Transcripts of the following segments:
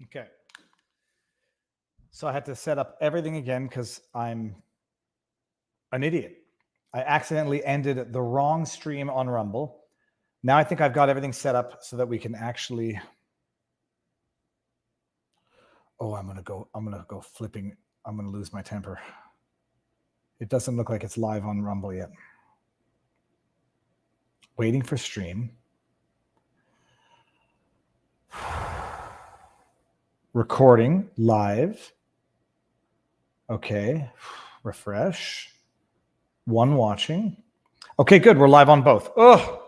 Okay. So I had to set up everything again because I'm an idiot. I accidentally ended the wrong stream on Rumble. Now I think I've got everything set up so that we can actually. Oh, I'm gonna go flipping. I'm gonna lose my temper. It doesn't look like it's live on Rumble yet. Waiting for stream. Recording live. Okay. Refresh. One watching. Okay, good. We're live on both. Oh.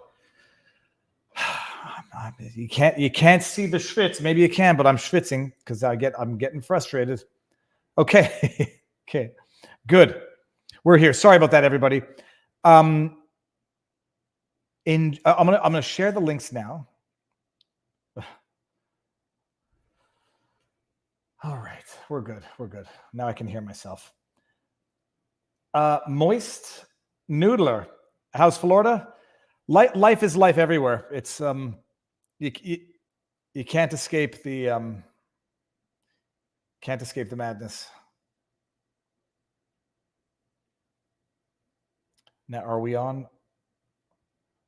You can't see the schwitz. Maybe you can, but I'm schwitzing because I'm getting frustrated. Okay. Okay. Good. We're here. Sorry about that, everybody. I'm gonna share the links now. All right, we're good. We're good. Now I can hear myself. Moist Noodler, how's Florida? Life is life everywhere. It's you can't escape the madness. Now, are we on?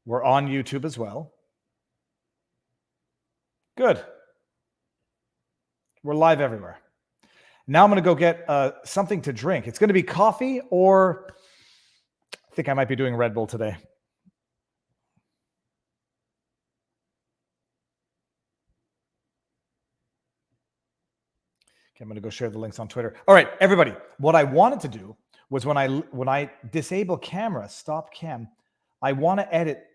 We're on YouTube as well. Good. We're live everywhere. Now I'm going to go get something to drink. It's going to be coffee, or I think I might be doing Red Bull today. Okay, I'm going to go share the links on Twitter. All right, everybody. What I wanted to do was when I disable camera, stop cam, I want to edit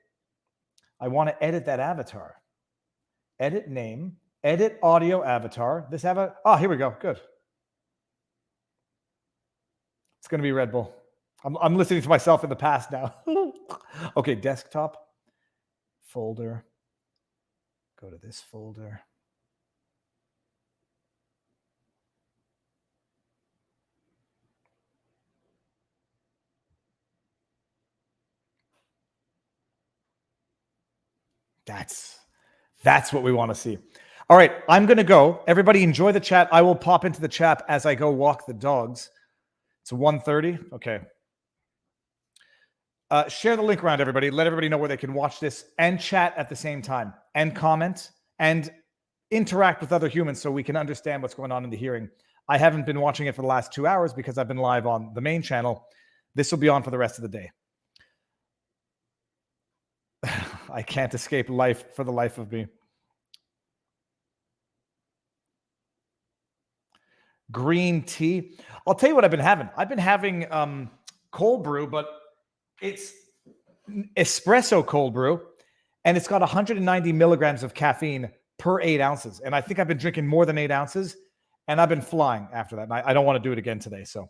that avatar. Edit name, edit audio avatar. This avatar. Oh, here we go. Good. It's going to be Red Bull. I'm listening to myself in the past now. Okay, desktop folder. Go to this folder. That's what we want to see. All right, I'm going to go. Everybody enjoy the chat. I will pop into the chat as I go walk the dogs. It's 1:30. Okay. Share the link around, everybody. Let everybody know where they can watch this and chat at the same time and comment and interact with other humans so we can understand what's going on in the hearing. I haven't been watching it for the last 2 hours because I've been live on the main channel. This will be on for the rest of the day. I can't escape life for the life of me. Green tea. I'll tell you what I've been having. I've been having cold brew, but it's espresso cold brew, and it's got 190 milligrams of caffeine per 8 ounces. And I think I've been drinking more than 8 ounces, and I've been flying after that. And I don't want to do it again today. So,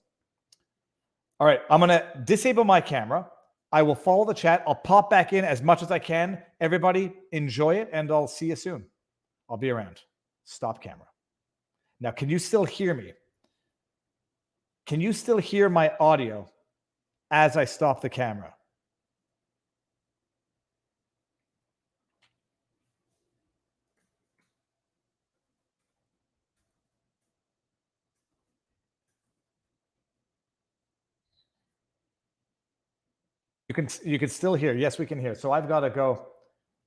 all right, I'm going to disable my camera. I will follow the chat. I'll pop back in as much as I can. Everybody enjoy it, and I'll see you soon. I'll be around. Stop camera. Now, can you still hear me? Can you still hear my audio as I stop the camera? You can still hear. Yes, we can hear. So I've got to go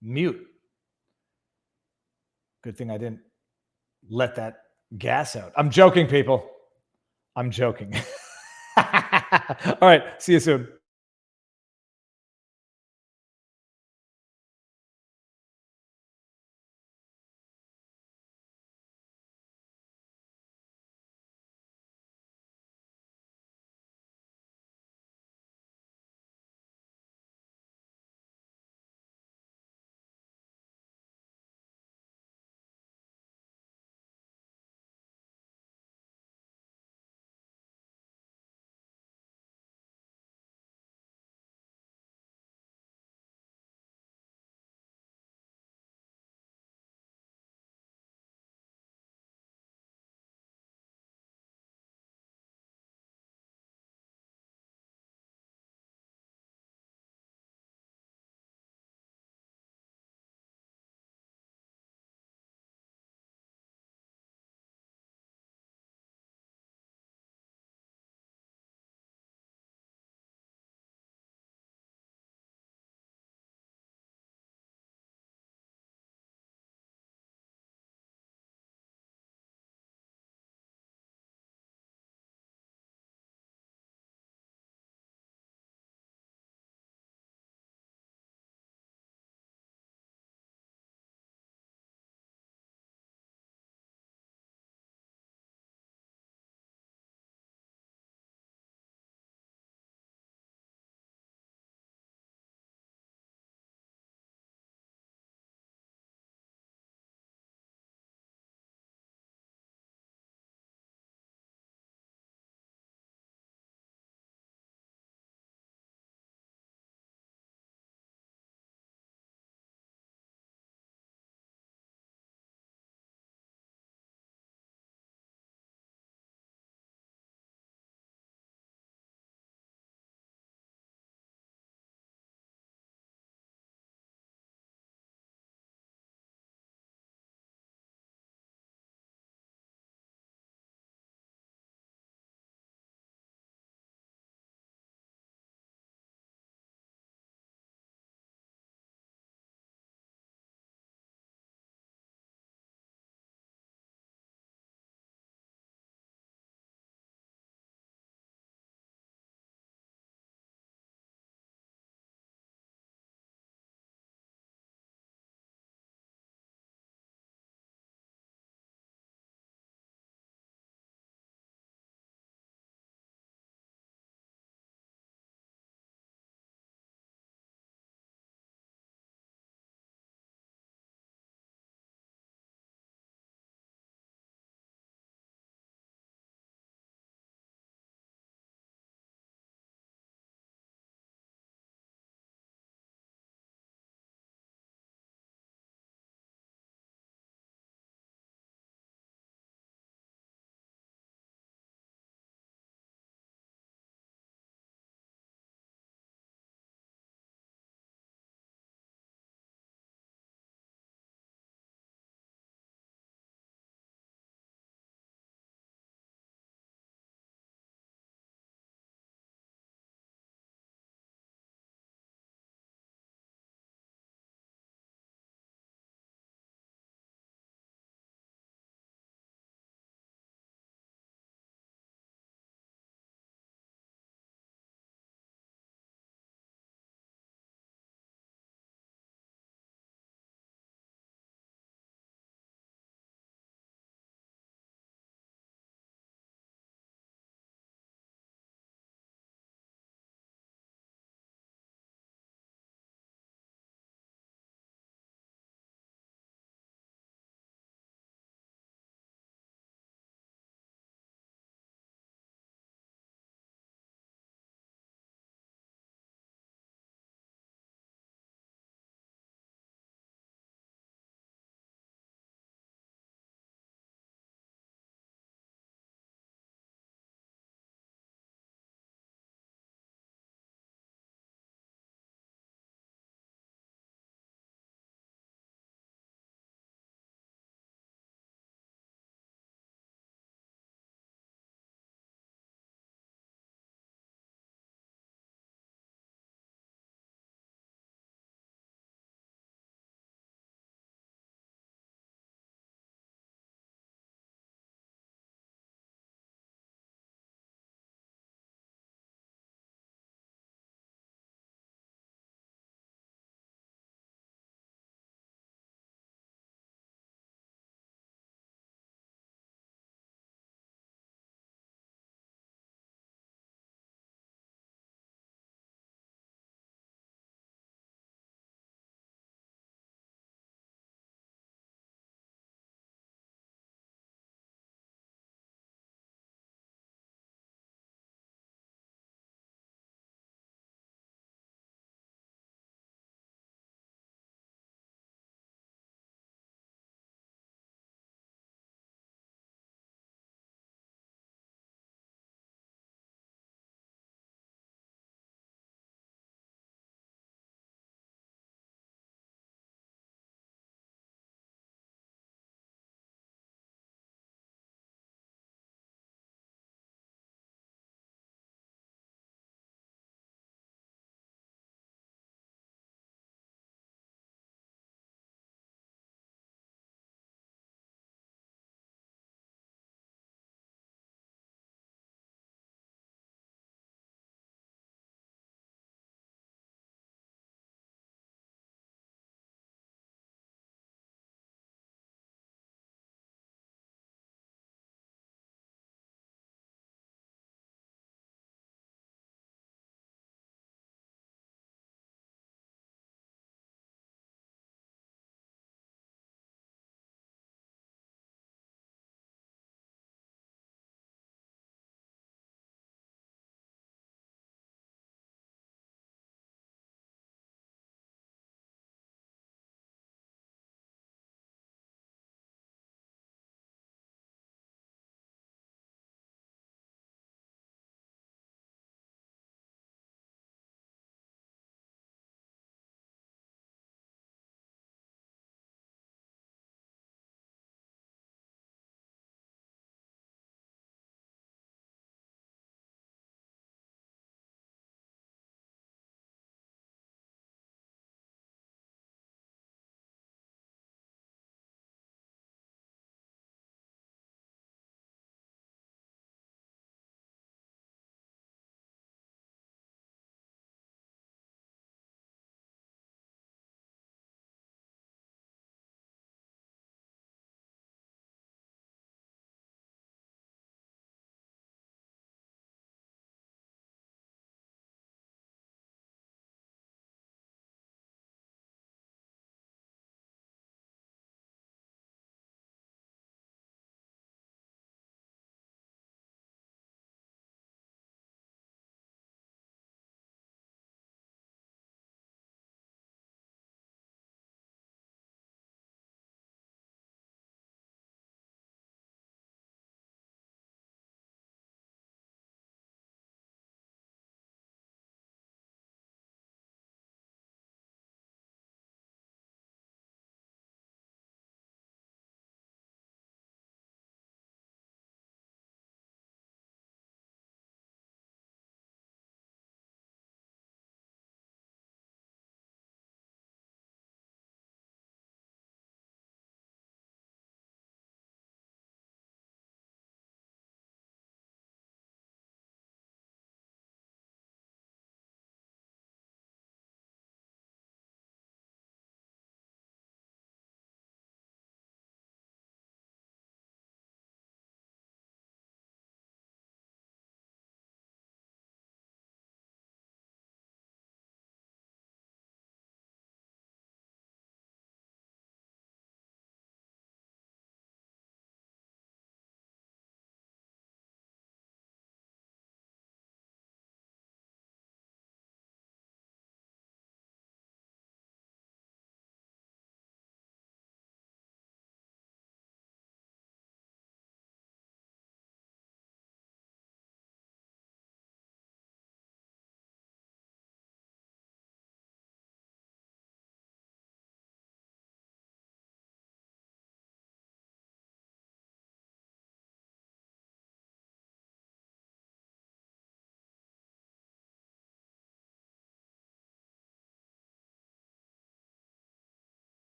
mute. Good thing I didn't let that gas out. I'm joking, people. I'm joking. All right. See you soon.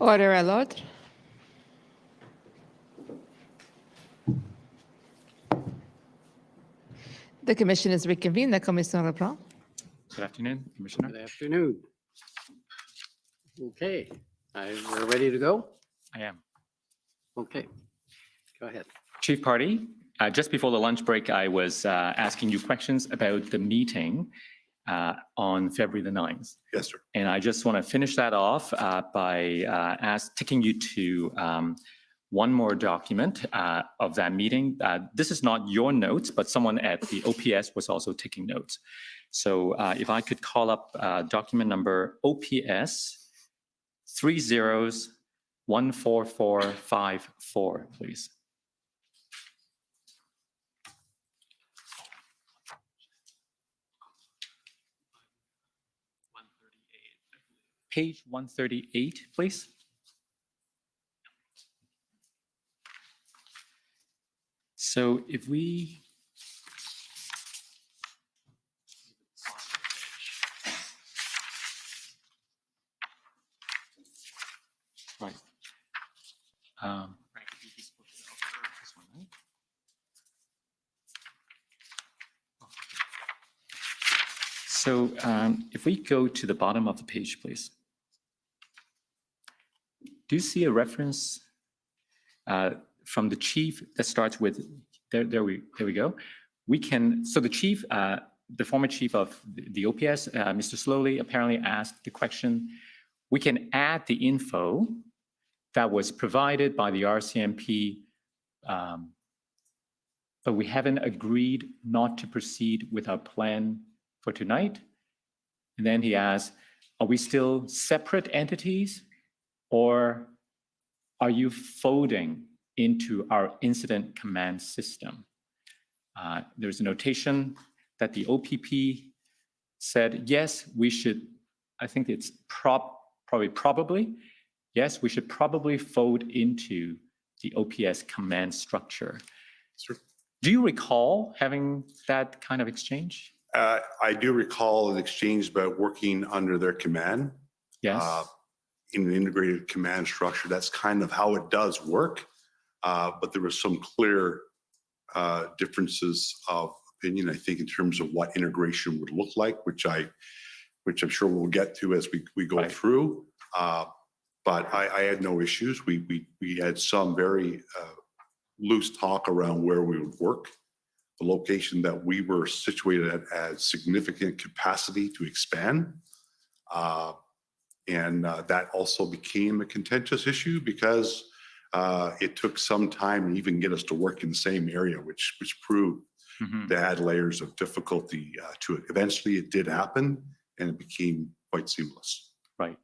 Order à l'ordre. The commission is reconvened. La commission reprend. Good afternoon, Commissioner. Good afternoon. Okay, we're ready to go? I am. Okay, go ahead. Chief Party, just before the lunch break, I was asking you questions about the meeting on February the 9th. Yes, sir. And I just want to finish that off by taking you to one more document of that meeting. This is not your notes, but someone at the OPS was also taking notes. So if I could call up document number OPS 30-14454, please. Page 138, please. So if we right. So if we go to the bottom of the page, please. Do you see a reference from the chief that starts with, there we go. We can, so the chief, the former chief of the OPS, Mr. Slowly, apparently asked the question, we can add the info that was provided by the RCMP, but we haven't agreed not to proceed with our plan for tonight. And then he asked, are we still separate entities, or are you folding into our incident command system? There's a notation that the OPP said, yes, we should, I think it's probably, yes, we should probably fold into the OPS command structure. Sure. Do you recall having that kind of exchange? I do recall an exchange about working under their command. Yes. In an integrated command structure. That's kind of how it does work. But there were some clear differences of opinion, I think, in terms of what integration would look like, which I'm sure we'll get to as we go through. But I had no issues. We had some very loose talk around where we would work. The location that we were situated at had significant capacity to expand. And that also became a contentious issue because it took some time to even get us to work in the same area, which proved to add layers of difficulty to it. Eventually it did happen and it became quite seamless. Right.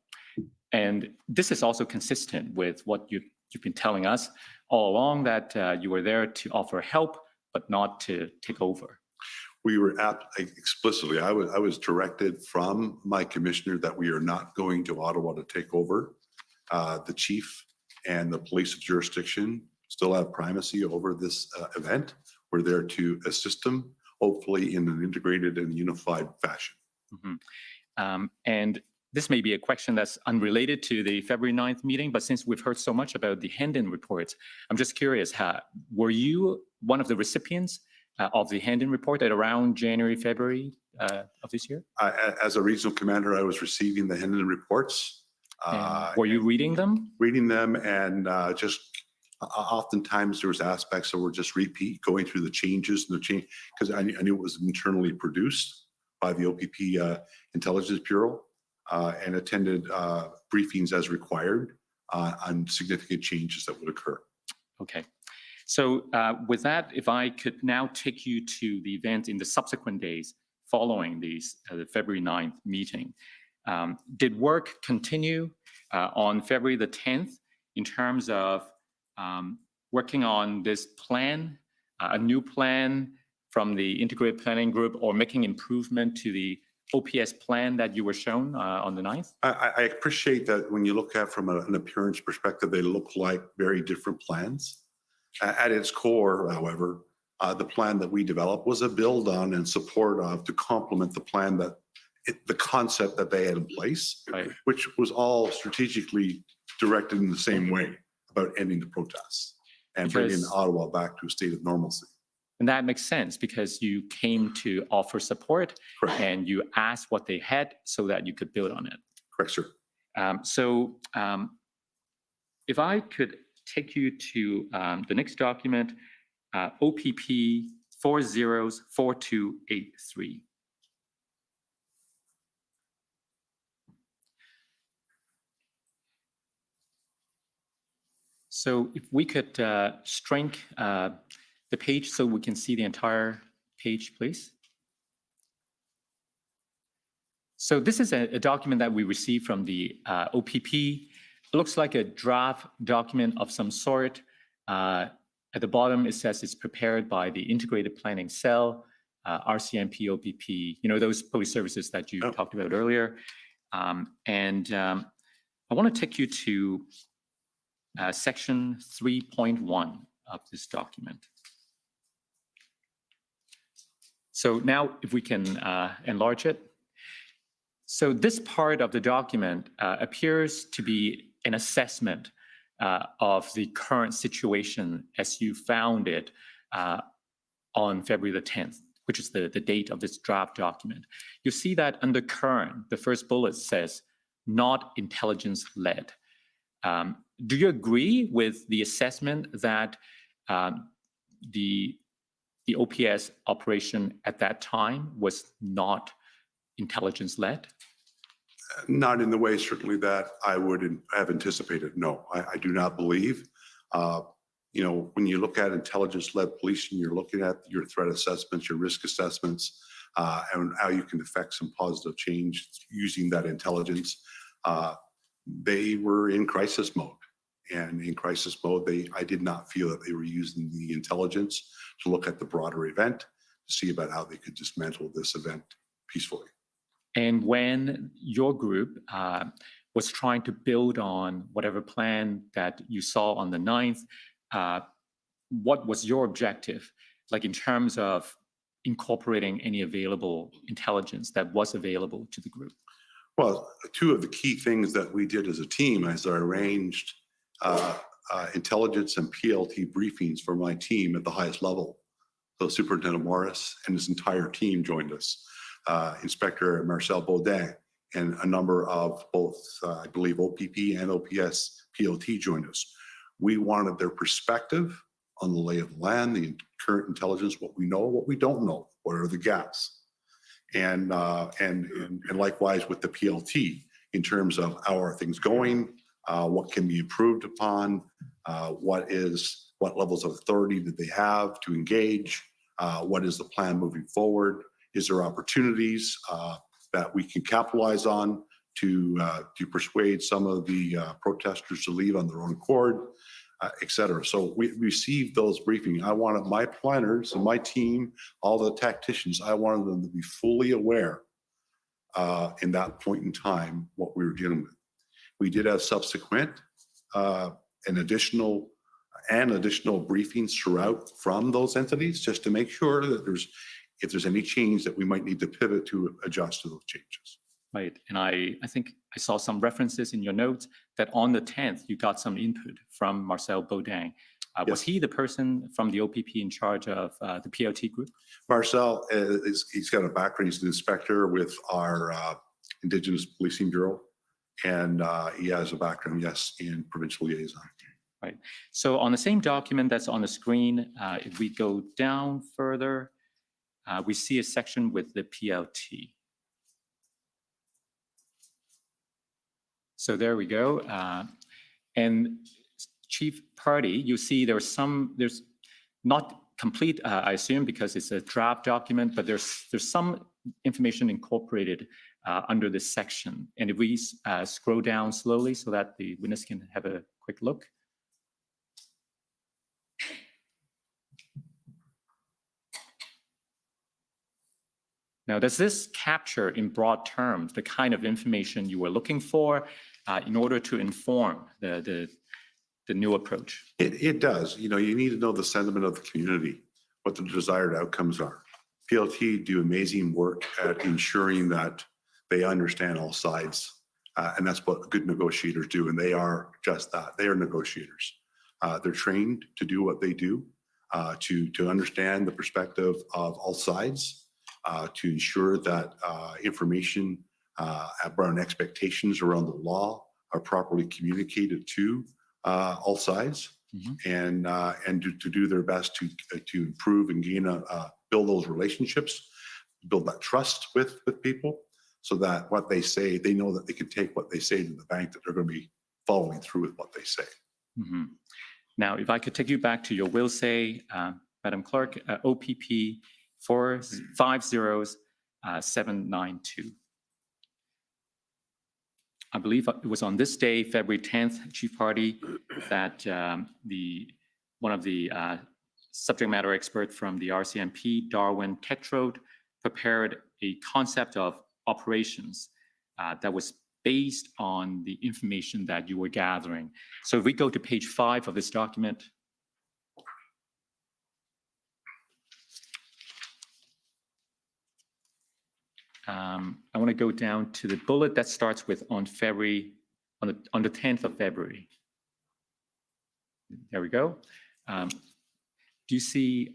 And this is also consistent with what you've been telling us all along, that you were there to offer help, but not to take over. We were explicitly, I was directed from my commissioner that we are not going to Ottawa to take over. The chief and the police of jurisdiction still have primacy over this event. We're there to assist them, hopefully in an integrated and unified fashion. And this may be a question that's unrelated to the February 9th meeting, but since we've heard so much about the Hendon reports, I'm just curious, were you one of the recipients of the Hendon report at around January, February of this year? As a regional commander, I was receiving the Hendon reports. Were you reading them? Reading them, and just oftentimes there was aspects that were just going through the changes and the change, because I knew it was internally produced by the OPP Intelligence Bureau, and attended briefings as required on significant changes that would occur. Okay. So with that, if I could now take you to the event in the subsequent days following the February 9th meeting. Did work continue on February the 10th in terms of working on this plan, a new plan from the integrated planning group, or making improvement to the OPS plan that you were shown on the 9th? I appreciate that when you look at from an appearance perspective, they look like very different plans. At its core, however, the plan that we developed was a build on and support of to complement the plan that the concept that they had in place, right, which was all strategically directed in the same way about ending the protests and bringing Because- Ottawa back to a state of normalcy. And that makes sense because you came to offer support Correct. and you asked what they had so that you could build on it. Correct, sir. If I could take you to the next document, OPP 404283. So if we could shrink the page so we can see the entire page, please. So this is a document that we received from the OPP. It looks like a draft document of some sort. At the bottom, it says it's prepared by the Integrated Planning Cell, RCMP, OPP, you know, those police services that you talked about earlier. I want to take you to section 3.1 of this document. So now if we can enlarge it. So this part of the document appears to be an assessment of the current situation as you found it on February the 10th, which is the date of this draft document. You see that under current, the first bullet says, not intelligence-led. Do you agree with the assessment that the OPS operation at that time was not intelligence-led? Not in the way certainly that I would have anticipated. No, I do not believe. You know, when you look at intelligence-led policing, you're looking at your threat assessments, your risk assessments, and how you can affect some positive change using that intelligence. They were in crisis mode. And in crisis mode, I did not feel that they were using the intelligence to look at the broader event, to see about how they could dismantle this event peacefully. And when your group was trying to build on whatever plan that you saw on the 9th, what was your objective, like in terms of incorporating any available intelligence that was available to the group? Well, two of the key things that we did as a team is I arranged intelligence and PLT briefings for my team at the highest level. So Superintendent Morris and his entire team joined us. Inspector Marcel Baudin and a number of both, I believe, OPP and OPS PLT joined us. We wanted their perspective on the lay of the land, the current intelligence, what we know, what we don't know, what are the gaps, and likewise with the PLT in terms of how are things going, what can be improved upon, what levels of authority did they have to engage, what is the plan moving forward. Is there opportunities that we can capitalize on to persuade some of the protesters to leave on their own accord, et cetera? So we received those briefings. I wanted my planners and my team, all the tacticians, I wanted them to be fully aware in that point in time what we were dealing with. We did have subsequent additional briefings throughout from those entities just to make sure that if there's any change that we might need to pivot to adjust to those changes. Right, and I think I saw some references in your notes that on the 10th, you got some input from Marcel Baudin. Was he the person from the OPP in charge of the PLT group? Marcel, he's got a background, he's an inspector with our Indigenous Policing Bureau, and he has a background, yes, in provincial liaison. Right, so on the same document that's on the screen, if we go down further, we see a section with the PLT. So there we go. And Chief Party, you see there's not complete, I assume, because it's a draft document, but there's some information incorporated under this section. And if we scroll down slowly so that the witness can have a quick look. Now, does this capture in broad terms the kind of information you were looking for in order to inform the new approach? It does. You know, you need to know the sentiment of the community, what the desired outcomes are. PLT do amazing work at ensuring that they understand all sides And that's what good negotiators do. And they are just that. They are negotiators. They're trained to do what they do, to understand the perspective of all sides, to ensure that information around expectations around the law are properly communicated to all sides, and to do their best to improve and gain build those relationships, build that trust with people, so that what they say, they know that they can take what they say to the bank, that they're going to be following through with what they say. Now, if I could take you back to your will say, Madam Clerk, OPP 450792. I believe it was on this day, February 10th, Chief Party, that one of the subject matter experts from the RCMP, Darwin Tetrode, prepared a concept of operations that was based on the information that you were gathering. So if we go to page 5 of this document, I want to go down to the bullet that starts with on the 10th of February. There we go. Do you see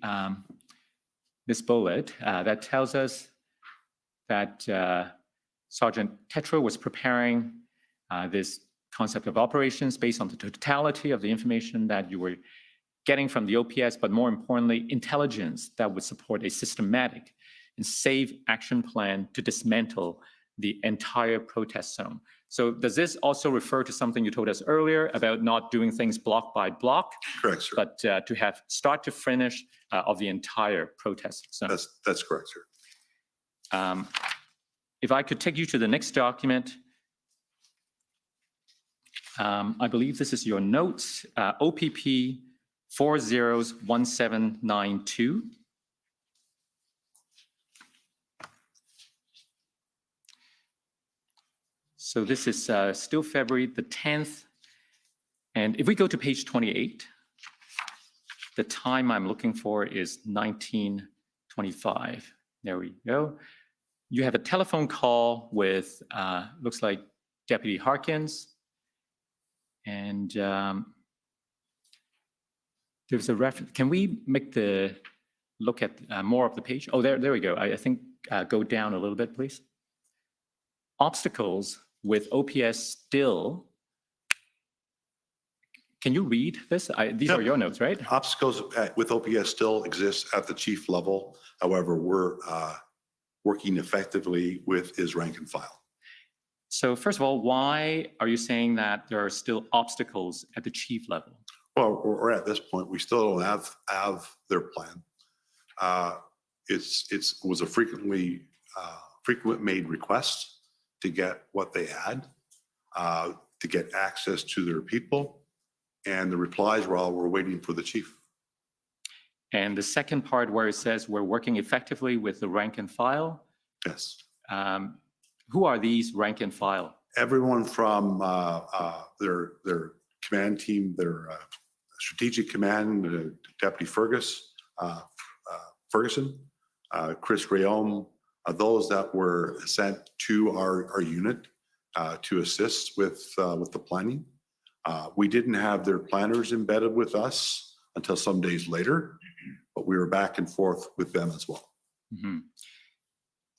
this bullet that tells us that Sergeant Tetra was preparing this concept of operations based on the totality of the information that you were getting from the OPS, but more importantly, intelligence that would support a systematic and safe action plan to dismantle the entire protest zone. So does this also refer to something you told us earlier about not doing things block by block? Correct, sir. But to have start to finish of the entire protest zone? That's correct, sir. If I could take you to the next document, I believe this is your notes, OPP 401792. So this is still February the 10th. And if we go to page 28, the time I'm looking for is 1925. There we go. You have a telephone call with, looks like Deputy Harkins. And there's a reference. Can we make the look at more of the page? Oh, there we go. I think go down a little bit, please. Obstacles with OPS still. Can you read this? These are your notes, right? Obstacles with OPS still exist at the chief level. However, we're working effectively with his rank and file. So first of all, why are you saying that there are still obstacles at the chief level? Well, we're at this point, we still don't have their plan. It was a frequent made request to get what they had, to get access to their people, and the replies were all, we're waiting for the chief. And the second part where it says we're working effectively with the rank and file. Yes. Who are these rank and file? Everyone from their command team, their strategic command, Deputy Ferguson, Chris Rayome, those that were sent to our unit to assist with the planning. We didn't have their planners embedded with us until some days later, but we were back and forth with them as well. Mm-hmm.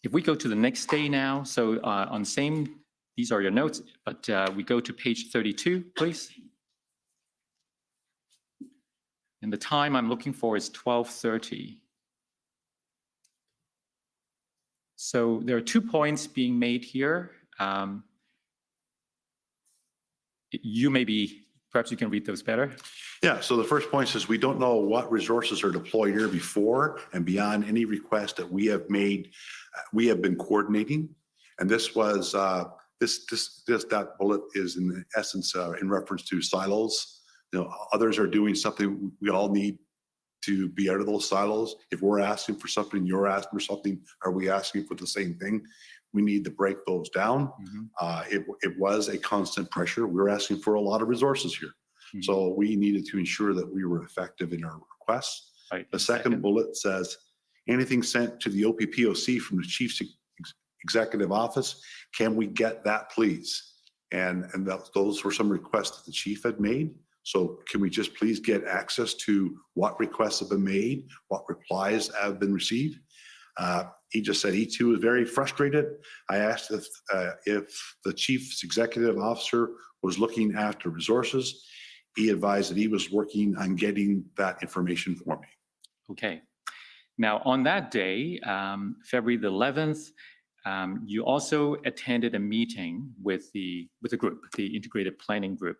If we go to the next day now, so on same, these are your notes, but we go to page 32, please. And the time I'm looking for is 12:30. So there are 2 points being made here. Perhaps you can read those better. Yeah, so the first point says we don't know what resources are deployed here before and beyond any request that we have made. We have been coordinating, and this was that bullet is in essence in reference to silos. You know, others are doing something. We all need to be out of those silos. If we're asking for something, you're asking for something, are we asking for the same thing? We need to break those down. Mm-hmm. It was a constant pressure. We were asking for a lot of resources here. Mm-hmm. So we needed to ensure that we were effective in our requests. Right. The second bullet says, anything sent to the OPPOC from the Chief's Executive Office, can we get that, please? those were some requests that the chief had made. So can we just please get access to what requests have been made, what replies have been received? He just said he too was very frustrated. I asked if the chief's executive officer was looking after resources. He advised that he was working on getting that information for me. Okay. Now, on that day, February the 11th, you also attended a meeting with the group, the integrated planning group.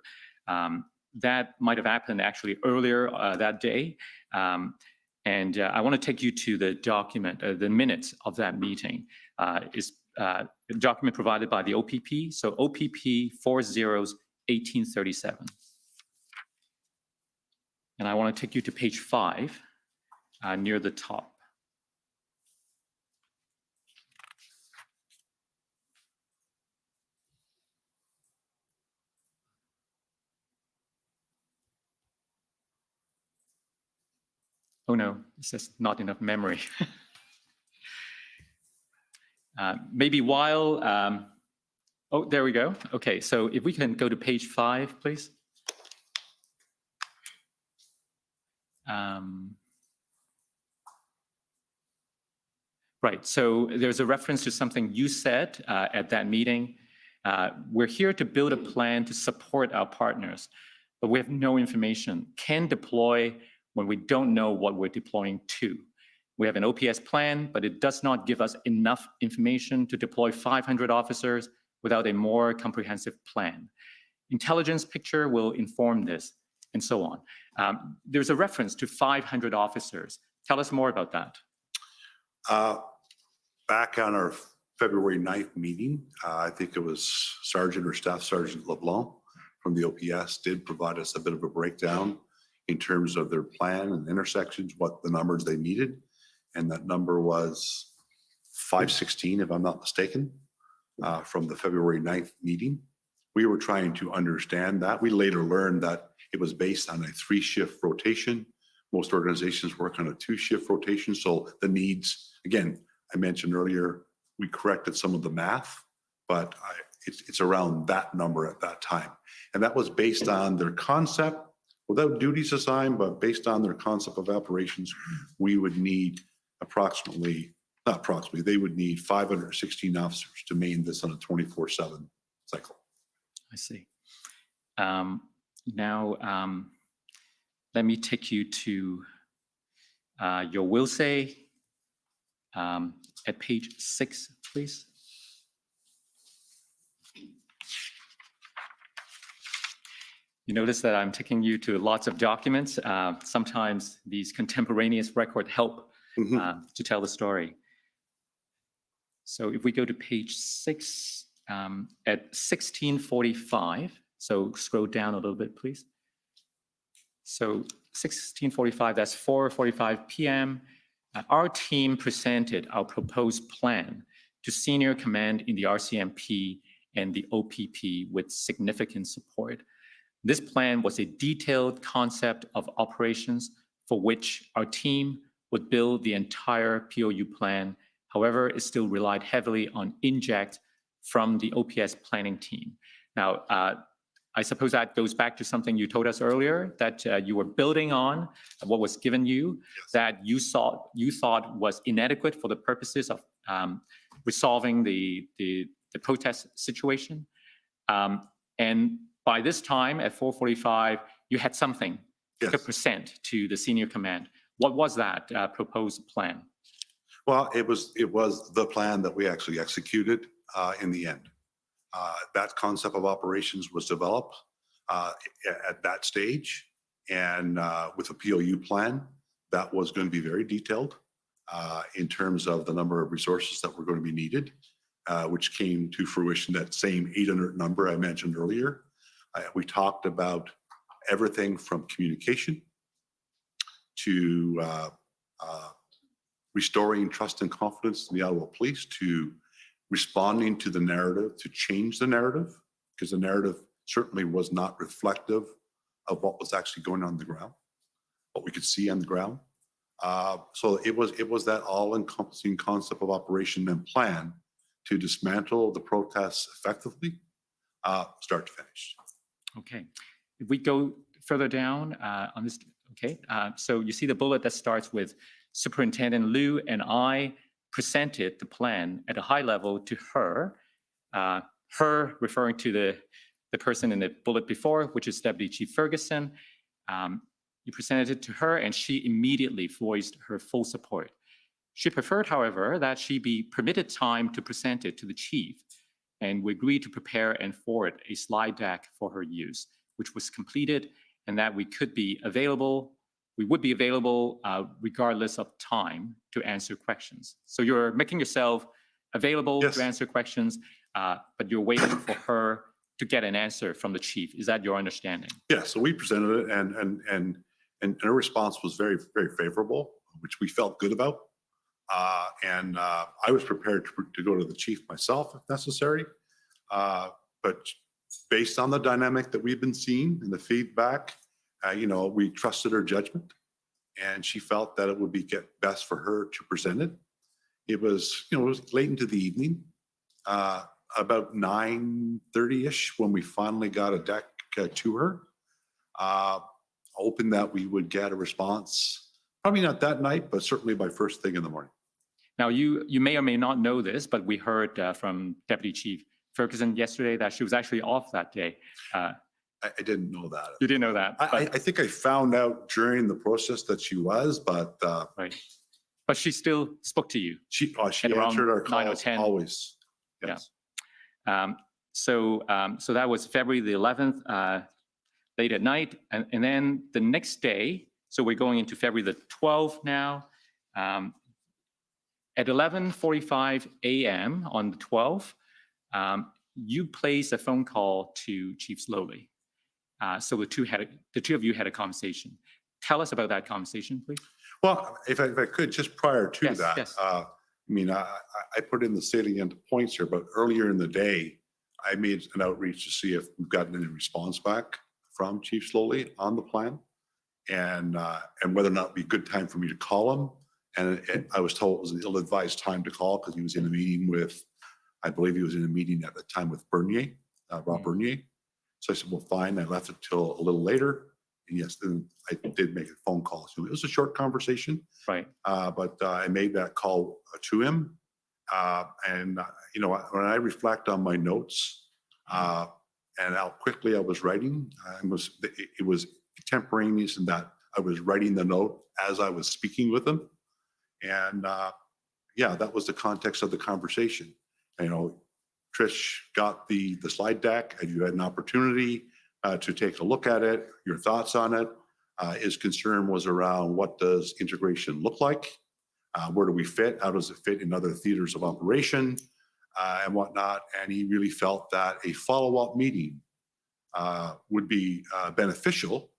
That might have happened actually earlier that day. And I want to take you to the document, the minutes of that meeting. Is a document provided by the OPP. So OPP 40/1837. And I want to take you to page 5, near the top. Oh no, it's just not enough memory. Maybe while, oh, there we go. Okay, so if we can go to page 5, please. Right, so there's a reference to something you said at that meeting. We're here to build a plan to support our partners, but we have no information. Can deploy when we don't know what we're deploying to. We have an OPS plan, but it does not give us enough information to deploy 500 officers without a more comprehensive plan. Intelligence picture will inform this, and so on. There's a reference to 500 officers. Tell us more about that. Back on our February 9th meeting, I think it was Sergeant or Staff Sergeant LeBlanc from the OPS did provide us a bit of a breakdown in terms of their plan and intersections, what the numbers they needed. And that number was 516, if I'm not mistaken, from the February 9th meeting. We were trying to understand that. We later learned that it was based on a 3-shift rotation. Most organizations work on a 2-shift rotation. So the needs, again, I mentioned earlier, we corrected some of the math, but it's around that number at that time. And that was based on their concept, without duties assigned, but based on their concept of operations, we would need they would need 516 officers to maintain this on a 24/7 cycle. I see. Now, let me take you to your will say at page 6, please. You notice that I'm taking you to lots of documents. Sometimes these contemporaneous records help to tell the story. So if we go to page 6, at 1645, so scroll down a little bit, please. So 1645, that's 4:45 p.m. Our team presented our proposed plan to senior command in the RCMP and the OPP with significant support. This plan was a detailed concept of operations for which our team would build the entire POU plan. However, it still relied heavily on inject from the OPS planning team. Now, I suppose that goes back to something you told us earlier, that you were building on what was given you, yes, that you thought was inadequate for the purposes of resolving the protest situation. And by this time at 4:45, you had something, yes, to present to the senior command. What was that proposed plan? Well, it was the plan that we actually executed in the end. That concept of operations was developed at that stage, and with a POU plan that was going to be very detailed in terms of the number of resources that were going to be needed, which came to fruition, that same 800 number I mentioned earlier. We talked about everything from communication to restoring trust and confidence in the Ottawa Police, to responding to the narrative, to change the narrative, because the narrative certainly was not reflective of what was actually going on the ground, what we could see on the ground. So it was that all-encompassing concept of operation and plan to dismantle the protests effectively, start to finish. Okay. If we go further down on this, okay. So you see the bullet that starts with Superintendent Liu and I presented the plan at a high level to her, her referring to the person in the bullet before, which is Deputy Chief Ferguson. You presented it to her and she immediately voiced her full support. She preferred, however, that she be permitted time to present it to the chief, and we agreed to prepare and forward a slide deck for her use, which was completed, and that we would be available regardless of time to answer questions. So you're making yourself available Yes. to answer questions, but you're waiting for her to get an answer from the chief. Is that your understanding? Yeah, so we presented it and her response was very, very favorable, which we felt good about. I was prepared to go to the chief myself if necessary. But based on the dynamic that we've been seeing and the feedback, we trusted her judgment, and she felt that it would be best for her to present it. It was, it was late into the evening, about 9:30-ish when we finally got a deck to her. Hoping that we would get a response, probably not that night, but certainly by first thing in the morning. Now, you may or may not know this, but we heard from Deputy Chief Ferguson yesterday that she was actually off that day. I didn't know that. You didn't know that? I think I found out during the process that she was, but right. But she still spoke to you. she At around answered our 9 or calls 10. always. Yes. So that was February the 11th, late at night. And then the next day, so we're going into February the 12th now, at 11:45 a.m. on the 12th, you placed a phone call to Chief Slowly. So the two of you had a conversation. Tell us about that conversation, please. Well, if I could, just prior to Yes, that, yes. I put in the salient points here, but earlier in the day, I made an outreach to see if we've gotten any response back from Chief Slowly on the plan, and whether or not it'd be a good time for me to call him. And I was told it was an ill-advised time to call because he was in a meeting with, I believe he was in a meeting at the time with Bernier, Rob Bernier. So I said, well, fine. I left it till a little later. And yes, then I did make a phone call. So it was a short conversation. Right. But I made that call to him. When I reflect on my notes and how quickly I was writing, it was contemporaneous in that I was writing the note as I was speaking with him. And that was the context of the conversation. Trish got the slide deck, and you had an opportunity to take a look at it, your thoughts on it. His concern was around what does integration look like? Where do we fit? How does it fit in other theaters of operation and whatnot? And he really felt that a follow-up meeting would be beneficial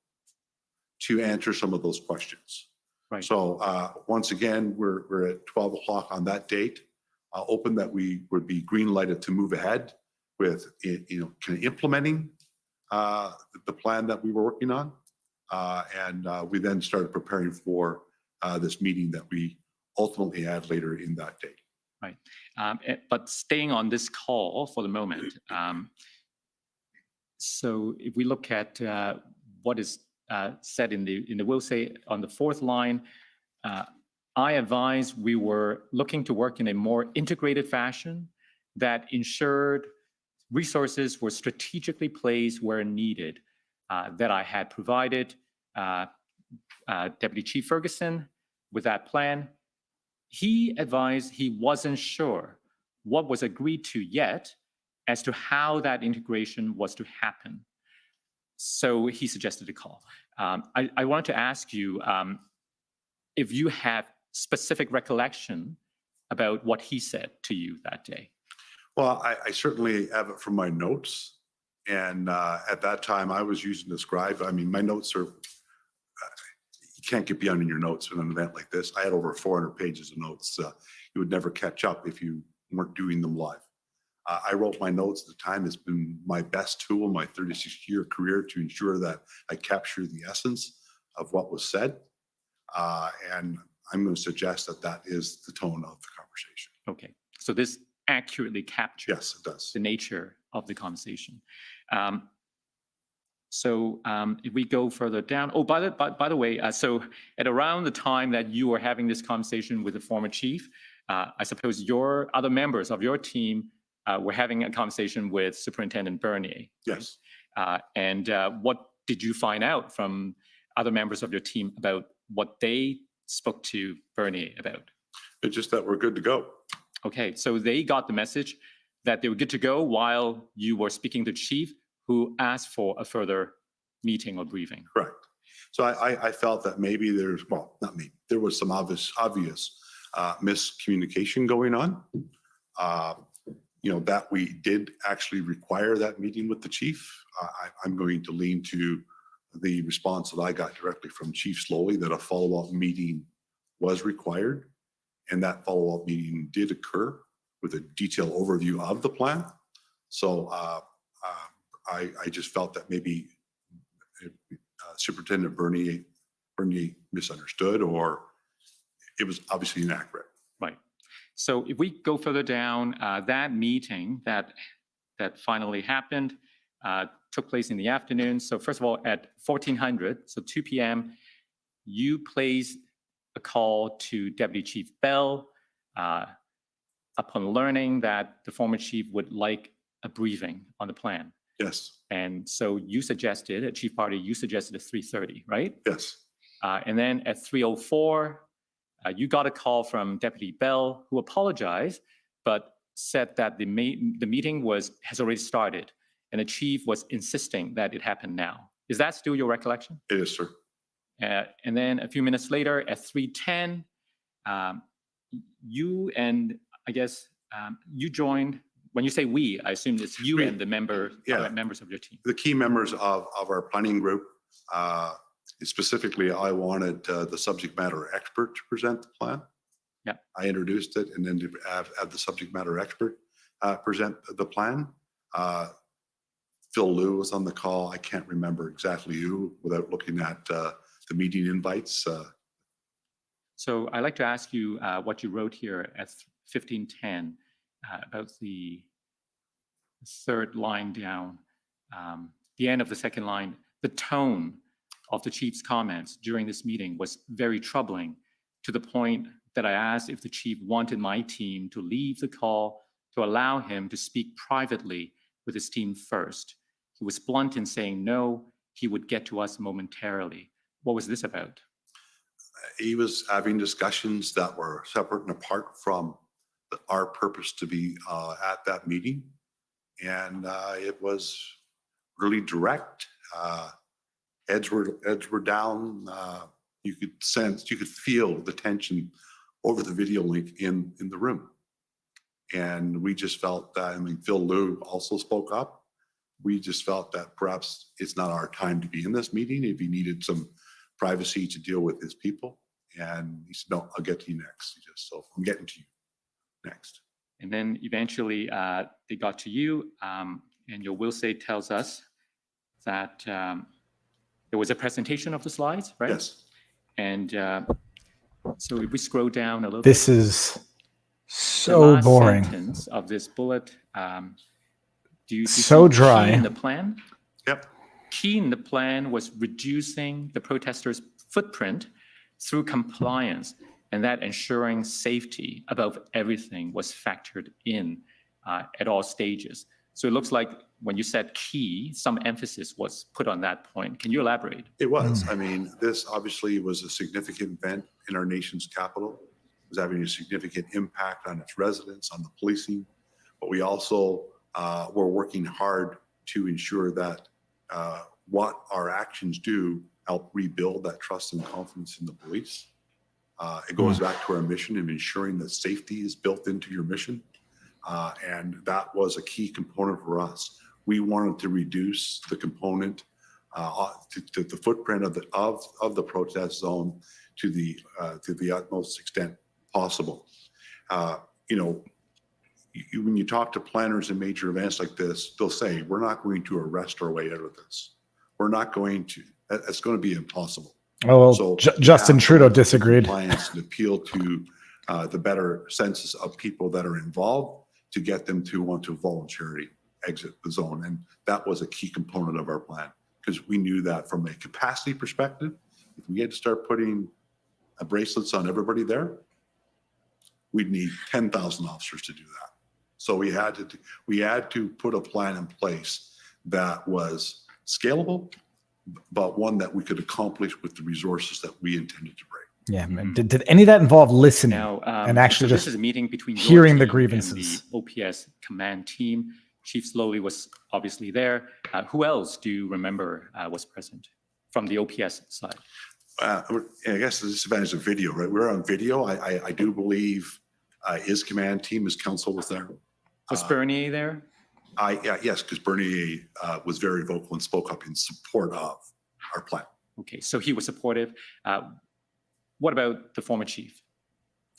to answer some of those questions. Right. So once again, we're at 12 o'clock on that date. Open that we would be green lighted to move ahead with kind of implementing the plan that we were working on. We then started preparing for this meeting that we ultimately had later in that date. Right. But staying on this call for the moment, so if we look at what is said in the will say on the fourth line, I advised we were looking to work in a more integrated fashion that ensured resources were strategically placed where needed, that I had provided Deputy Chief Ferguson with that plan. He advised he wasn't sure what was agreed to yet as to how that integration was to happen. So he suggested a call. I wanted to ask you if you have specific recollection about what he said to you that day. Well, I certainly have it from my notes. And at that time, I was using the scribe. I mean, my notes are, you can't get beyond in your notes in an event like this. I had over 400 pages of notes. You would never catch up if you weren't doing them live. I wrote my notes at the time. It's been my best tool in my 36-year career to ensure that I capture the essence of what was said. And I'm going to suggest that that is the tone of the conversation. Okay, so this accurately captures Yes, it does. the nature of the conversation. If we go further down, oh, by the way, so at around the time that you were having this conversation with the former chief, I suppose your other members of your team were having a conversation with Superintendent Bernier. Yes. And what did you find out from other members of your team about what they spoke to Bernier about? It's just that we're good to go. Okay, so they got the message that they were good to go while you were speaking to chief, who asked for a further meeting or briefing. Correct. So I felt that maybe there was some obvious miscommunication going on. That we did actually require that meeting with the chief. I'm going to lean to the response that I got directly from Chief Slowly that a follow-up meeting was required. And that follow-up meeting did occur with a detailed overview of the plan. So I just felt that maybe Superintendent Bernier misunderstood, or it was obviously inaccurate. Right. So if we go further down, that meeting that finally happened took place in the afternoon. So first of all, at 1400, so 2 p.m., you placed a call to Deputy Chief Bell upon learning that the former chief would like a briefing on the plan. Yes. And so you suggested, at Chief Party, you suggested at 3:30, right? Yes. And then at 3:04, you got a call from Deputy Bell, who apologized, but said that the meeting has already started, and the chief was insisting that it happened now. Is that still your recollection? It is, sir. And then a few minutes later, at 3:10, you and I guess you joined. When you say we, I assume it's you and the members of your team. The key members of our planning group, specifically, I wanted the subject matter expert to present the plan. Yeah. I introduced it, and then to have the subject matter expert present the plan. Phil Liu was on the call. I can't remember exactly who without looking at the meeting invites. So I'd like to ask you what you wrote here at 15:10 about the third line down, the end of the second line. The tone of the chief's comments during this meeting was very troubling, to the point that I asked if the chief wanted my team to leave the call to allow him to speak privately with his team first. He was blunt in saying no, he would get to us momentarily. What was this about? He was having discussions that were separate and apart from our purpose to be at that meeting. And it was really direct. Heads were down. You could feel the tension over the video link in the room. And we just felt that, Phil Liu also spoke up. We just felt that perhaps it's not our time to be in this meeting. If he needed some privacy to deal with his people. And he said, no, I'll get to you next. So I'm getting to you next. And then eventually they got to you, and your will say tells us that there was a presentation of the slides, right? Yes. And so if we scroll down a little This bit. is so the boring. last sentence of this bullet, do you So see dry. key in the plan? Yep. Key in the plan was reducing the protesters' footprint through compliance, and that ensuring safety above everything was factored in at all stages. So it looks like when you said key, some emphasis was put on that point. Can you elaborate? It was. This obviously was a significant event in our nation's capital. It was having a significant impact on its residents, on the policing. But we also were working hard to ensure that what our actions do help rebuild that trust and confidence in the police. It goes back to our mission of ensuring that safety is built into your mission. And that was a key component for us. We wanted to reduce the component to the footprint of the protest zone to the utmost extent possible. When you talk to planners in major events like this, they'll say, we're not going to arrest our way out of this. We're not going to. It's going to be impossible. Oh, well, So Justin Trudeau disagreed. Compliance and appeal to the better senses of people that are involved to get them to want to voluntarily exit the zone. And that was a key component of our plan because we knew that from a capacity perspective, if we had to start putting bracelets on everybody there, we'd need 10,000 officers to do that. So we had to put a plan in place that was scalable, but one that we could accomplish with the resources that we intended to bring. Yeah. Did any of that involve listening Now, and actually so this just is a meeting between your hearing the team grievances? and the OPS command team. Chief Slowly was obviously there. Who else do you remember was present from the OPS side? I guess the disadvantage of video, right? We're on video. I do believe his command team, his council was there. Was Bernier there? Yes, because Bernier was very vocal and spoke up in support of our plan. Okay, so he was supportive. What about the former chief?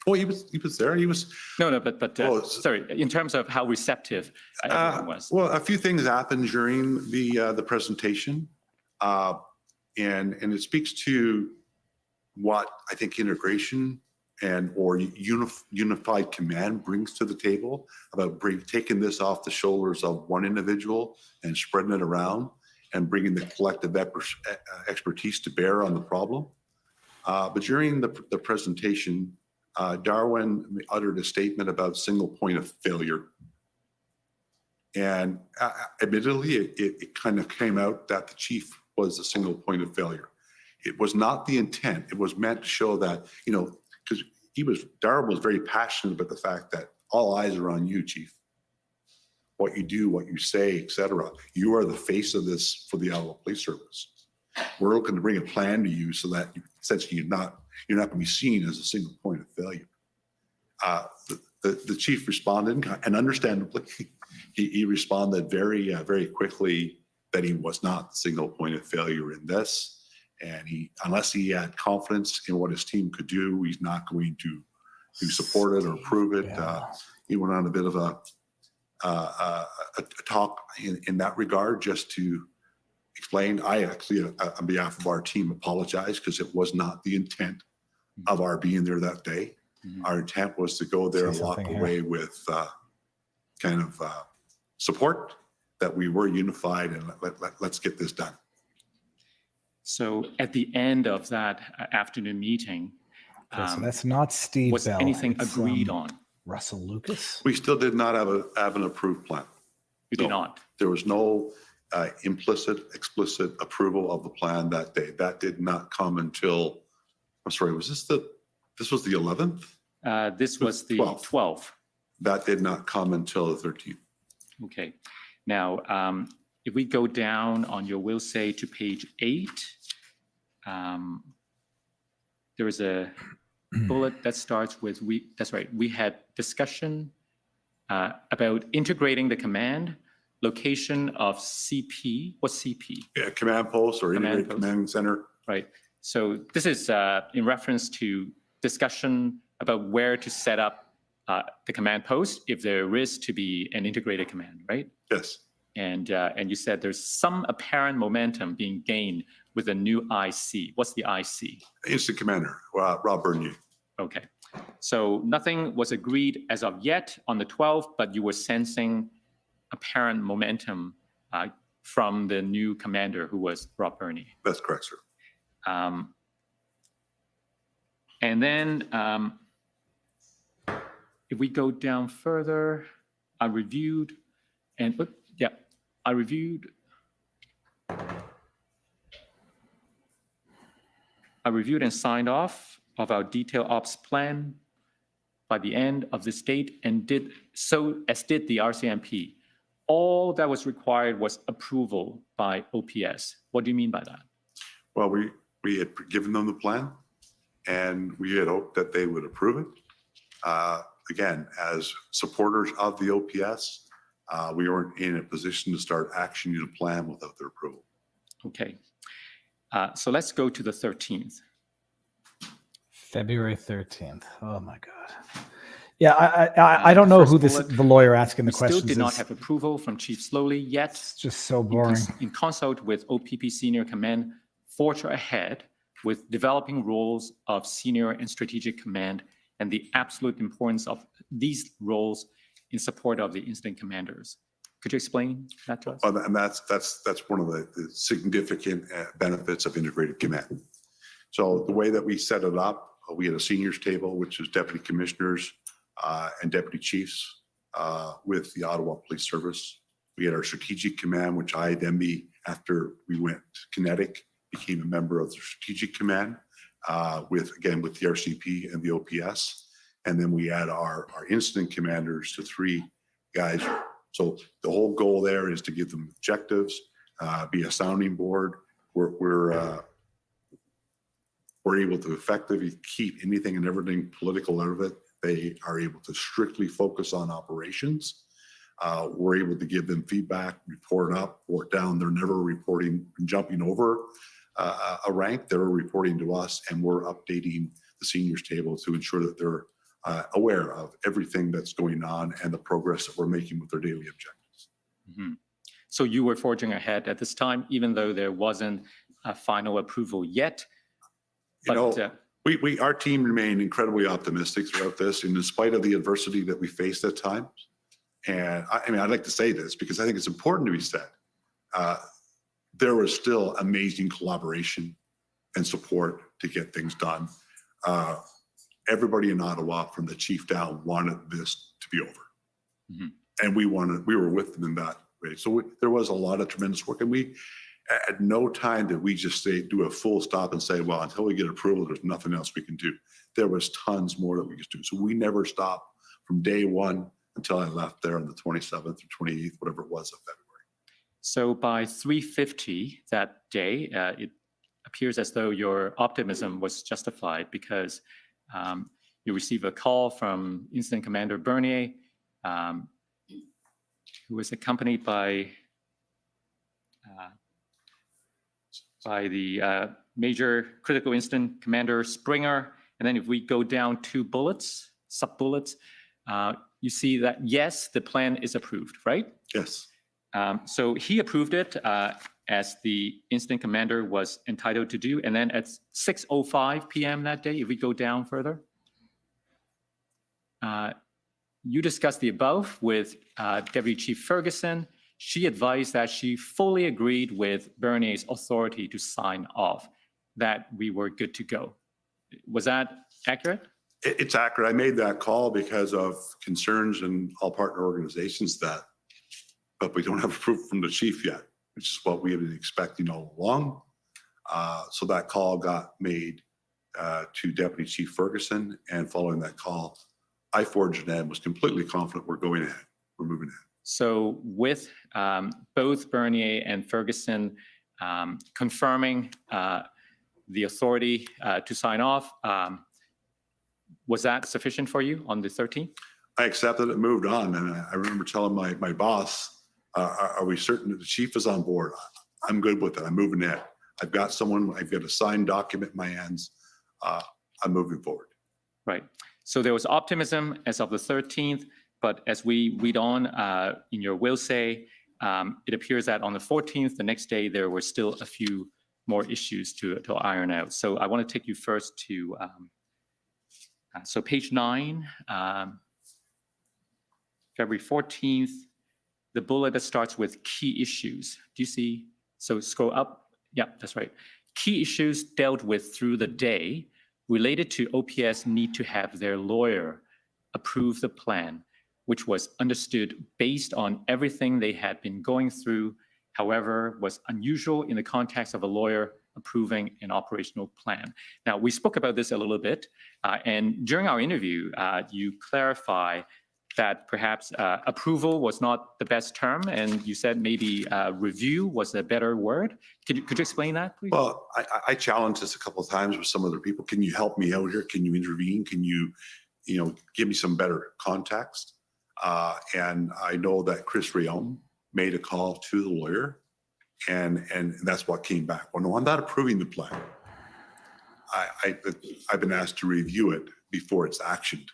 Oh, he was there. He was. No, but Oh, sorry, in terms of how receptive everyone was. Well, a few things happened during the presentation, and it speaks to what I think integration and or unified command brings to the table about taking this off the shoulders of one individual and spreading it around and bringing the collective expertise to bear on the problem. But during the presentation, Darwin uttered a statement about single point of failure. And admittedly, it kind of came out that the chief was a single point of failure. It was not the intent. It was meant to show that, because Darwin was very passionate about the fact that all eyes are on you, chief. What you do, what you say, etc. You are the face of this for the Ottawa Police Service. We're looking to bring a plan to you so that essentially you're not going to be seen as a single point of failure. The chief responded, and understandably, he responded very, very quickly that he was not the single point of failure in this. And unless he had confidence in what his team could do, he's not going to support it or approve it. Yeah. He went on a bit of a talk in that regard just to explain. I actually, on behalf of our team, apologize because it was not the intent of our being there that day. Mm-hmm. Our intent was to go there and walk away with kind of support that we were unified and let's get this done. So at the end of that afternoon meeting, so that's not Steve was Bell. anything It's, agreed on? Russell Lucas? We still did not have an approved plan. You did not? There was no explicit approval of the plan that day. That did not come until, I'm sorry, this was the 11th? This was the 12th. That did not come until the 13th. Okay. Now, if we go down on your will say to page 8, there is a bullet that starts with that's right. We had discussion about integrating the command, location of CP. What's CP? Yeah, command post or integrated command center. Right. So this is in reference to discussion about where to set up the command post if there is to be an integrated command, right? Yes. And you said there's some apparent momentum being gained with a new IC. What's the IC? Instant Commander, Rob Bernier. Okay. So nothing was agreed as of yet on the 12th, but you were sensing apparent momentum from the new commander who was Rob Bernier. That's correct, sir. And then if we go down further, I reviewed and signed off of our detailed ops plan by the end of this date and did the RCMP. All that was required was approval by OPS. What do you mean by that? Well, we had given them the plan and we had hoped that they would approve it. Again, as supporters of the OPS, we weren't in a position to start actioning a plan without their approval. Okay. So let's go to the 13th. February 13th. Oh my God. Yeah, I don't know who the lawyer asking the questions is. Still did not have approval from Chief Slowly yet. It's just so boring. In consult with OPP Senior Command, forge ahead with developing roles of Senior and Strategic Command and the absolute importance of these roles in support of the incident commanders. Could you explain that to us? And that's one of the significant benefits of integrated command. So the way that we set it up, we had a seniors table, which is deputy commissioners and deputy chiefs with the Ottawa Police Service. We had our strategic command, which I then after we went kinetic, became a member of the strategic command with the RCP and the OPS. And then we had our incident commanders to 3 guys. So the whole goal there is to give them objectives, be a sounding board. We're able to effectively keep anything and everything political out of it. They are able to strictly focus on operations. We're able to give them feedback, report up, report down. They're never reporting and jumping over a rank. They're reporting to us, and we're updating the seniors table to ensure that they're aware of everything that's going on and the progress that we're making with their daily objectives. Mm-hmm. So you were forging ahead at this time, even though there wasn't a final approval yet. Our team remained incredibly optimistic throughout this, and in spite of the adversity that we faced at times. And I'd like to say this because I think it's important to be said. There was still amazing collaboration and support to get things done. Everybody in Ottawa, from the chief down, wanted this to be over. Mm-hmm. And we were with them in that way. So there was a lot of tremendous work, and we, at no time did we just do a full stop and say, well, until we get approval, there's nothing else we can do. There was tons more that we could do. So we never stopped from day one until I left there on the 27th or 28th, whatever it was of February. So by 3:50 that day, it appears as though your optimism was justified because you received a call from Incident Commander Bernier, who was accompanied by the Major Critical Incident Commander Springer. And then if we go down 2 bullets, sub-bullets, you see that, yes, the plan is approved, right? Yes. So he approved it as the incident commander was entitled to do. And then at 6:05 p.m. that day, if we go down further, you discussed the above with Deputy Chief Ferguson. She advised that she fully agreed with Bernier's authority to sign off, that we were good to go. Was that accurate? It's accurate. I made that call because of concerns in all partner organizations but we don't have approval from the chief yet, which is what we have been expecting all along. So that call got made to Deputy Chief Ferguson, and following that call, I forged ahead, was completely confident we're going ahead. We're moving ahead. So with both Bernier and Ferguson confirming the authority to sign off, was that sufficient for you on the 13th? I accepted it, moved on, and I remember telling my boss, are we certain that the chief is on board? I'm good with it. I'm moving ahead. I've got a signed document in my hands. I'm moving forward. Right. So there was optimism as of the 13th, but as we read on in your will say, it appears that on the 14th, the next day, there were still a few more issues to iron out. So I want to take you first to, so page 9, February 14th, the bullet that starts with key issues. Do you see? So scroll up. Yeah, that's right. Key issues dealt with through the day related to OPS need to have their lawyer approve the plan, which was understood based on everything they had been going through, however, was unusual in the context of a lawyer approving an operational plan. Now, we spoke about this a little bit, and during our interview, you clarify that perhaps approval was not the best term, and you said maybe review was a better word. Could you explain that, please? Well, I challenged this a couple of times with some other people. Can you help me out here? Can you intervene? Can you give me some better context? And I know that Chris Rayom made a call to the lawyer, and that's what came back. Well, no, I'm not approving the plan. I've been asked to review it before it's actioned.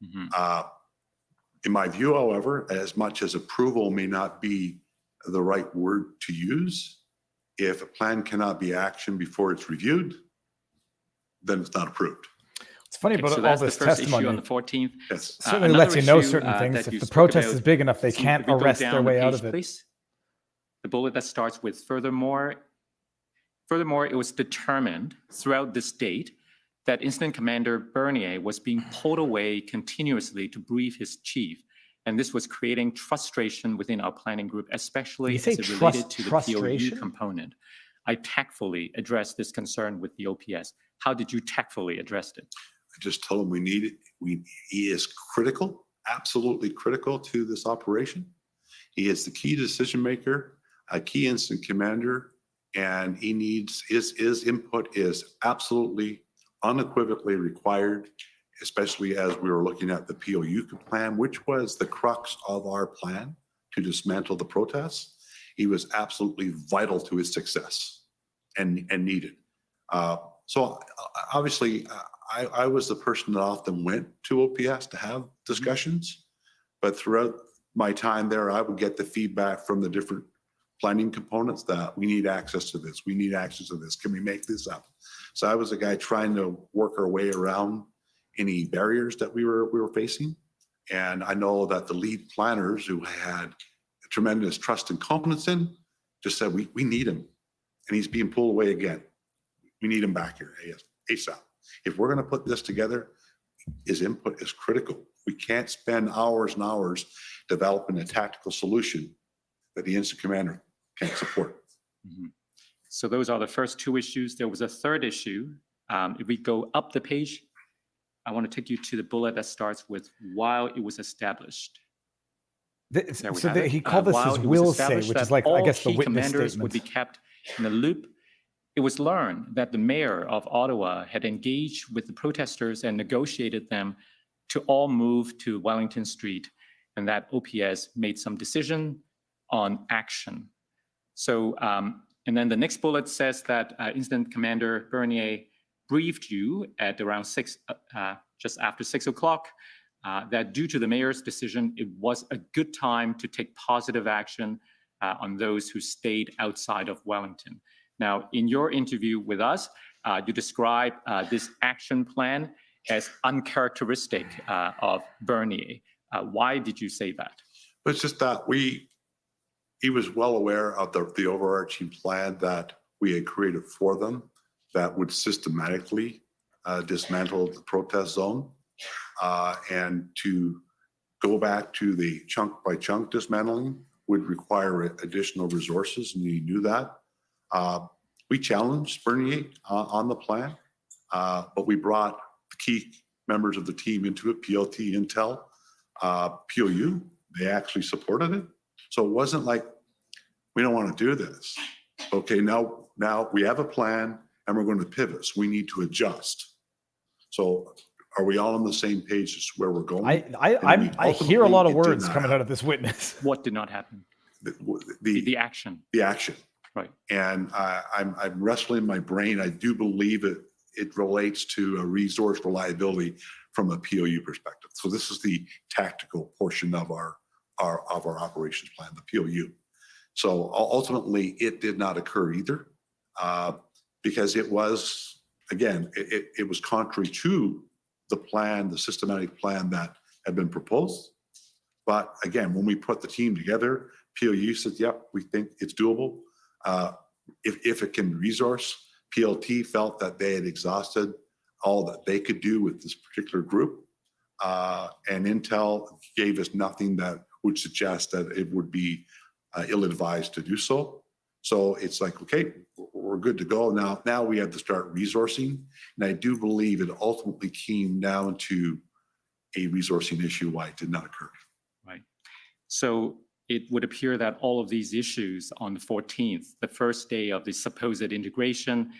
Mm-hmm. In my view, however, as much as approval may not be the right word to use, if a plan cannot be actioned before it's reviewed, then it's not approved. It's funny Okay, about so all that's the this first issue on testimony. the 14th. Yes. Certainly Another lets you know issue, certain things. that If you the spoke protest about, is big enough, they so can't if we go arrest down their the way out page, of it. please. The bullet that starts with furthermore, it was determined throughout this date that Incident Commander Bernier was being pulled away continuously to brief his chief. And this was creating frustration within our planning group, especially Did you as say it related to the POU frustration? component. I tactfully addressed this concern with the OPS. How did you tactfully address it? I just told him we need it. He is critical, absolutely critical to this operation. He is the key decision maker, a key incident commander, and he needs his input is absolutely unequivocally required, especially as we were looking at the POU plan, which was the crux of our plan to dismantle the protests. He was absolutely vital to his success and needed. So obviously, I was the person that often went to OPS to have discussions, but throughout my time there, I would get the feedback from the different planning components that we need access to this, we need access to this, can we make this up? So I was a guy trying to work our way around any barriers that we were facing. And I know that the lead planners who had tremendous trust and confidence in just said, we need him. And he's being pulled away again. We need him back here ASAP. If we're going to put this together, his input is critical. We can't spend hours and hours developing a tactical solution that the incident commander can't support. Mm-hmm. So those are the first two issues. There was a third issue. If we go up the page, I want to take you to the bullet that starts with while it was established. He called this his will say, which is like, I guess, the witness commanders would be statement. kept in the loop. It was learned that the mayor of Ottawa had engaged with the protesters and negotiated them to all move to Wellington Street, and that OPS made some decision on action. So, and then the next bullet says that Incident Commander Bernier briefed you at around just after 6 o'clock, that due to the mayor's decision, it was a good time to take positive action on those who stayed outside of Wellington. Now, in your interview with us, you describe this action plan as uncharacteristic of Bernier. Why did you say that? It's just that he was well aware of the overarching plan that we had created for them that would systematically dismantle the protest zone, and to go back to the chunk by chunk dismantling would require additional resources, and he knew that. We challenged Bernier on the plan, but we brought the key members of the team into it, PLT, Intel, POU. They actually supported it. So it wasn't like, we don't want to do this. Okay, now we have a plan and we're going to pivot. So we need to adjust. So are we all on the same page as where we're going? I hear a lot of Ultimately, words coming out of this witness. What did not happen? The action. The action. Right. And I'm wrestling in my brain. I do believe it relates to a resource reliability from a POU perspective. So this is the tactical portion of our operations plan, the POU. So ultimately, it did not occur either, because it was, again, it was contrary to the plan, the systematic plan that had been proposed. But again, when we put the team together, POU said, yep, we think it's doable. If it can resource, PLT felt that they had exhausted all that they could do with this particular group. And Intel gave us nothing that would suggest that it would be ill-advised to do so. So it's like, okay, we're good to go. Now we have to start resourcing. And I do believe it ultimately came down to a resourcing issue why it did not occur. Right. So it would appear that all of these issues on the 14th, the first day of the supposed integration,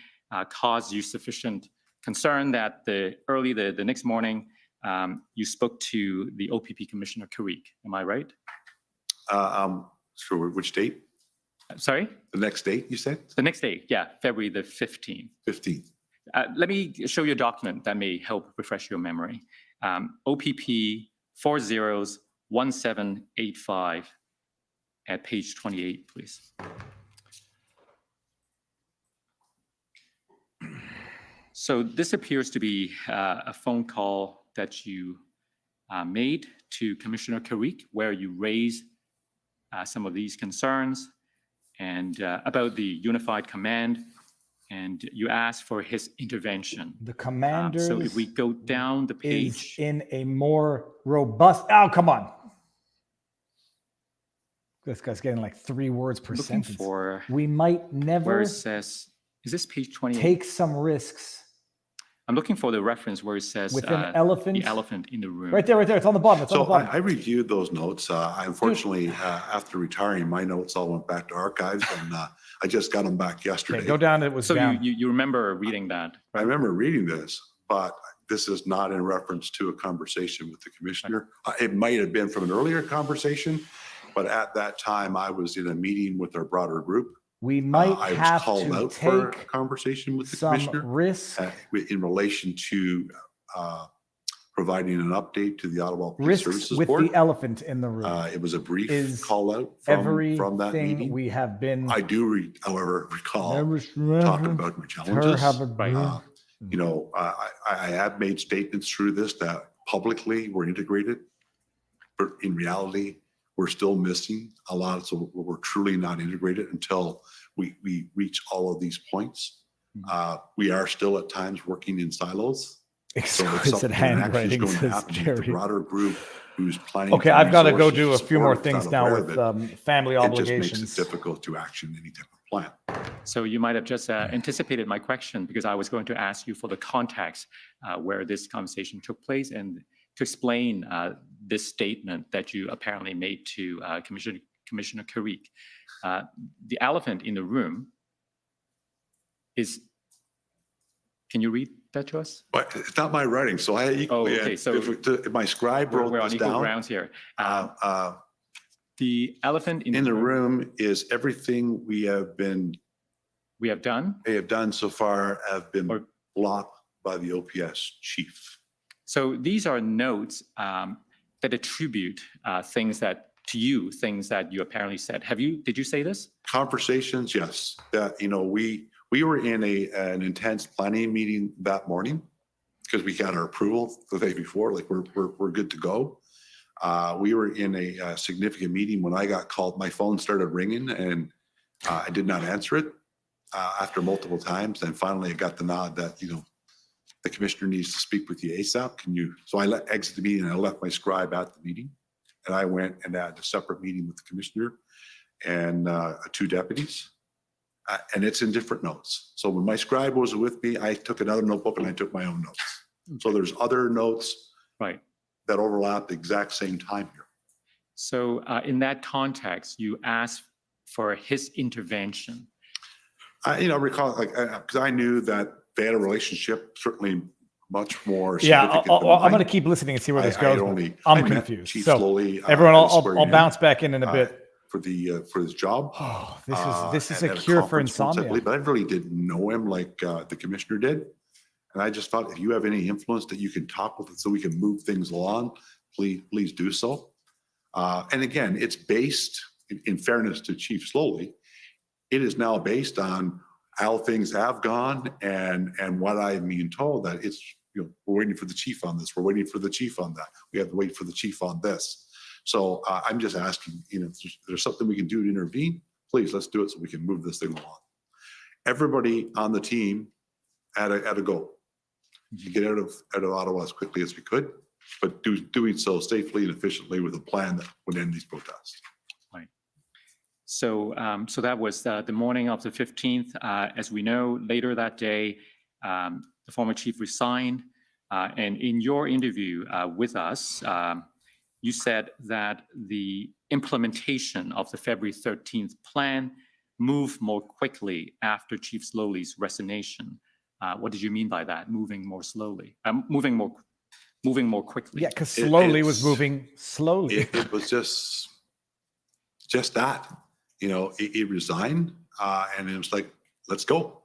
caused you sufficient concern that the next morning, you spoke to the OPP Commissioner Carrick. Am I right? Sure, which date? Sorry? The next date, you said? The next day, yeah, February the 15th. 15th. Let me show you a document that may help refresh your memory. OPP 401785 at page 28, please. So this appears to be a phone call that you made to Commissioner Carrick, where you raised some of these concerns and about the unified command, and you asked for his intervention. The commander So if we go down the is page, in a more robust. Oh, come on. This guy's getting like 3 words per looking sentence. for We might where never it says, is this page 28? take some risks I'm looking for the reference where it says with an elephant. the elephant in the room. Right there, right there. It's on the bottom. It's on the So bottom. I reviewed those notes. I unfortunately, after retiring, my notes all went back to archives and I just got them back yesterday. Okay, go down. It was So down. you remember reading that? I remember reading this, but this is not in reference to a conversation with the commissioner. It might have been from an earlier conversation, but at that time I was in a meeting with our broader group. We might I was have called to out for a take conversation with the some commissioner risk. in relation to providing an update to the Ottawa Police Risks Services with Board. the elephant in the room. It was a brief Is call out from that Everything meeting. we have been. I do, however, recall Never talking about my challenges. Right. You know, I have made statements through this that publicly we're integrated, but in reality, we're still missing a lot. So we're truly not integrated until we reach all of these points. We are still at times working in silos. So if Exquisite something actually is handwriting, going to says happen with the Jerry. broader group who's planning. Okay, for I've got to go resources do a to few more support, is things not now aware with of it, family it just makes obligations. it difficult to action any type of plan. So you might have just anticipated my question because I was going to ask you for the context where this conversation took place and to explain this statement that you apparently made to Commissioner Carrick. The elephant in the room is, can you read that to us? But it's not my writing, so I equally, okay, so if my scribe We're wrote on this equal down. grounds here. uh, The elephant In the room is everything we have done so far have been Or- blocked by the OPS chief. So these are notes that attribute things to you, things that you apparently said. Did you say this? Conversations, yes, that, you know, we were in an intense planning meeting that morning because we got our approval the day before, like we're good to go. We were in a significant meeting when I got called. My phone started ringing and I did not answer it after multiple times. And finally I got the nod that, you know, the commissioner needs to speak with you ASAP. So I exit the meeting and I left my scribe at the meeting. And I went and had a separate meeting with the commissioner and 2 deputies. And it's in different notes. So when my scribe was with me, I took another notebook and I took my own notes. So there's other notes Right. that overlap the exact same time here. So in that context, you asked for his intervention. I recall, like, because I knew that they had a relationship certainly much more Yeah, significant than I'm going to mine. keep listening and see where this I goes. had but only- I'm I met confused. Chief So Slowly, everyone, at a I'll swearing-in, bounce back in a bit. for his job. Oh, this is and a at cure for conference once, I insomnia. believe, But I really didn't know him like the commissioner did. And I just thought if you have any influence that you can talk with it so we can move things along, please do so. And again, it's based, in fairness to Chief Slowly, it is now based on how things have gone and what I'm being told that it's, you know, we're waiting for the chief on this. We're waiting for the chief on that. We have to wait for the chief on this. So I'm just asking, you know, if there's something we can do to intervene, please, let's do it so we can move this thing along. Everybody on the team had a goal to get out of Ottawa as quickly as we could, but doing so safely and efficiently with a plan that would end these protests. Right. So so that was the morning of the 15th. As we know, later that day, the former chief resigned. And in your interview with us, you said that the implementation of the February 13th plan moved more quickly after Chief Slowly's resignation. What did you mean by that? Moving more slowly, moving more quickly. Yeah, because slowly was it's- moving slowly. It was just that, you know, he resigned and it was like, let's go.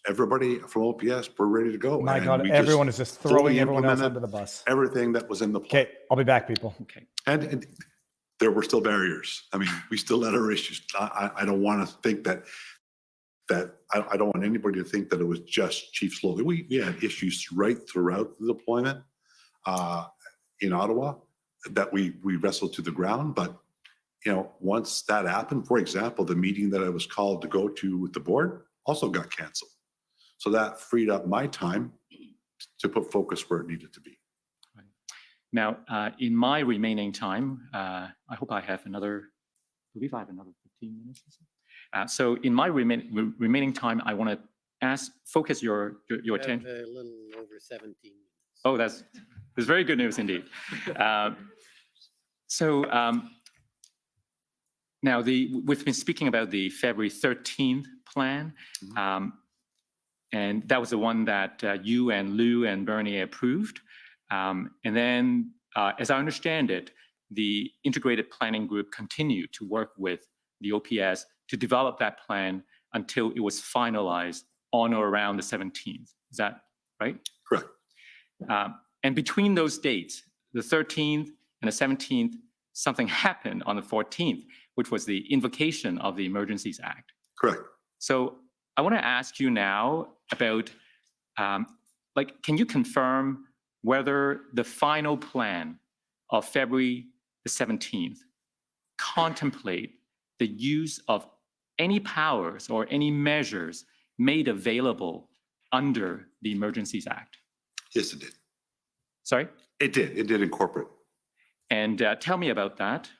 Everybody from OPS, we're ready to go. My And God, we everyone just is just fully throwing everyone else implemented under the bus. everything that was in the plan. Okay, I'll be back, people. Okay. And there were still barriers. I mean, we still had our issues. I don't want to think that that I don't want anybody to think that it was just Chief Slowly. We had issues right throughout the deployment in Ottawa that we wrestled to the ground. But, once that happened, for example, the meeting that I was called to go to with the board also got canceled. So that freed up my time to put focus where it needed to be. Now, in my remaining time, I hope I have another, I believe I have another 15 minutes or so. So in my remaining time, I want to focus your attention. A little over 17 minutes. Oh, that's very good news indeed. Now we've been speaking about the February 13th plan, and that was the one that you and Lou and Bernie approved. And then, as I understand it, the integrated planning group continued to work with the OPS to develop that plan until it was finalized on or around the 17th. Is that right? Correct. And between those dates, the 13th and the 17th, something happened on the 14th, which was the invocation of the Emergencies Act. Correct. So I want to ask you now about, can you confirm whether the final plan of February the 17th contemplate the use of any powers or any measures made available under the Emergencies Act? Yes, it did. Sorry? It did. It did incorporate. And tell me about that.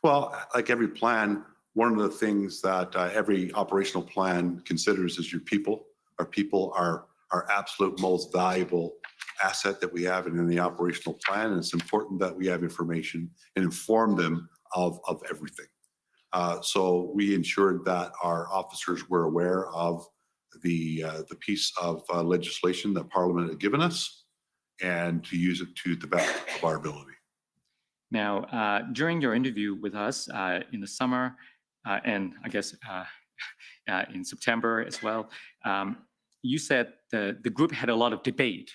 Well, like every plan, one of the things that every operational plan considers is your people. Our people are our absolute most valuable asset that we have in the operational plan. And it's important that we have information and inform them of everything. So we ensured that our officers were aware of the piece of legislation that Parliament had given us and to use it to the best of our ability. Now, during your interview with us in the summer, and I guess in September as well, you said the group had a lot of debate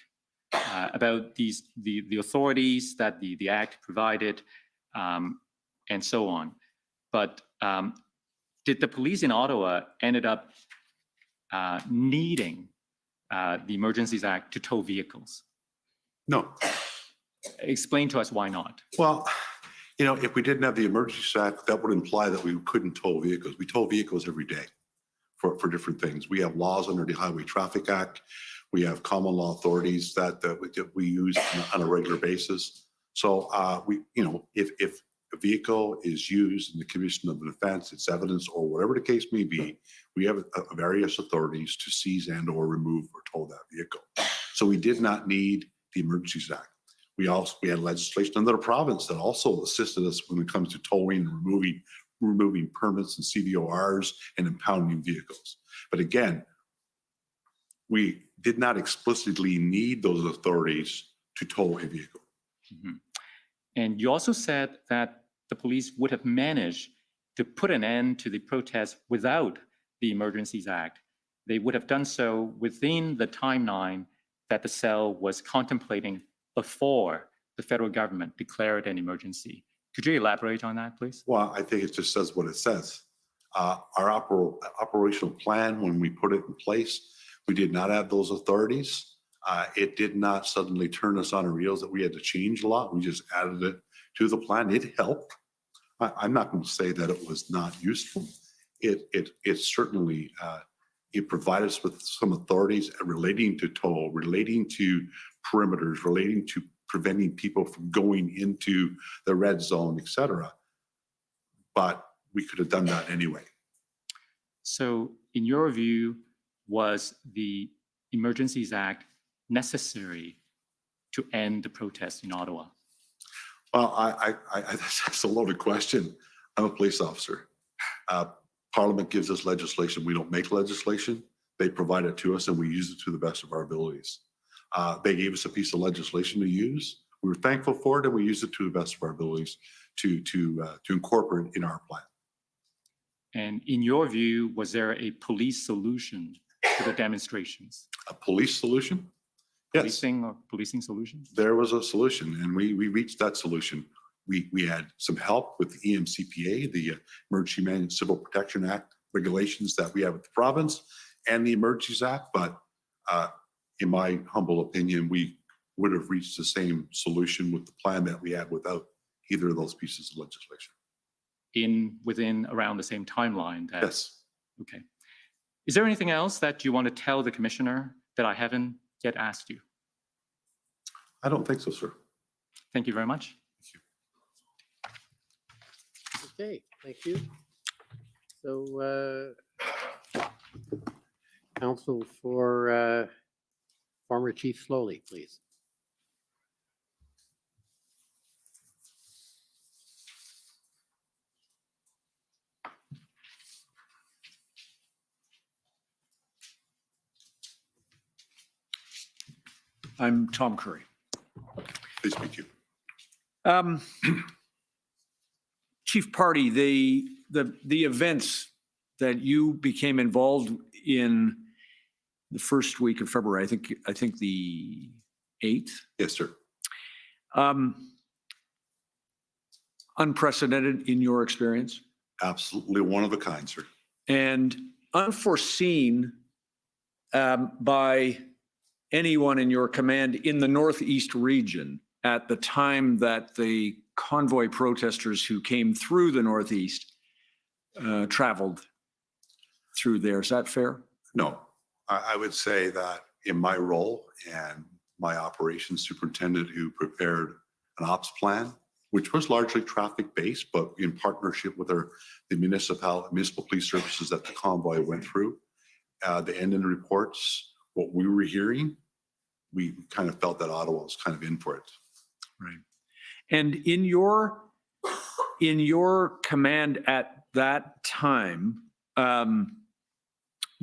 about the authorities that the Act provided, and so on. But did the police in Ottawa ended up needing the Emergencies Act to tow vehicles? No. Explain to us why not. Well, if we didn't have the Emergencies Act, that would imply that we couldn't tow vehicles. We tow vehicles every day for different things. We have laws under the Highway Traffic Act. We have common law authorities that we use on a regular basis. So if a vehicle is used in the commission of an offense, it's evidence, or whatever the case may be, we have various authorities to seize and or remove or tow that vehicle. So we did not need the Emergencies Act. We had legislation under the province that also assisted us when it comes to towing and removing permits and CVORs and impounding vehicles. But again, we did not explicitly need those authorities to tow a vehicle. Mm-hmm. And you also said that the police would have managed to put an end to the protests without the Emergencies Act. They would have done so within the timeline that the cell was contemplating before the federal government declared an emergency. Could you elaborate on that, please? Well, I think it just says what it says. Our operational plan, when we put it in place, we did not have those authorities. It did not suddenly turn us on our heels that we had to change a lot. We just added it to the plan. It helped. I'm not going to say that it was not useful. It certainly it provided us with some authorities relating to toll, relating to perimeters, relating to preventing people from going into the red zone, et cetera. But we could have done that anyway. So in your view, was the Emergencies Act necessary to end the protests in Ottawa? Well, that's a loaded question. I'm a police officer. Parliament gives us legislation. We don't make legislation. They provide it to us and we use it to the best of our abilities. They gave us a piece of legislation to use. We were thankful for it and we used it to the best of our abilities to incorporate in our plan. And in your view, was there a police solution to the demonstrations? A police solution? Yes. Policing solution? There was a solution and we reached that solution. We had some help with the EMCPA, the Emergency Management Civil Protection Act regulations that we have with the province and the Emergencies Act, but in my humble opinion, we would have reached the same solution with the plan that we had without either of those pieces of legislation. Within around the same timeline? Yes. Okay. Is there anything else that you want to tell the commissioner that I haven't yet asked you? I don't think so, sir. Thank you very much. Okay, thank you. So, counsel for former Chief Slowly, please. I'm Tom Curry. Please speak to you. Chief Party, the events that you became involved in the first week of February, I think the 8th. Yes, sir. Unprecedented in your experience Absolutely one of a kind, sir. and unforeseen by anyone in your command in the Northeast region at the time that the convoy protesters who came through the Northeast traveled through there. Is that fair? No, I would say that in my role and my operations superintendent who prepared an ops plan, which was largely traffic-based, but in partnership with the municipal police services that the convoy went through, the end-in reports, what we were hearing, we kind of felt that Ottawa was kind of in for it. Right. And in your command at that time,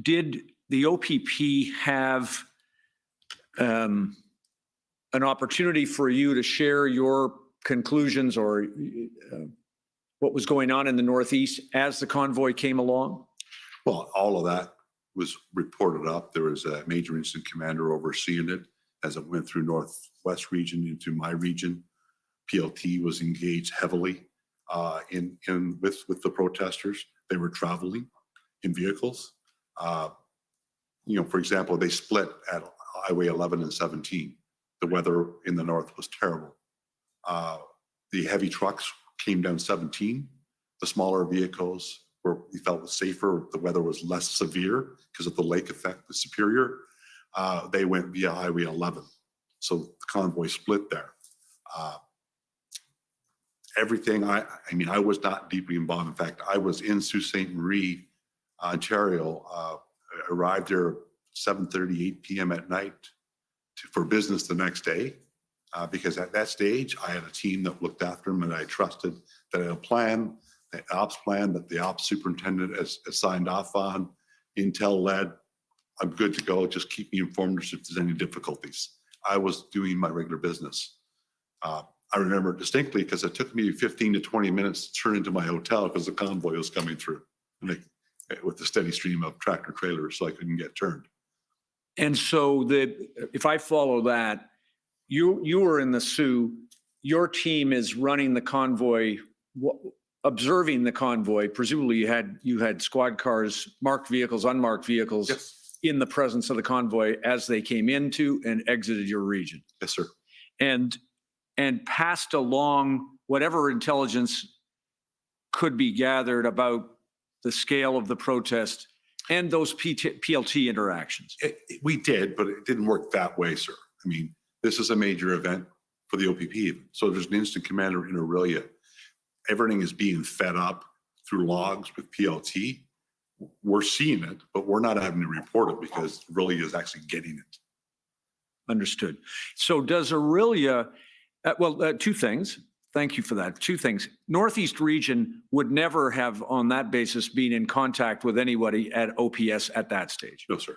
did the OPP have an opportunity for you to share your conclusions or what was going on in the Northeast as the convoy came along? Well, all of that was reported up. There was a major incident commander overseeing it as it went through Northwest region into my region. PLT was engaged heavily with the protesters. They were traveling in vehicles. For example, they split at Highway 11 and 17. The weather in the north was terrible. The heavy trucks came down 17. The smaller vehicles we felt was safer. The weather was less severe because of the lake effect, the Superior. They went via Highway 11. So the convoy split there. Everything, I was not deeply involved. In fact, I was in Sault Ste. Marie, Ontario, arrived there 7:30, 8 p.m. at night for business the next day. Because at that stage, I had a team that looked after them and I trusted that I had a plan, an ops plan that the ops superintendent has signed off on, Intel led. I'm good to go. Just keep me informed if there's any difficulties. I was doing my regular business. I remember distinctly because it took me 15 to 20 minutes to turn into my hotel because the convoy was coming through with the steady stream of tractor trailers, so I couldn't get turned. And so if I follow that, you were in the Sioux, your team is running the convoy, observing the convoy. Presumably you had squad cars, marked vehicles, unmarked vehicles. Yes. In the presence of the convoy as they came into and exited your region. Yes, sir. And passed along whatever intelligence could be gathered about the scale of the protest and those PLT interactions. We did, but it didn't work that way, sir. I mean, this is a major event for the OPP even. So there's an instant commander in Aurelia. Everything is being fed up through logs with PLT. We're seeing it, but we're not having to report it because Aurelia is actually getting it. Understood. So does Aurelia, two things. Thank you for that. Two things. Northeast region would never have on that basis been in contact with anybody at OPS at that stage. No, sir.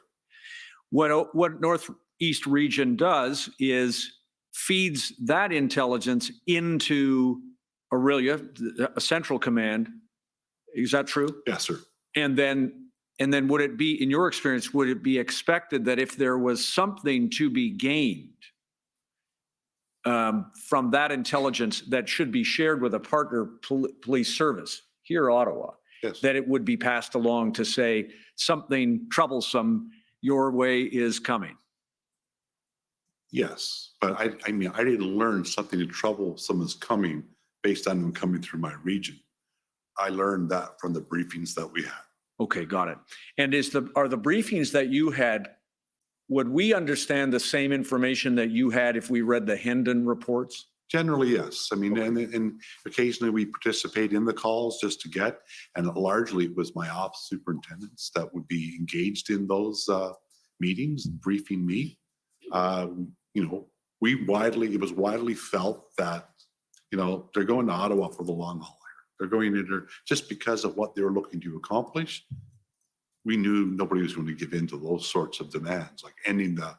What Northeast region does is feeds that intelligence into Aurelia, a central command. Is that true? Yes, sir. And then would it be, in your experience, would it be expected that if there was something to be gained from that intelligence that should be shared with a partner police service, here Ottawa, Yes. that it would be passed along to say something troublesome your way is coming. Yes, but I mean, I didn't learn something to trouble someone's coming based on them coming through my region. I learned that from the briefings that we had. Okay, got it. And are the briefings that you had, would we understand the same information that you had if we read the Hendon reports? Generally, yes. I mean, and occasionally we participate in the calls just to get, and largely it was my office superintendents that would be engaged in those meetings, briefing me. You know, it was widely felt that, you know, they're going to Ottawa for the long haul here. They're going in there just because of what they were looking to accomplish. We knew nobody was going to give in to those sorts of demands, like ending the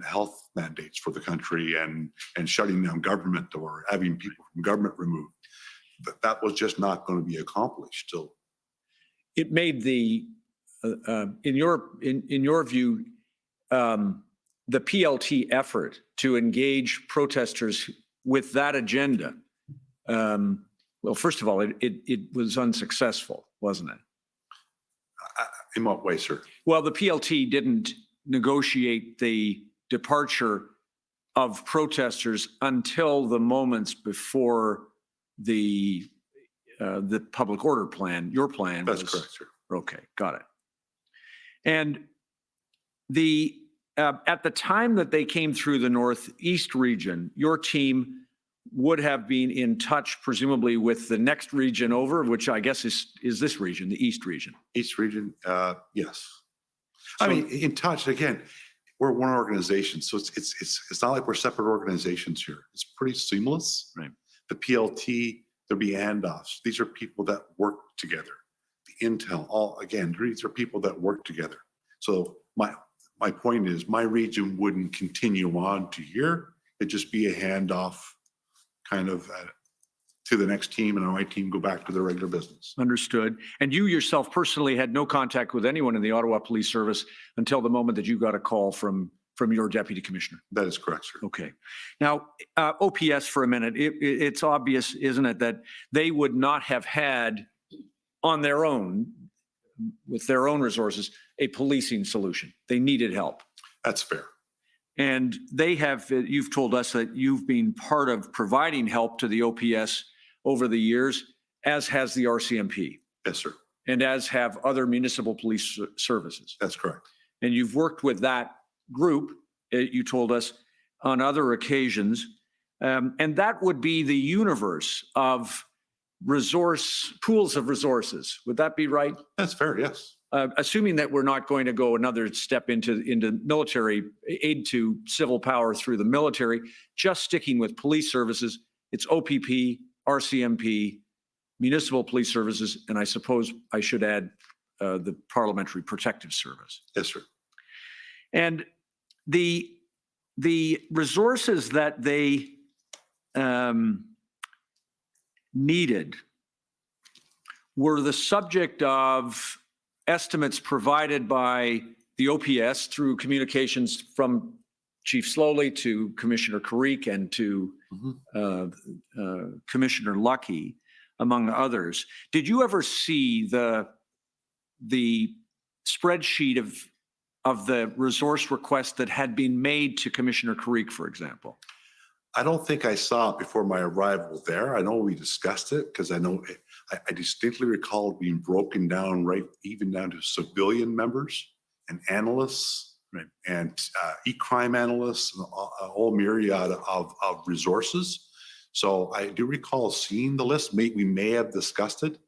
health mandates for the country and shutting down government or having people from government removed. That was just not going to be accomplished. So It made in your view, the PLT effort to engage protesters with that agenda. Well, first of all, it was unsuccessful, wasn't it? in what way, sir? Well, the PLT didn't negotiate the departure of protesters until the moments before the public order plan, your plan. That's correct, sir. Okay, got it. And at the time that they came through the Northeast region, your team would have been in touch, presumably, with the next region over, which I guess is this region, the East region. East region, yes. I mean, in touch again. We're one organization, so it's not like we're separate organizations here. It's pretty seamless. Right. The PLT, there'll be handoffs. These are people that work together. The Intel, these are people that work together. So my point is, my region wouldn't continue on to here. It'd just be a handoff, kind of to the next team, and my team go back to their regular business. Understood. And you yourself personally had no contact with anyone in the Ottawa Police Service until the moment that you got a call from your deputy commissioner. That is correct, sir. Okay. Now, OPS for a minute. It's obvious, isn't it, that they would not have had on their own, with their own resources, a policing solution. They needed help. That's fair. And you've told us that you've been part of providing help to the OPS over the years, as has the RCMP. Yes, sir. And as have other municipal police services. That's correct. And you've worked with that group, you told us, on other occasions. And that would be the universe of pools of resources. Would that be right? That's fair, yes. Assuming that we're not going to go another step into military aid to civil power through the military, just sticking with police services, it's OPP, RCMP, municipal police services, and I suppose I should add the Parliamentary Protective Service. Yes, sir. And the resources that they needed were the subject of estimates provided by the OPS through communications from Chief Slowly to Commissioner Carrick and to Commissioner Lucky, among others. Did you ever see the spreadsheet of the resource request that had been made to Commissioner Carrick, for example? I don't think I saw it before my arrival there. I know we discussed it because I I distinctly recall it being broken down, right, even down to civilian members and analysts, right, and e-crime analysts, and a whole myriad of resources. So I do recall seeing the list. We may have discussed it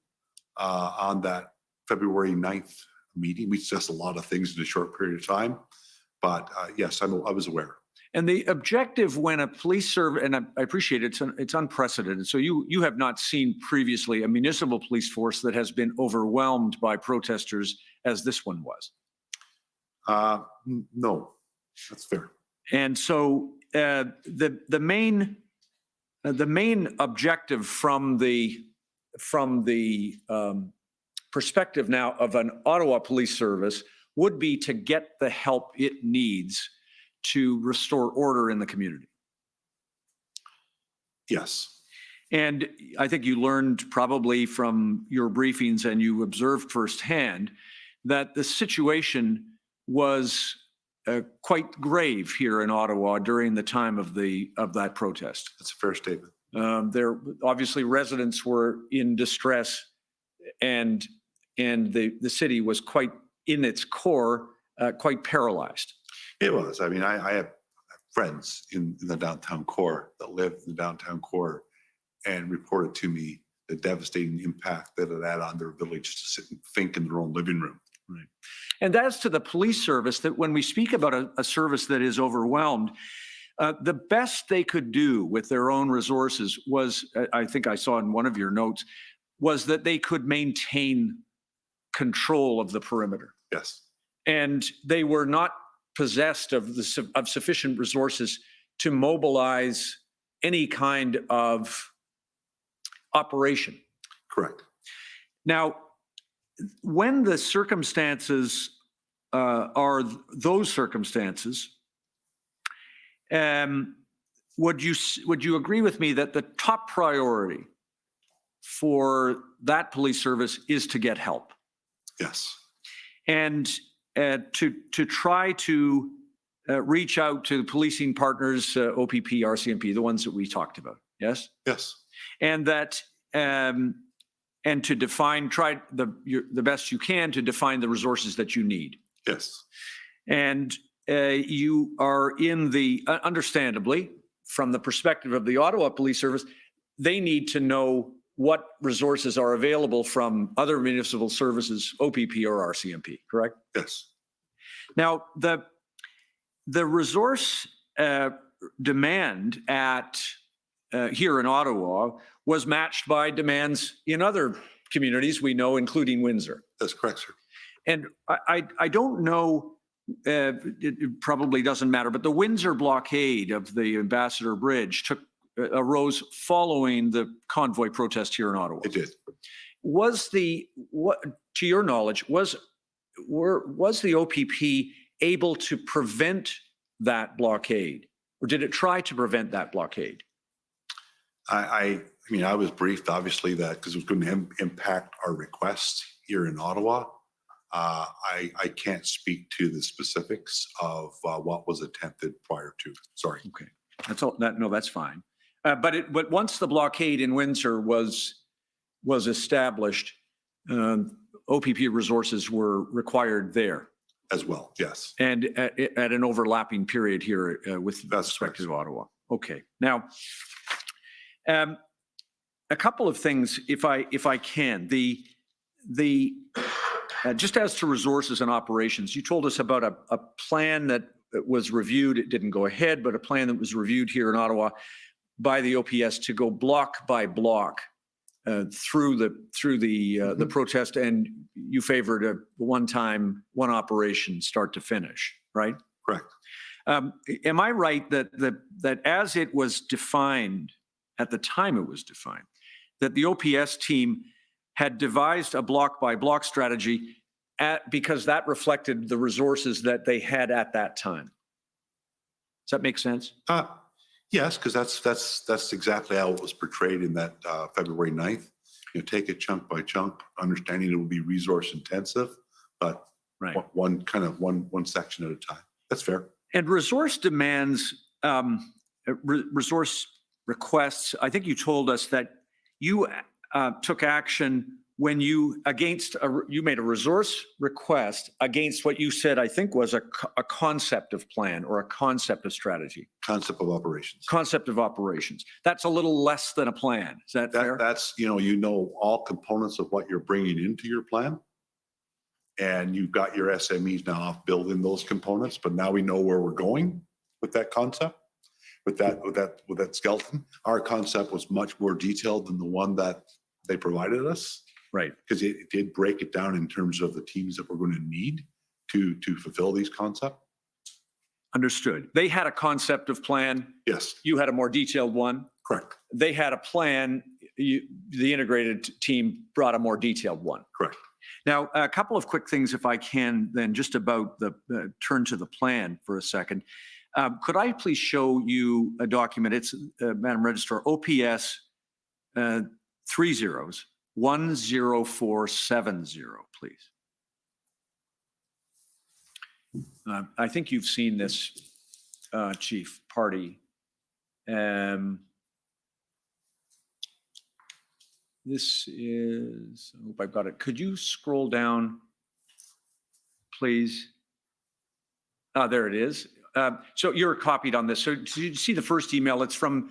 on that February 9th meeting. We discussed a lot of things in a short period of time. But yes, I was aware. And the objective when a police service, and I appreciate it, it's unprecedented. So you have not seen previously a municipal police force that has been overwhelmed by protesters as this one was. No, that's fair. And so the main objective from the perspective now of an Ottawa Police Service would be to get the help it needs to restore order in the community. Yes. And I think you learned probably from your briefings and you observed firsthand that the situation was quite grave here in Ottawa during the time of that protest. That's a fair statement. There obviously residents were in distress, and the city was quite in its core quite paralyzed. It was. I mean, I have friends in the downtown core that live in the downtown core and reported to me the devastating impact that it had on their ability just to sit and think in their own living room. Right. And as to the police service, that when we speak about a service that is overwhelmed, the best they could do with their own resources was, I think I saw in one of your notes, was that they could maintain control of the perimeter. Yes. And they were not possessed of sufficient resources to mobilize any kind of operation. Correct. Now, when the circumstances are those circumstances, would you agree with me that the top priority for that police service is to get help? Yes. And to try to reach out to policing partners, OPP, RCMP, the ones that we talked about. Yes. Yes. And that and to try the best you can to define the resources that you need. Yes. And you are in the understandably, from the perspective of the Ottawa Police Service, they need to know what resources are available from other municipal services, OPP or RCMP, correct? Yes. Now, the resource demand at here in Ottawa was matched by demands in other communities we know, including Windsor. That's correct, sir. And I don't know, it probably doesn't matter, but the Windsor blockade of the Ambassador Bridge arose following the convoy protest here in Ottawa. It did. To your knowledge, was the OPP able to prevent that blockade, or did it try to prevent that blockade? I mean, I was briefed, obviously, that because it was going to impact our requests here in Ottawa. I can't speak to the specifics of what was attempted prior to. Sorry. Okay, that's all. That's fine. But once the blockade in Windsor was established, OPP resources were required there As well, yes. and at an overlapping period here with That's respect correct. to Ottawa. Okay, now a couple of things, if I can. The just as to resources and operations, you told us about a plan that was reviewed. It didn't go ahead, but a plan that was reviewed here in Ottawa by the OPS to go block by block through the protest, and you favored a one operation, start to finish, right? Correct. Am I right that as it was defined at the time it was defined, that the OPS team had devised a block by block strategy because that reflected the resources that they had at that time? Does that make sense? Yes, because that's exactly how it was portrayed in that February 9th. You know, take it chunk by chunk, understanding it will be resource intensive, but Right. one section at a time. That's fair. And resource demands, resource requests, I think you told us that you took action when you made a resource request against what you said, I think, was a concept of plan or a concept of strategy. Concept of operations. Concept of operations. That's a little less than a plan. Is that fair? That's, you know all components of what you're bringing into your plan. And you've got your SMEs now off building those components, but now we know where we're going with that concept, with that skeleton. Our concept was much more detailed than the one that they provided us. Right. Because it did break it down in terms of the teams that we're going to need to fulfill these concepts. Understood. They had a concept of plan. Yes, You had a more detailed one. correct, They had a plan. The integrated team brought a more detailed one. correct. Now, a couple of quick things, if I can, then just about the turn to the plan for a second. Could I please show you a document? It's, Madam Registrar, OPS 3 zeros, 10470, please. I think you've seen this, Chief Party. This is, I hope I've got it. Could you scroll down, please? There it is. So you're copied on this. So did you see the first email? It's from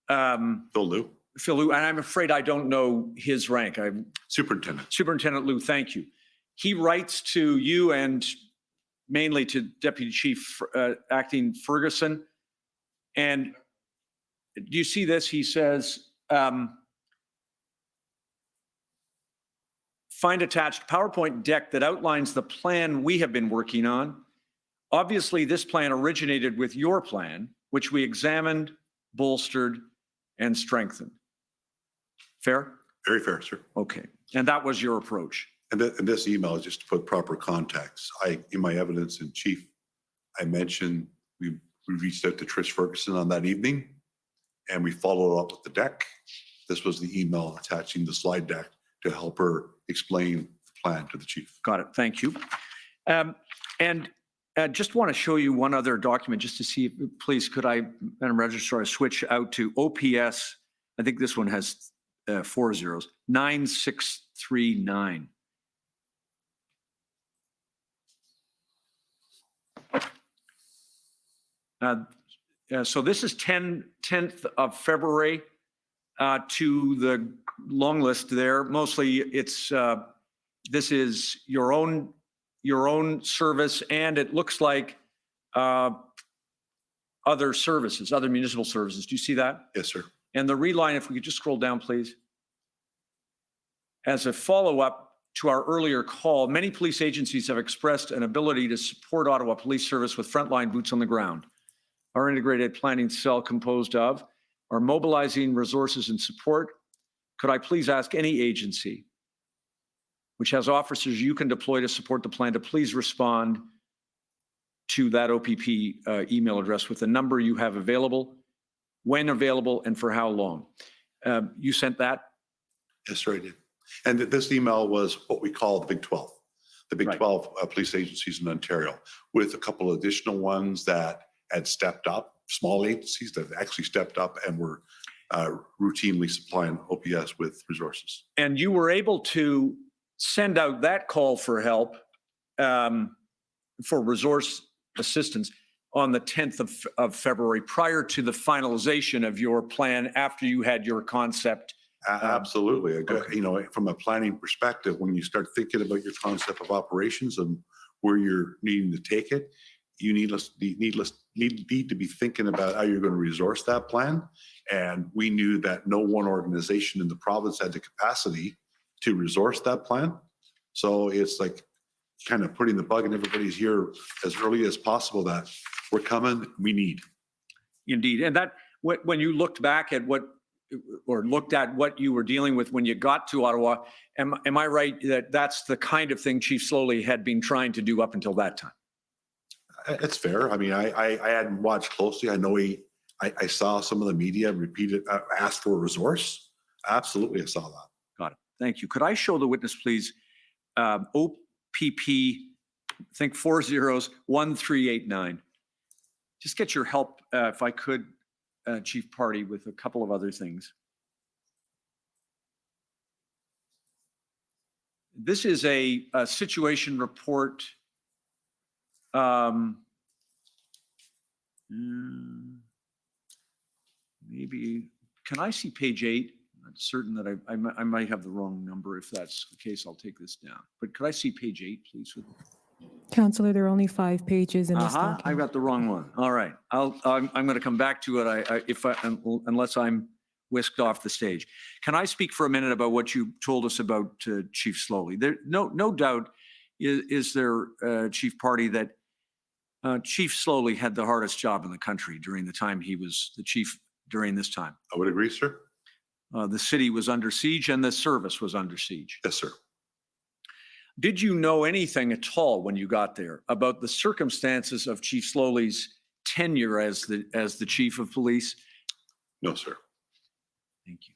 Phil Liu, Phil Liu, and I'm afraid I don't know his rank. Superintendent. Superintendent Liu, thank you. He writes to you and mainly to Deputy Chief Acting Ferguson. And do you see this? He says, find attached PowerPoint deck that outlines the plan we have been working on. Obviously, this plan originated with your plan, which we examined, bolstered, and strengthened. Fair? Very fair, sir. Okay. And that was your approach. And this email is just to put proper context. In my evidence in chief, I mentioned we reached out to Trish Ferguson on that evening, and we followed up with the deck. This was the email attaching the slide deck to help her explain the plan to the chief. Got it. Thank you. And just want to show you one other document just to see, please, could I, Madam Registrar, switch out to OPS? I think this one has 4 zeros, 9639. So this is 10th of February to the long list there. Mostly it's, this is your own service, and it looks like other services, other municipal services. Do you see that? Yes, sir. And the reline, if we could just scroll down, please. As a follow-up to our earlier call, many police agencies have expressed an ability to support Ottawa Police Service with frontline boots on the ground. Our integrated planning cell composed of are mobilizing resources and support. Could I please ask any agency which has officers you can deploy to support the plan to please respond to that OPP email address with the number you have available, when available, and for how long? You sent that? Yes, sir, I did. And this email was what we call the Big 12, the Big Right. 12 police agencies in Ontario, with a couple of additional ones that had stepped up, small agencies that have actually stepped up and were routinely supplying OPS with resources. And you were able to send out that call for help for resource assistance on the 10th of February, prior to the finalization of your plan after you had your concept. Absolutely. Okay. You know, from a planning perspective, when you start thinking about your concept of operations and where you're needing to take it, you need to be thinking about how you're going to resource that plan. And we knew that no one organization in the province had the capacity to resource that plan. So it's like kind of putting the bug in everybody's ear as early as possible that we're coming, we need. Indeed. And that, when you looked back at looked at what you were dealing with when you got to Ottawa, am I right that that's the kind of thing Chief Slowly had been trying to do up until that time? It's fair. I mean, I hadn't watched closely. I know I saw some of the media repeated, asked for a resource. Absolutely, I saw that. Got it. Thank you. Could I show the witness, please? OPP, I think 4 zeros, 1389. Just get your help, if I could, Chief Party, with a couple of other things. This is a situation report. Maybe, can I see page 8? I'm certain that I might have the wrong number. If that's the case, I'll take this down. But could I see page 8, please? Councillor, there are only 5 pages in this document. I've got the wrong one. All right. I'm going to come back to it unless I'm whisked off the stage. Can I speak for a minute about what you told us about Chief Slowly? There, no doubt, is there, Chief Party, that Chief Slowly had the hardest job in the country during the time he was the chief during this time. I would agree, sir. The city was under siege and the service was under siege. Yes, sir. Did you know anything at all when you got there about the circumstances of Chief Slowly's tenure as the chief of police? No, sir. Thank you.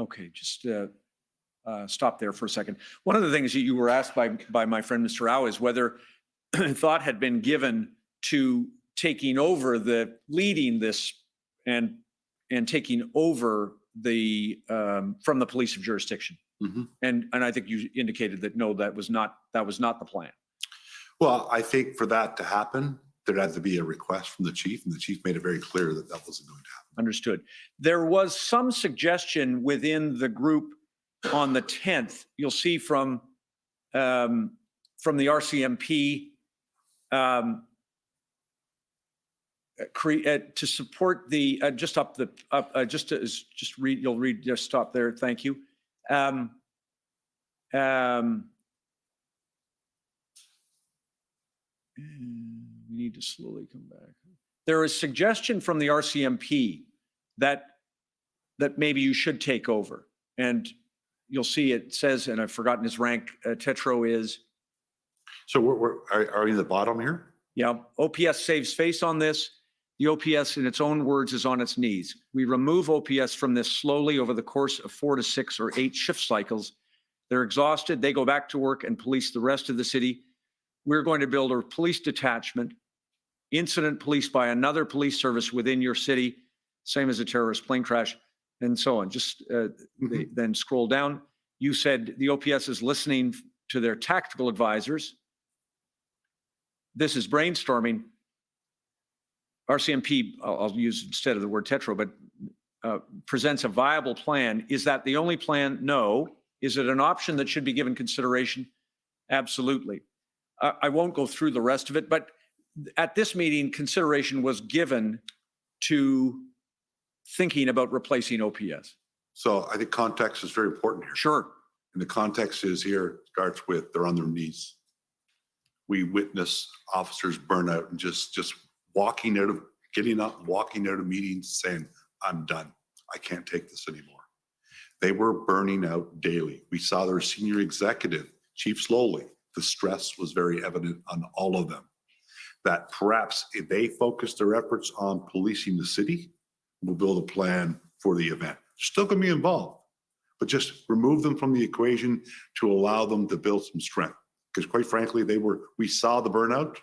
Okay, just stop there for a second. One of the things that you were asked by my friend Mr. Rao is whether thought had been given to taking over leading this and taking over the from the police of jurisdiction. Mhm. And I think you indicated that no, that was not the plan. Well, I think for that to happen, there had to be a request from the chief, and the chief made it very clear that that wasn't going to happen. Understood. There was some suggestion within the group on the 10th. You'll see from the RCMP to support the you'll read, just stop there. Thank you. We need to slowly come back. There is suggestion from the RCMP that maybe you should take over. And you'll see it says, and I've forgotten his rank, Tetro is. So are we in the bottom here? Yeah, OPS saves face on this. The OPS, in its own words, is on its knees. We remove OPS from this slowly over the course of 4 to 6 or 8 shift cycles. They're exhausted. They go back to work and police the rest of the city. We're going to build a police detachment, incident police by another police service within your city, same as a terrorist plane crash, and so on. Just then scroll down. You said the OPS is listening to their tactical advisors. This is brainstorming. RCMP, I'll use instead of the word Tetro, but presents a viable plan. Is that the only plan? No. Is it an option that should be given consideration? Absolutely. I won't go through the rest of it, but at this meeting, consideration was given to thinking about replacing OPS. So I think context is very important here. Sure. And the context is here starts with they're on their knees. We witness officers burn out and just getting up, walking out of meetings saying, I'm done. I can't take this anymore. They were burning out daily. We saw their senior executive, Chief Slowly. The stress was very evident on all of them. That perhaps if they focus their efforts on policing the city, we'll build a plan for the event. They're still going to be involved, but just remove them from the equation to allow them to build some strength. Because quite frankly, we saw the burnout,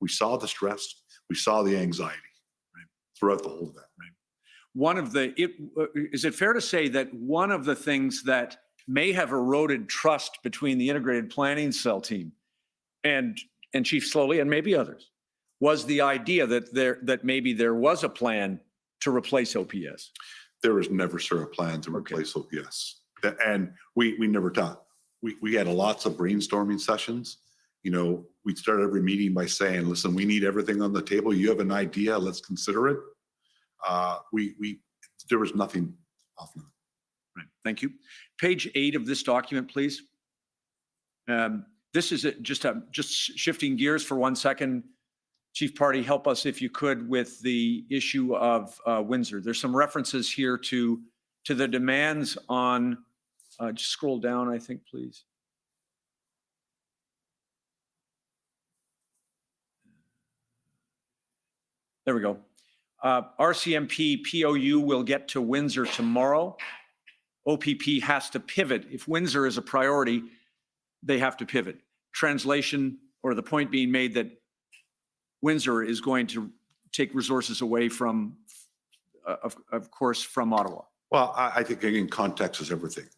we saw the stress, we saw the anxiety, right, throughout the whole event. Right? Is it fair to say that one of the things that may have eroded trust between the integrated planning cell team and Chief Slowly and maybe others was the idea that maybe there was a plan to replace OPS? There was never, sir, a plan to replace OPS. And we never talked. We had lots of brainstorming sessions. You know, we'd start every meeting by saying, listen, we need everything on the table. You have an idea, let's consider it. There was nothing off limits. Right, thank you. Page 8 of this document, please. This is just shifting gears for 1 second. Chief Party, help us if you could with the issue of Windsor. There's some references here to the demands on, just scroll down, I think, please. There we go. RCMP POU will get to Windsor tomorrow. OPP has to pivot. If Windsor is a priority, they have to pivot. Translation, or the point being made that Windsor is going to take resources away from, of course, from Ottawa. Well, I think, again, context is everything.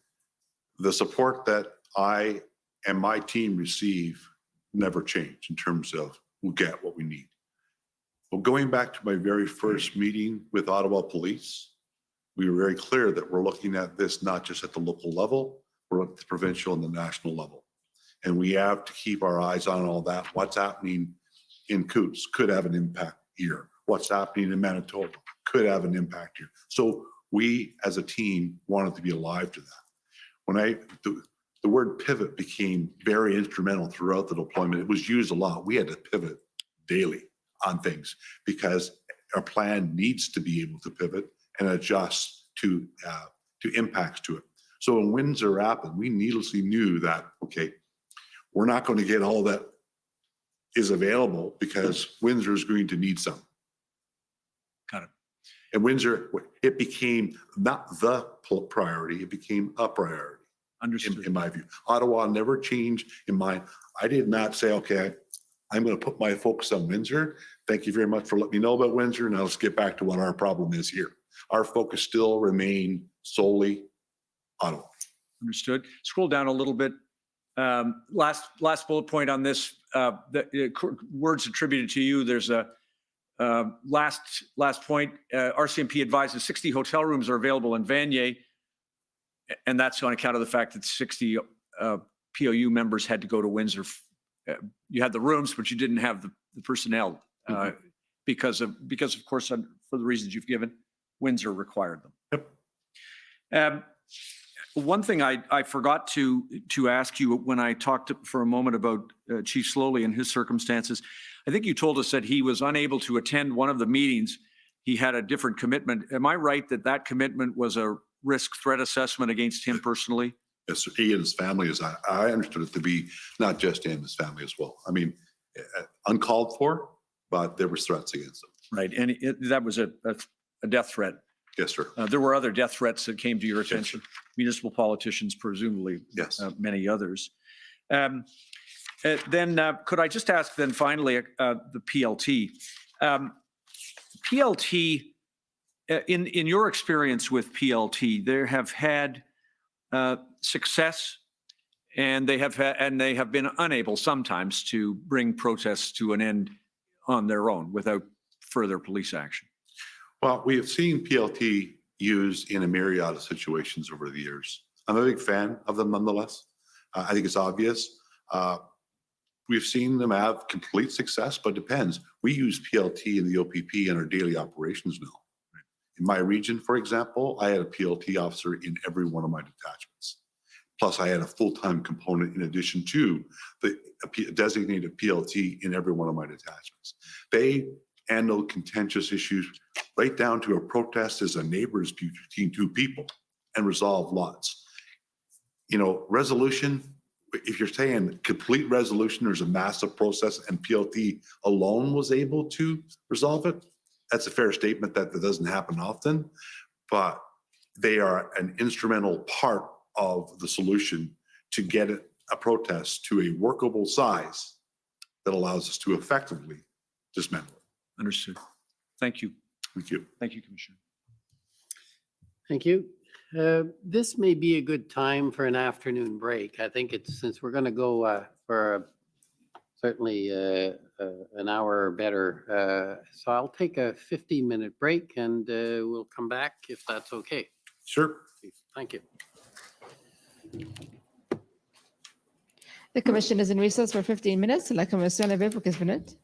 The support that I and my team receive never change in terms of we'll get what we need. Well, going back to my very first meeting with Ottawa Police, we were very clear that we're looking at this not just at the local level, we're at the provincial and the national level. And we have to keep our eyes on all that. What's happening in Coutts could have an impact here. What's happening in Manitoba could have an impact here. So we as a team wanted to be alive to that. When the word pivot became very instrumental throughout the deployment. It was used a lot. We had to pivot daily on things because our plan needs to be able to pivot and adjust to impacts to it. So when Windsor happened, we needlessly knew that, okay, we're not going to get all that is available because Windsor is going to need some. Got it. And Windsor, it became not the priority, it became a priority, Understood. in my view. Ottawa never changed in my, I did not say, okay, I'm going to put my focus on Windsor. Thank you very much for letting me know about Windsor. Now let's get back to what our problem is here. Our focus still remain solely Ottawa. Understood. Scroll down a little bit. Last bullet point on this, words attributed to you. There's a last point. RCMP advises 60 hotel rooms are available in Vanier, and that's on account of the fact that 60 POU members had to go to Windsor. You had the rooms, but you didn't have the personnel because of course, for the reasons you've given, Windsor required them. Yep. One thing I forgot to ask you when I talked for a moment about Chief Slowly and his circumstances, I think you told us that he was unable to attend one of the meetings. He had a different commitment. Am I right that that commitment was a risk threat assessment against him personally? Yes, sir. He and his family, as I understood it to be, not just him, his family as well. I mean, uncalled for, but there was threats against him. Right, and that was a death threat. Yes, sir. There were other death threats that came to your attention, municipal politicians, presumably, Yes. Many others. Then could I just ask then finally the PLT? PLT, in your experience with PLT, there have had success, and they have been unable sometimes to bring protests to an end on their own without further police action. Well, we have seen PLT used in a myriad of situations over the years. I'm a big fan of them nonetheless. I think it's obvious. We've seen them have complete success, but it depends. We use PLT and the OPP in our daily operations now. In my region, for example, I had a PLT officer in every one of my detachments. Plus, I had a full-time component in addition to the designated PLT in every one of my detachments. They handle contentious issues right down to a protest as a neighbor's between two people and resolve lots. You know, resolution, if you're saying complete resolution, there's a massive process and PLT alone was able to resolve it, that's a fair statement that doesn't happen often, but they are an instrumental part of the solution to get a protest to a workable size that allows us to effectively dismantle it. Understood. Thank you. Thank you. Thank you, Commissioner. Thank you. This may be a good time for an afternoon break. I think it's, since we're going to go for certainly an hour or better. So I'll take a 15-minute break and we'll come back if that's okay. Sure. Thank you. The commission is in recess for 15 minutes. La commission levée pour 15 minutes.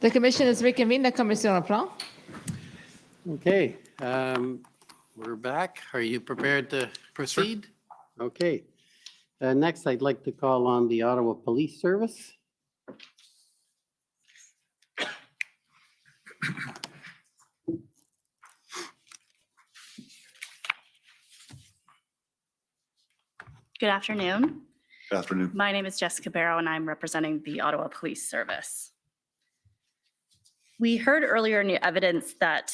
The commission is reconvened. La commission reprend. Okay, we're back. Are you prepared to proceed? Okay. Next, I'd like to call on the Ottawa Police Service. Good afternoon. Good afternoon. My name is Jessica Barrow, and I'm representing the Ottawa Police Service. We heard earlier in the evidence that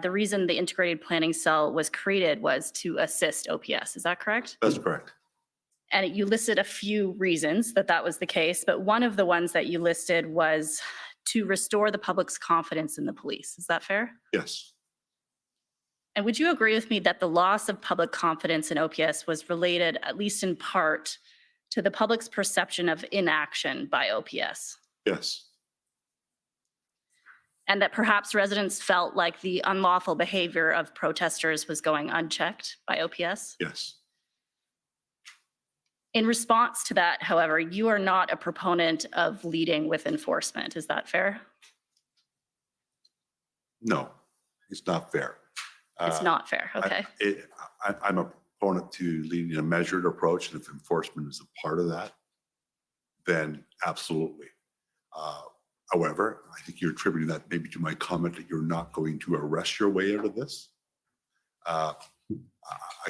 the reason the integrated planning cell was created was to assist OPS. Is that correct? That's correct. And you listed a few reasons that that was the case, but one of the ones that you listed was to restore the public's confidence in the police. Is that fair? Yes. And would you agree with me that the loss of public confidence in OPS was related, at least in part, to the public's perception of inaction by OPS? Yes. And that perhaps residents felt like the unlawful behavior of protesters was going unchecked by OPS? Yes. In response to that, however, you are not a proponent of leading with enforcement. Is that fair? No, it's not fair. It's not fair. Okay. I'm a proponent to leading a measured approach, and if enforcement is a part of that, then absolutely. However, I think you're attributing that maybe to my comment that you're not going to arrest your way out of this. I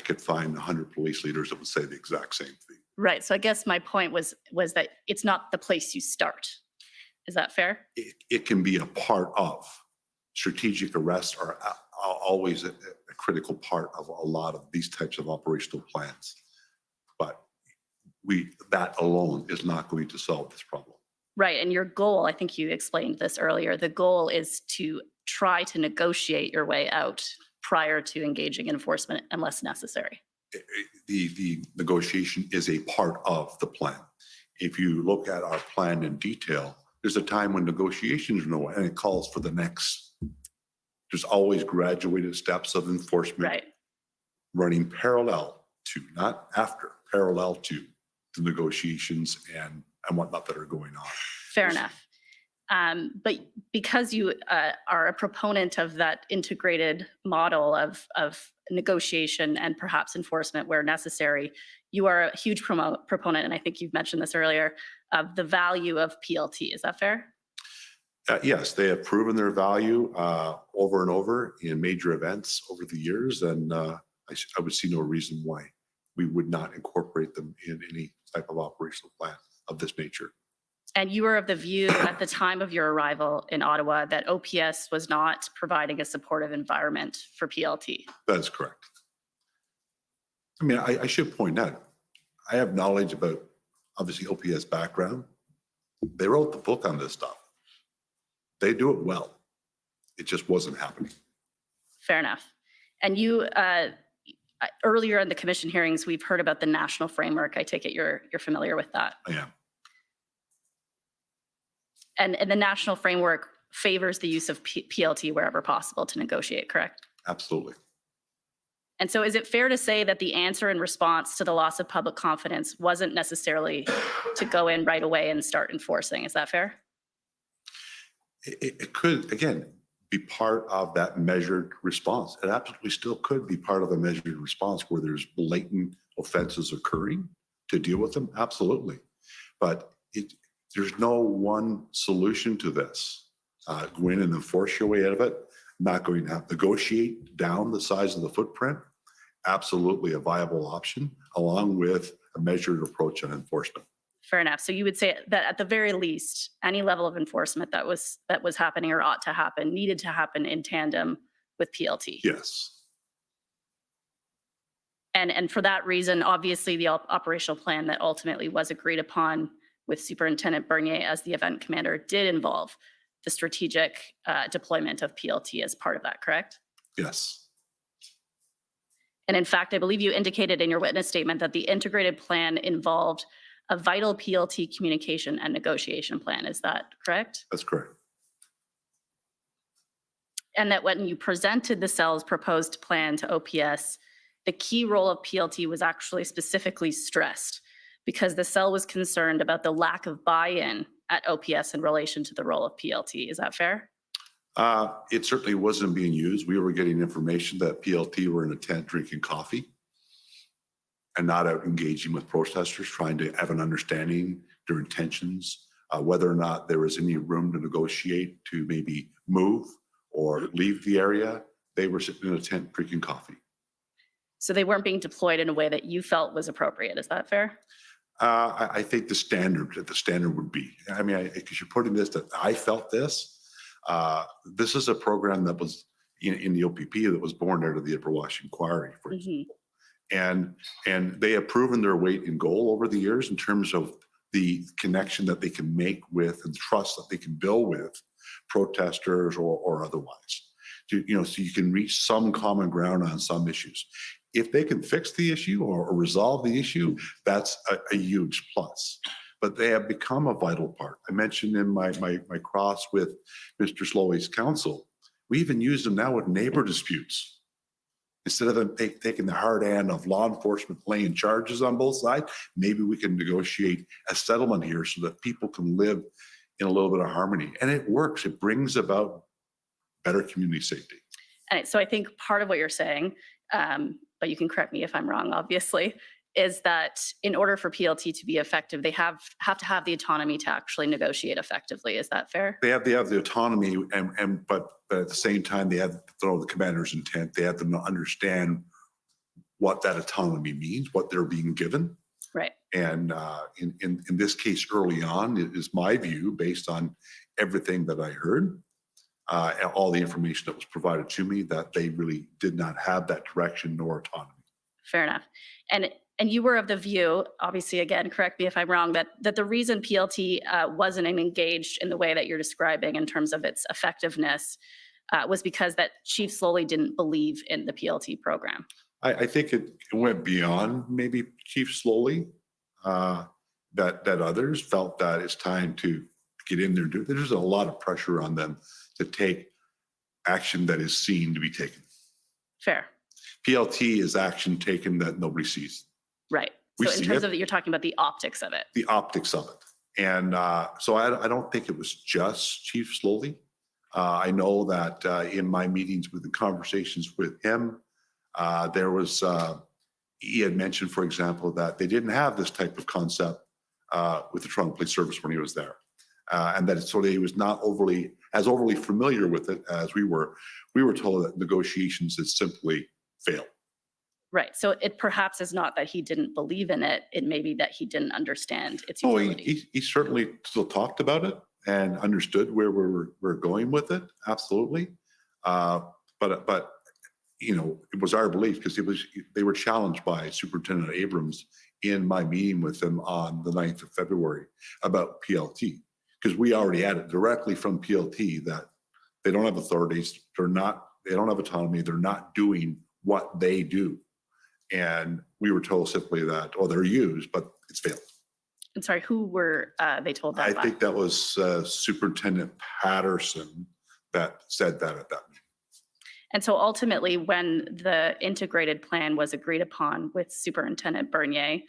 could find 100 police leaders that would say the exact same thing. Right. So I guess my point was that it's not the place you start. Is that fair? It can be a part of strategic arrests are always a critical part of a lot of these types of operational plans. But that alone is not going to solve this problem. Right. And your goal, I think you explained this earlier, the goal is to try to negotiate your way out prior to engaging in enforcement unless necessary. The negotiation is a part of the plan. If you look at our plan in detail, there's a time when negotiations are no, and it calls for the next. There's always graduated steps of enforcement, Right. running parallel to, not after, parallel to the negotiations and whatnot that are going on. Fair enough. But because you are a proponent of that integrated model of negotiation and perhaps enforcement where necessary, you are a huge proponent, and I think you've mentioned this earlier, of the value of PLT. Is that fair? Yes, they have proven their value over and over in major events over the years, and I would see no reason why we would not incorporate them in any type of operational plan of this nature. And you were of the view at the time of your arrival in Ottawa that OPS was not providing a supportive environment for PLT. That is correct. I mean, I should point out, I have knowledge about, obviously, OPS background. They wrote the book on this stuff. They do it well. It just wasn't happening. Fair enough. And you, earlier in the commission hearings, we've heard about the national framework. I take it you're familiar with that. I am. And the national framework favors the use of PLT wherever possible to negotiate, correct? Absolutely. And so is it fair to say that the answer in response to the loss of public confidence wasn't necessarily to go in right away and start enforcing? Is that fair? It could, again, be part of that measured response. It absolutely still could be part of a measured response where there's blatant offenses occurring to deal with them. Absolutely. But there's no one solution to this. Go in and enforce your way out of it. Not going to have to negotiate down the size of the footprint. Absolutely a viable option, along with a measured approach on enforcement. Fair enough. So you would say that at the very least, any level of enforcement that was happening or ought to happen needed to happen in tandem with PLT. Yes. And for that reason, obviously, the operational plan that ultimately was agreed upon with Superintendent Bernier as the event commander did involve the strategic deployment of PLT as part of that, correct? Yes. And in fact, I believe you indicated in your witness statement that the integrated plan involved a vital PLT communication and negotiation plan. Is that correct? That's correct. And that when you presented the cell's proposed plan to OPS, the key role of PLT was actually specifically stressed because the cell was concerned about the lack of buy-in at OPS in relation to the role of PLT. Is that fair? It certainly wasn't being used. We were getting information that PLT were in a tent drinking coffee and not out engaging with protesters, trying to have an understanding their intentions, whether or not there was any room to negotiate to maybe move or leave the area. They were sitting in a tent drinking coffee. So they weren't being deployed in a way that you felt was appropriate. Is that fair? I think the standard would be, I mean, because you're putting this, that I felt this. This is a program that was in the OPP that was born out of the Upper Wash Inquiry, for example. And they have proven their weight in gold over the years in terms of the connection that they can make with and trust that they can build with protesters or otherwise. So you can reach some common ground on some issues. If they can fix the issue or resolve the issue, that's a huge plus. But they have become a vital part. I mentioned in my cross with Mr. Slowey's council, we even use them now with neighbor disputes. Instead of them taking the hard hand of law enforcement laying charges on both sides, maybe we can negotiate a settlement here so that people can live in a little bit of harmony. And it works. It brings about better community safety. And so I think part of what you're saying, but you can correct me if I'm wrong, obviously, is that in order for PLT to be effective, they have to have the autonomy to actually negotiate effectively. Is that fair? They have the autonomy, but at the same time, they have to throw the commander's intent. They have to understand what that autonomy means, what they're being given. Right. And in this case, early on, it is my view, based on everything that I heard, all the information that was provided to me, that they really did not have that direction nor autonomy. Fair enough. And you were of the view, obviously, again, correct me if I'm wrong, that the reason PLT wasn't engaged in the way that you're describing in terms of its effectiveness was because that Chief Slowly didn't believe in the PLT program. I think it went beyond maybe Chief Slowly, that others felt that it's time to get in there. There's a lot of pressure on them to take action that is seen to be taken. Fair. PLT is action taken that nobody sees. Right. So in terms of you're talking about the optics of it. The optics of it. And so I don't think it was just Chief Slowly. I know that in my meetings with the conversations with him, there was, he had mentioned, for example, that they didn't have this type of concept with the Toronto Police Service when he was there. And that so he was not overly familiar with it as we were. We were told that negotiations had simply failed. Right. So it perhaps is not that he didn't believe in it. It may be that he didn't understand its utility. He certainly still talked about it and understood where we're going with it. Absolutely. But it was our belief, because they were challenged by Superintendent Abrams in my meeting with them on the 9th of February about PLT, because we already had it directly from PLT that they don't have authorities. They don't have autonomy. They're not doing what they do. And we were told simply that, they're used, but it's failed. I'm sorry, who were they told that I by? think that was Superintendent Patterson that said that at that meeting. And so ultimately, when the integrated plan was agreed upon with Superintendent Bernier,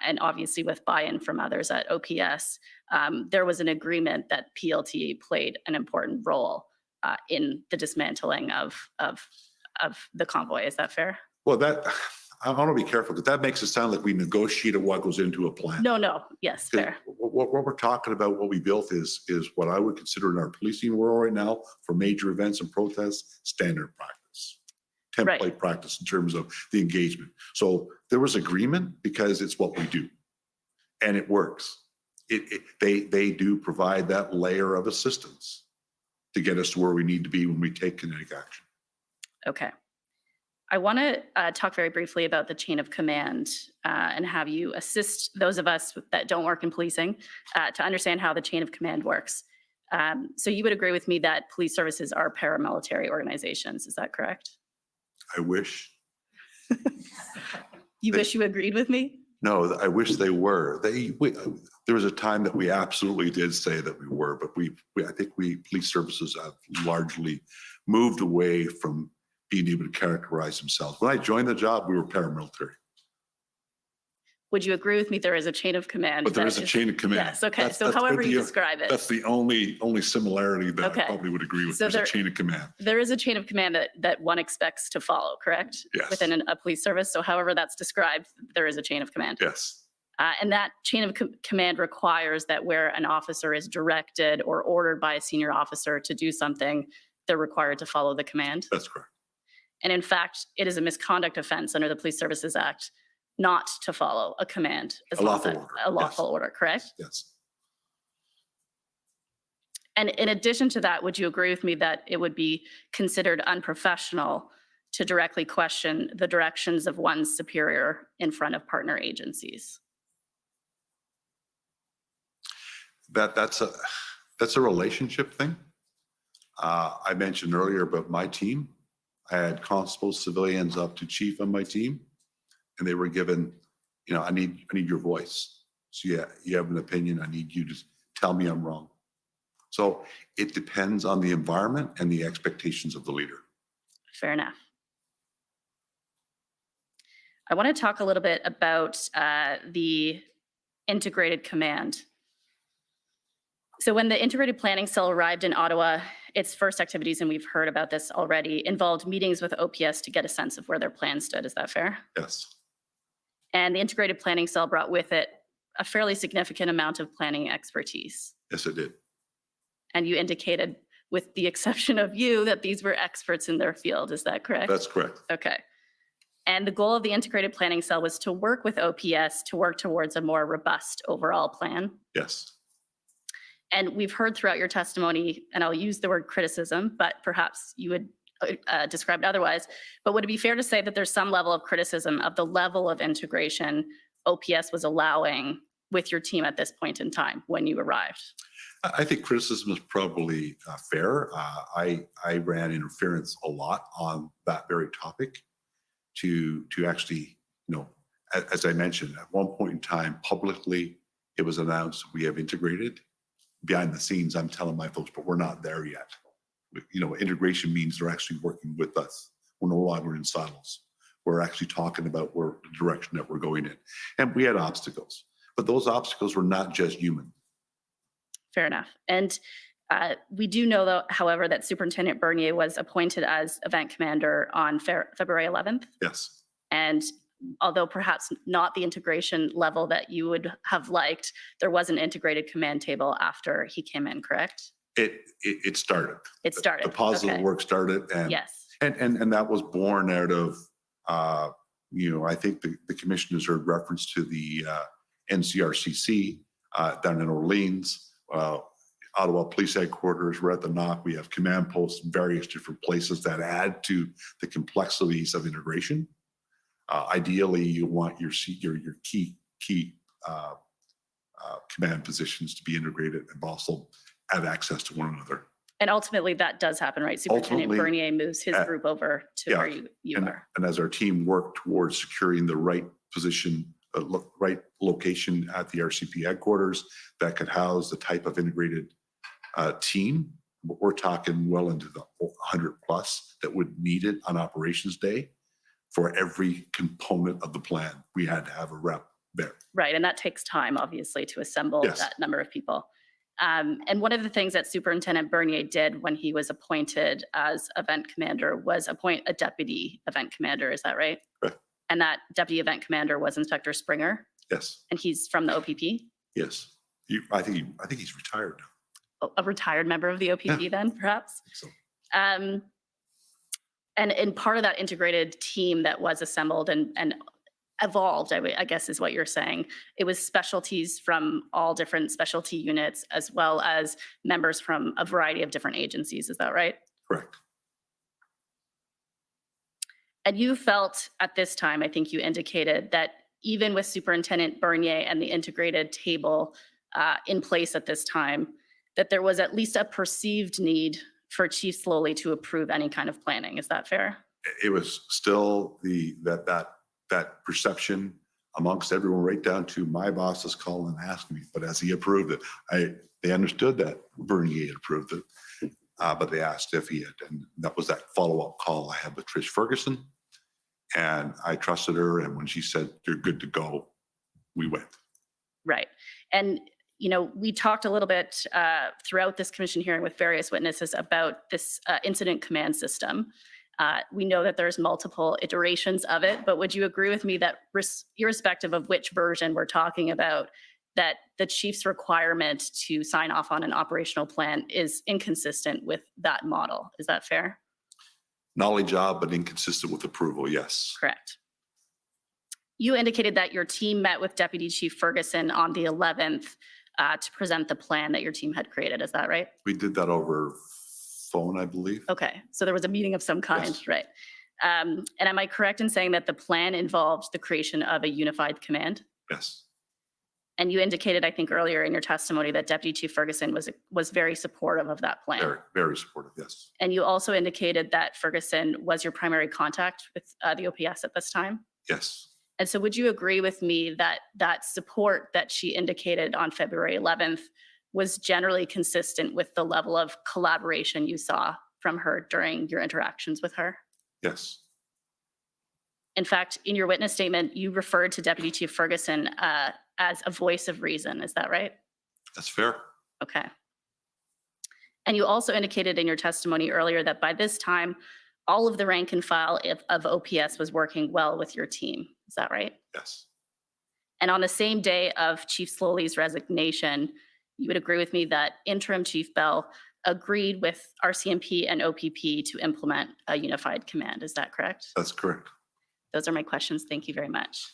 and obviously with buy-in from others at OPS, there was an agreement that PLT played an important role in the dismantling of the convoy. Is that fair? Well, I want to be careful, because that makes it sound like we negotiated what goes into a plan. No. Yes, fair. What we're talking about, what we built is what I would consider in our policing world right now for major events and protests, standard practice, template practice in terms of the engagement. So there was agreement because it's what we do, and it works. They do provide that layer of assistance to get us to where we need to be when we take kinetic action. Okay. I want to talk very briefly about the chain of command and have you assist those of us that don't work in policing to understand how the chain of command works. So you would agree with me that police services are paramilitary organizations. Is that correct? I wish. You wish you agreed with me? No, I wish they were. There was a time that we absolutely did say that we were, but I think police services have largely moved away from being able to characterize themselves. When I joined the job, we were paramilitary. would you agree with me there is a chain of command? But there that is a chain of command. Yes, okay, That's- so that's however you the- describe it. That's the only similarity that Okay. I probably would agree with. So There's a there- chain of command. There is a chain of command that one expects to follow, correct? Yes. Within a police service. So however that's described, there is a chain of command. Yes, And that chain of command requires that where an officer is directed or ordered by a senior officer to do something, they're required to follow the command. that's correct. And in fact, it is a misconduct offense under the Police Services Act not to follow a command. As A long as lawful that- order, A lawful yes. order, correct? Yes. And in addition to that, would you agree with me that it would be considered unprofessional to directly question the directions of one's superior in front of partner agencies? That's a relationship thing. I mentioned earlier about my team. I had constables, civilians up to chief on my team, and they were given, I need your voice. So yeah, you have an opinion. I need you to tell me I'm wrong. So it depends on the environment and the expectations of the leader. Fair enough. I want to talk a little bit about the integrated command. So when the integrated planning cell arrived in Ottawa, its first activities, and we've heard about this already, involved meetings with OPS to get a sense of where their plan stood. Is that fair? Yes, And the integrated planning cell brought with it a fairly significant amount of planning expertise. yes, it did. And you indicated, with the exception of you, that these were experts in their field. Is that correct? That's correct. Okay. And the goal of the integrated planning cell was to work with OPS to work towards a more robust overall plan. Yes. And we've heard throughout your testimony, and I'll use the word criticism, but perhaps you would describe it otherwise. But would it be fair to say that there's some level of criticism of the level of integration OPS was allowing with your team at this point in time when you arrived? I think criticism is probably fair. I ran interference a lot on that very topic to actually, as I mentioned, at one point in time, publicly, it was announced we have integrated. Behind the scenes, I'm telling my folks, but we're not there yet. Integration means they're actually working with us. We're no longer in silos. We're actually talking about the direction that we're going in. And we had obstacles, but those obstacles were not just human. Fair enough. And we do know, though, however, that Superintendent Bernier was appointed as event commander on February 11th. Yes. And although perhaps not the integration level that you would have liked, there was an integrated command table after he came in, correct? It started. It started. The positive Okay. work started, and Yes. and that was born out of I think the commissioners heard reference to the NCRCC down in Orleans, Ottawa Police Headquarters. We're at the NOC. We have command posts in various different places that add to the complexities of integration. Ideally, you want your key command positions to be integrated and also have access to one another. And ultimately, that does happen, right? Superintendent Ultimately, Bernier moves his group over to yeah, where you And, are. and as our team worked towards securing the right position, right location at the RCP headquarters that could house the type of integrated team, we're talking well into the 100 plus that would need it on operations day. For every component of the plan, we had to have a rep there. Right. And that takes time, obviously, to assemble Yes. that number of people. And one of the things that Superintendent Bernier did when he was appointed as event commander was appoint a deputy event commander. Is that right? Correct. And that deputy event commander was Inspector Springer, Yes, and he's from the OPP. yes. I think he's retired now. A retired member of the OPP, then perhaps. So And in part of that integrated team that was assembled and evolved, I guess is what you're saying, it was specialties from all different specialty units, as well as members from a variety of different agencies. Is that right? correct. And you felt at this time, I think you indicated that even with Superintendent Bernier and the integrated table in place at this time, that there was at least a perceived need for Chief Slowly to approve any kind of planning. Is that fair? It was still that perception amongst everyone, right down to my bosses calling and asking me. But as he approved it, they understood that Bernier had approved it, but they asked if he had, and that was that follow-up call I had with Trish Ferguson, and I trusted her. And when she said you're good to go, we went. Right. And, you know, we talked a little bit throughout this commission hearing with various witnesses about this incident command system. We know that there's multiple iterations of it, but would you agree with me that irrespective of which version we're talking about, that the chief's requirement to sign off on an operational plan is inconsistent with that model? Is that fair? Knowledge of, but inconsistent with approval, yes. Correct. You indicated that your team met with Deputy Chief Ferguson on the 11th to present the plan that your team had created. Is that right? We did that over phone, I believe. Okay, so there was a meeting of some kind, Yes. right? And am I correct in saying that the plan involved the creation of a unified command? Yes, And you indicated, I think earlier in your testimony, that Deputy Chief Ferguson was very supportive of that plan. very, very supportive, yes. And you also indicated that Ferguson was your primary contact with the OPS at this time. Yes, And so would you agree with me that that support that she indicated on February 11th was generally consistent with the level of collaboration you saw from her during your interactions with her? yes, In fact, in your witness statement, you referred to Deputy Chief Ferguson as a voice of reason. Is that right? that's fair. Okay. And you also indicated in your testimony earlier that by this time, all of the rank and file of OPS was working well with your team. Is that right? Yes, And on the same day of Chief Slowly's resignation, you would agree with me that Interim Chief Bell agreed with RCMP and OPP to implement a unified command. Is that correct? that's correct. Those are my questions. Thank you very much.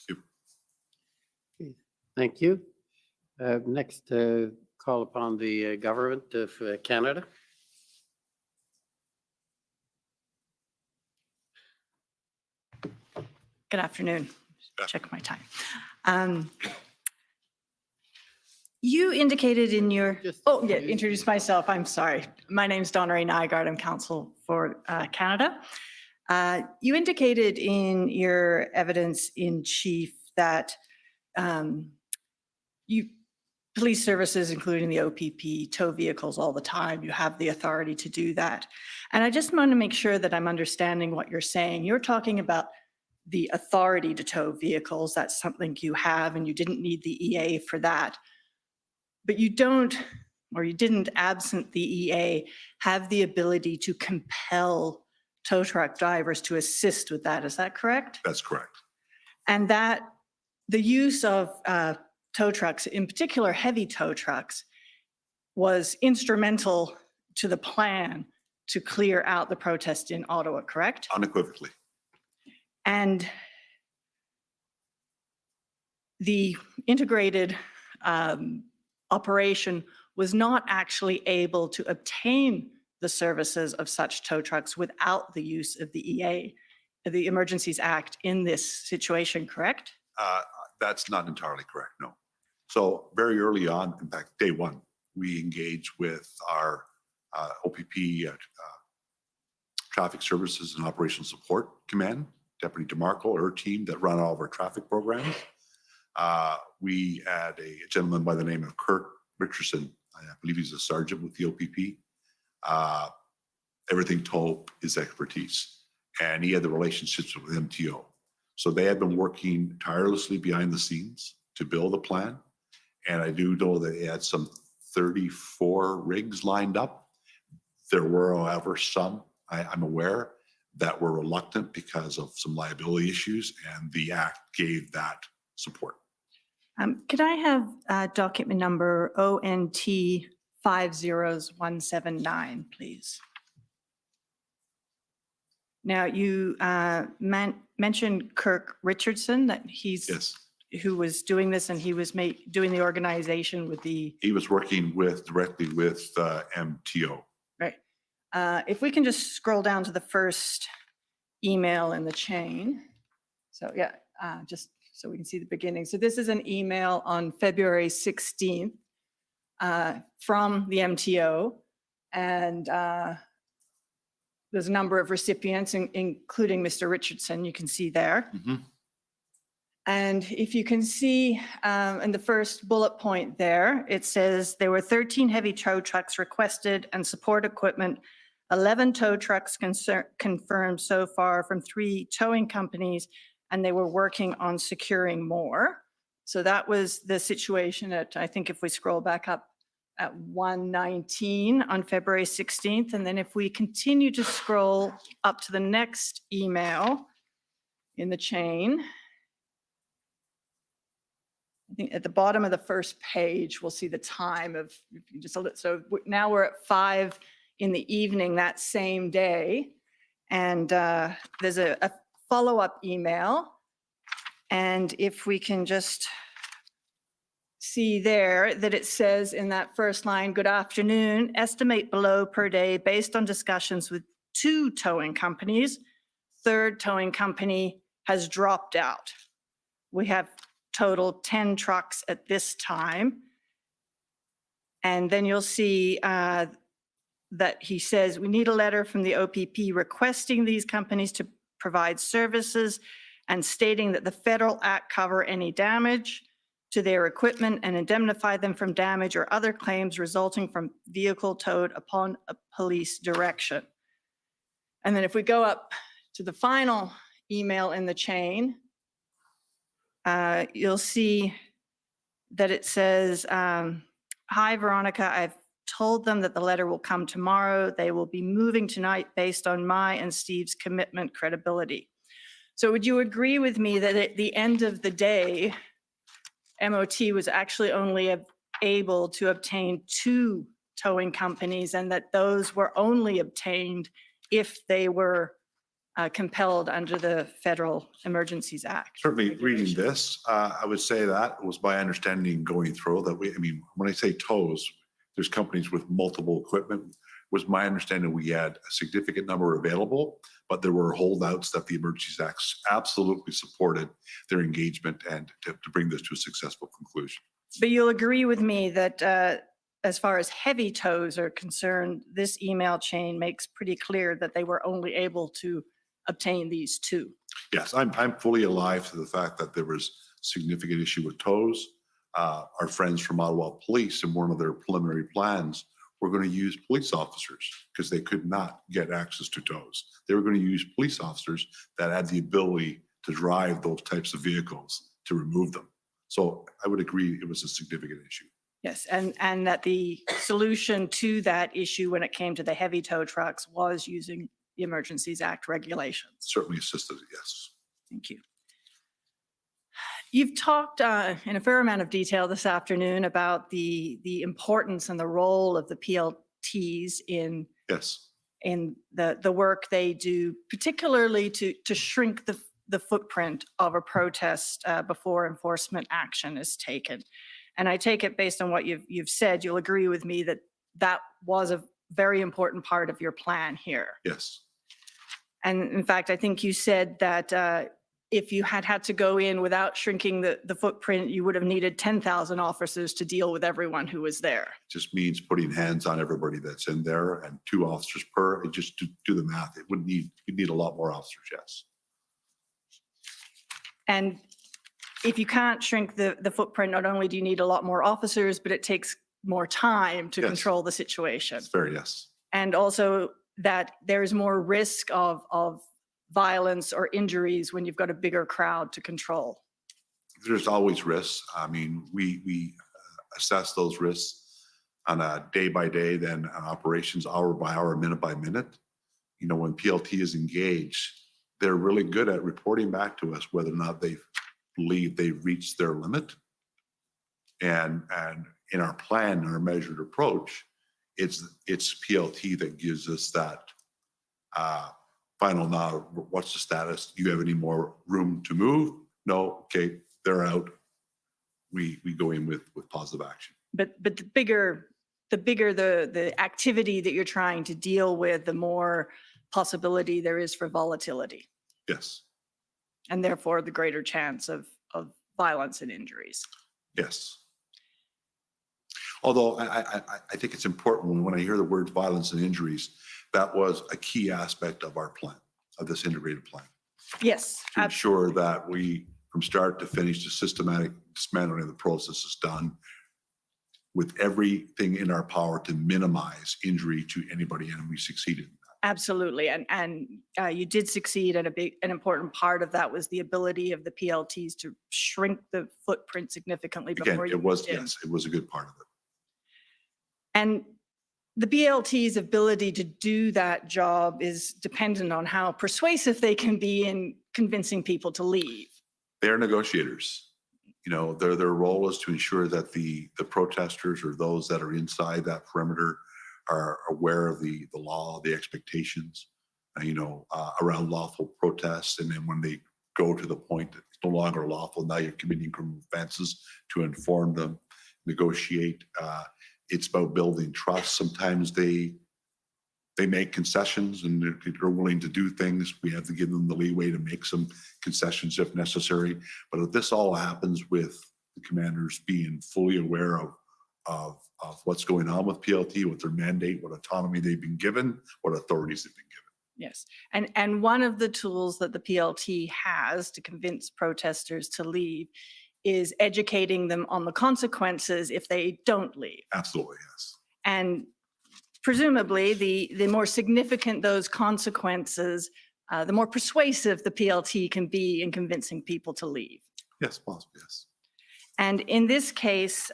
Thank you. Next, call upon the government of Canada. Good afternoon. Yeah. Check my time. You indicated in your, Just introduce myself. I'm sorry. My name's Donna-Ray Nygaard. I'm counsel for Canada. You indicated in your evidence in chief that police services, including the OPP, tow vehicles all the time. You have the authority to do that. And I just want to make sure that I'm understanding what you're saying. You're talking about the authority to tow vehicles. That's something you have, and you didn't need the EA for that. But you don't, or you didn't, absent the EA, have the ability to compel tow truck drivers to assist with that. Is that correct? That's correct. And that the use of tow trucks, in particular heavy tow trucks, was instrumental to the plan to clear out the protest in Ottawa, correct? Unequivocally. And the integrated operation was not actually able to obtain the services of such tow trucks without the use of the EA, the Emergencies Act, in this situation, correct? That's not entirely correct, no. So very early on, in fact, day one, we engaged with our OPP Traffic Services and Operational Support Command, Deputy DeMarco, her team that run all of our traffic programs. We had a gentleman by the name of Kirk Richardson. I believe he's a sergeant with the OPP. Everything tow is expertise, and he had the relationships with MTO. So they had been working tirelessly behind the scenes to build a plan. And I do know that they had some 34 rigs lined up. There were, however, some, I'm aware, that were reluctant because of some liability issues, and the Act gave that support. Could I have document number ONT 50179, please? Now, you mentioned Kirk Richardson, that he's Yes, who was doing this, and he was doing the organization with the, he was working directly with MTO. right. If we can just scroll down to the first email in the chain. So yeah, just so we can see the beginning. So this is an email on February 16th from the MTO, and there's a number of recipients, including Mr. Richardson, you can see there. Mm-hmm. And if you can see in the first bullet point there, it says there were 13 heavy tow trucks requested and support equipment, 11 tow trucks confirmed so far from 3 towing companies, and they were working on securing more. So that was the situation at, I think if we scroll back up at 1:19 on February 16th. And then if we continue to scroll up to the next email in the chain, I think at the bottom of the first page, we'll see the time of just a little. So now we're at 5 in the evening that same day. And there's a follow-up email. And if we can just see there that it says in that first line, good afternoon, estimate below per day based on discussions with 2 towing companies. Third towing company has dropped out. We have total 10 trucks at this time. And then you'll see that he says, we need a letter from the OPP requesting these companies to provide services and stating that the federal act cover any damage to their equipment and indemnify them from damage or other claims resulting from vehicle towed upon a police direction. And then if we go up to the final email in the chain, you'll see that it says, hi, Veronica, I've told them that the letter will come tomorrow. They will be moving tonight based on my and Steve's commitment credibility. So would you agree with me that at the end of the day, MOT was actually only able to obtain 2 towing companies and that those were only obtained if they were compelled under the Federal Emergencies Act? Certainly reading this, I would say that was my understanding going through that when I say tows, there's companies with multiple equipment. Was my understanding we had a significant number available, but there were holdouts that the Emergencies Act absolutely supported their engagement and to bring this to a successful conclusion. But you'll agree with me that as far as heavy tows are concerned, this email chain makes pretty clear that they were only able to obtain these 2. Yes, I'm fully alive to the fact that there was significant issue with tows. Our friends from Ottawa Police, in one of their preliminary plans, were going to use police officers because they could not get access to tows. They were going to use police officers that had the ability to drive those types of vehicles to remove them. So I would agree it was a significant issue. Yes, and that the solution to that issue when it came to the heavy tow trucks was using the Emergencies Act regulations. Certainly assisted, yes. Thank you. You've talked in a fair amount of detail this afternoon about the importance and the role of the PLTs in Yes. the work they do, particularly to shrink the footprint of a protest before enforcement action is taken. And I take it based on what you've said, you'll agree with me that that was a very important part of your plan here. Yes. And in fact, I think you said that if you had to go in without shrinking the footprint, you would have needed 10,000 officers to deal with everyone who was there. It just means putting hands on everybody that's in there and 2 officers per, and just do the math. You'd need a lot more officers, yes. And if you can't shrink the footprint, not only do you need a lot more officers, but it takes more time to Yes. control the situation. It's fair, yes. And also that there's more risk of violence or injuries when you've got a bigger crowd to control. There's always risks. I mean, we assess those risks on a day by day, then operations hour by hour, minute by minute. You know, when PLT is engaged, they're really good at reporting back to us whether or not they believe they've reached their limit. And in our plan, our measured approach, it's PLT that gives us that final now, what's the status? Do you have any more room to move? No, okay, they're out. We go in with positive action. But the bigger the activity that you're trying to deal with, the more possibility there is for volatility, Yes, and therefore the greater chance of violence and injuries. yes. Although I think it's important when I hear the words violence and injuries, that was a key aspect of our plan, of this integrated plan. Yes, To ensure that we, from start to finish, the systematic dismantling of the process is done with everything in our power to minimize injury to anybody, and we succeeded in that. Absolutely. And you did succeed, and an important part of that was the ability of the PLTs to shrink the footprint significantly Again, before you it was, moved in. yes, it was a good part of it. And the BLT's ability to do that job is dependent on how persuasive they can be in convincing people to leave. They're negotiators. You know, their role is to ensure that the protesters or those that are inside that perimeter are aware of the law, the expectations, around lawful protests. And then when they go to the point that it's no longer lawful, now you're committing criminal offenses, to inform them, negotiate. It's about building trust. Sometimes they make concessions and they're willing to do things. We have to give them the leeway to make some concessions if necessary. But if this all happens with the commanders being fully aware of what's going on with PLT, what their mandate, what autonomy they've been given, what authorities they've been given. Yes. And one of the tools that the PLT has to convince protesters to leave is educating them on the consequences if they don't leave. Absolutely, yes. And presumably, the more significant those consequences, the more persuasive the PLT can be in convincing people to leave. Yes, possibly, yes. And in this case,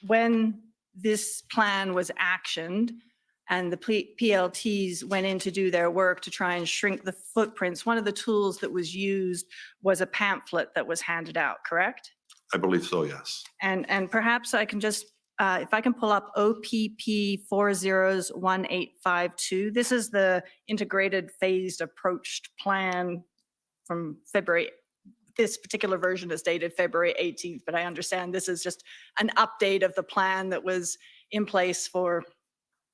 when this plan was actioned and the PLTs went in to do their work to try and shrink the footprints, one of the tools that was used was a pamphlet that was handed out, correct? I believe so, yes. And perhaps I can just, if I can pull up OPP 401852, this is the integrated phased approach plan from February. This particular version is dated February 18th, but I understand this is just an update of the plan that was in place for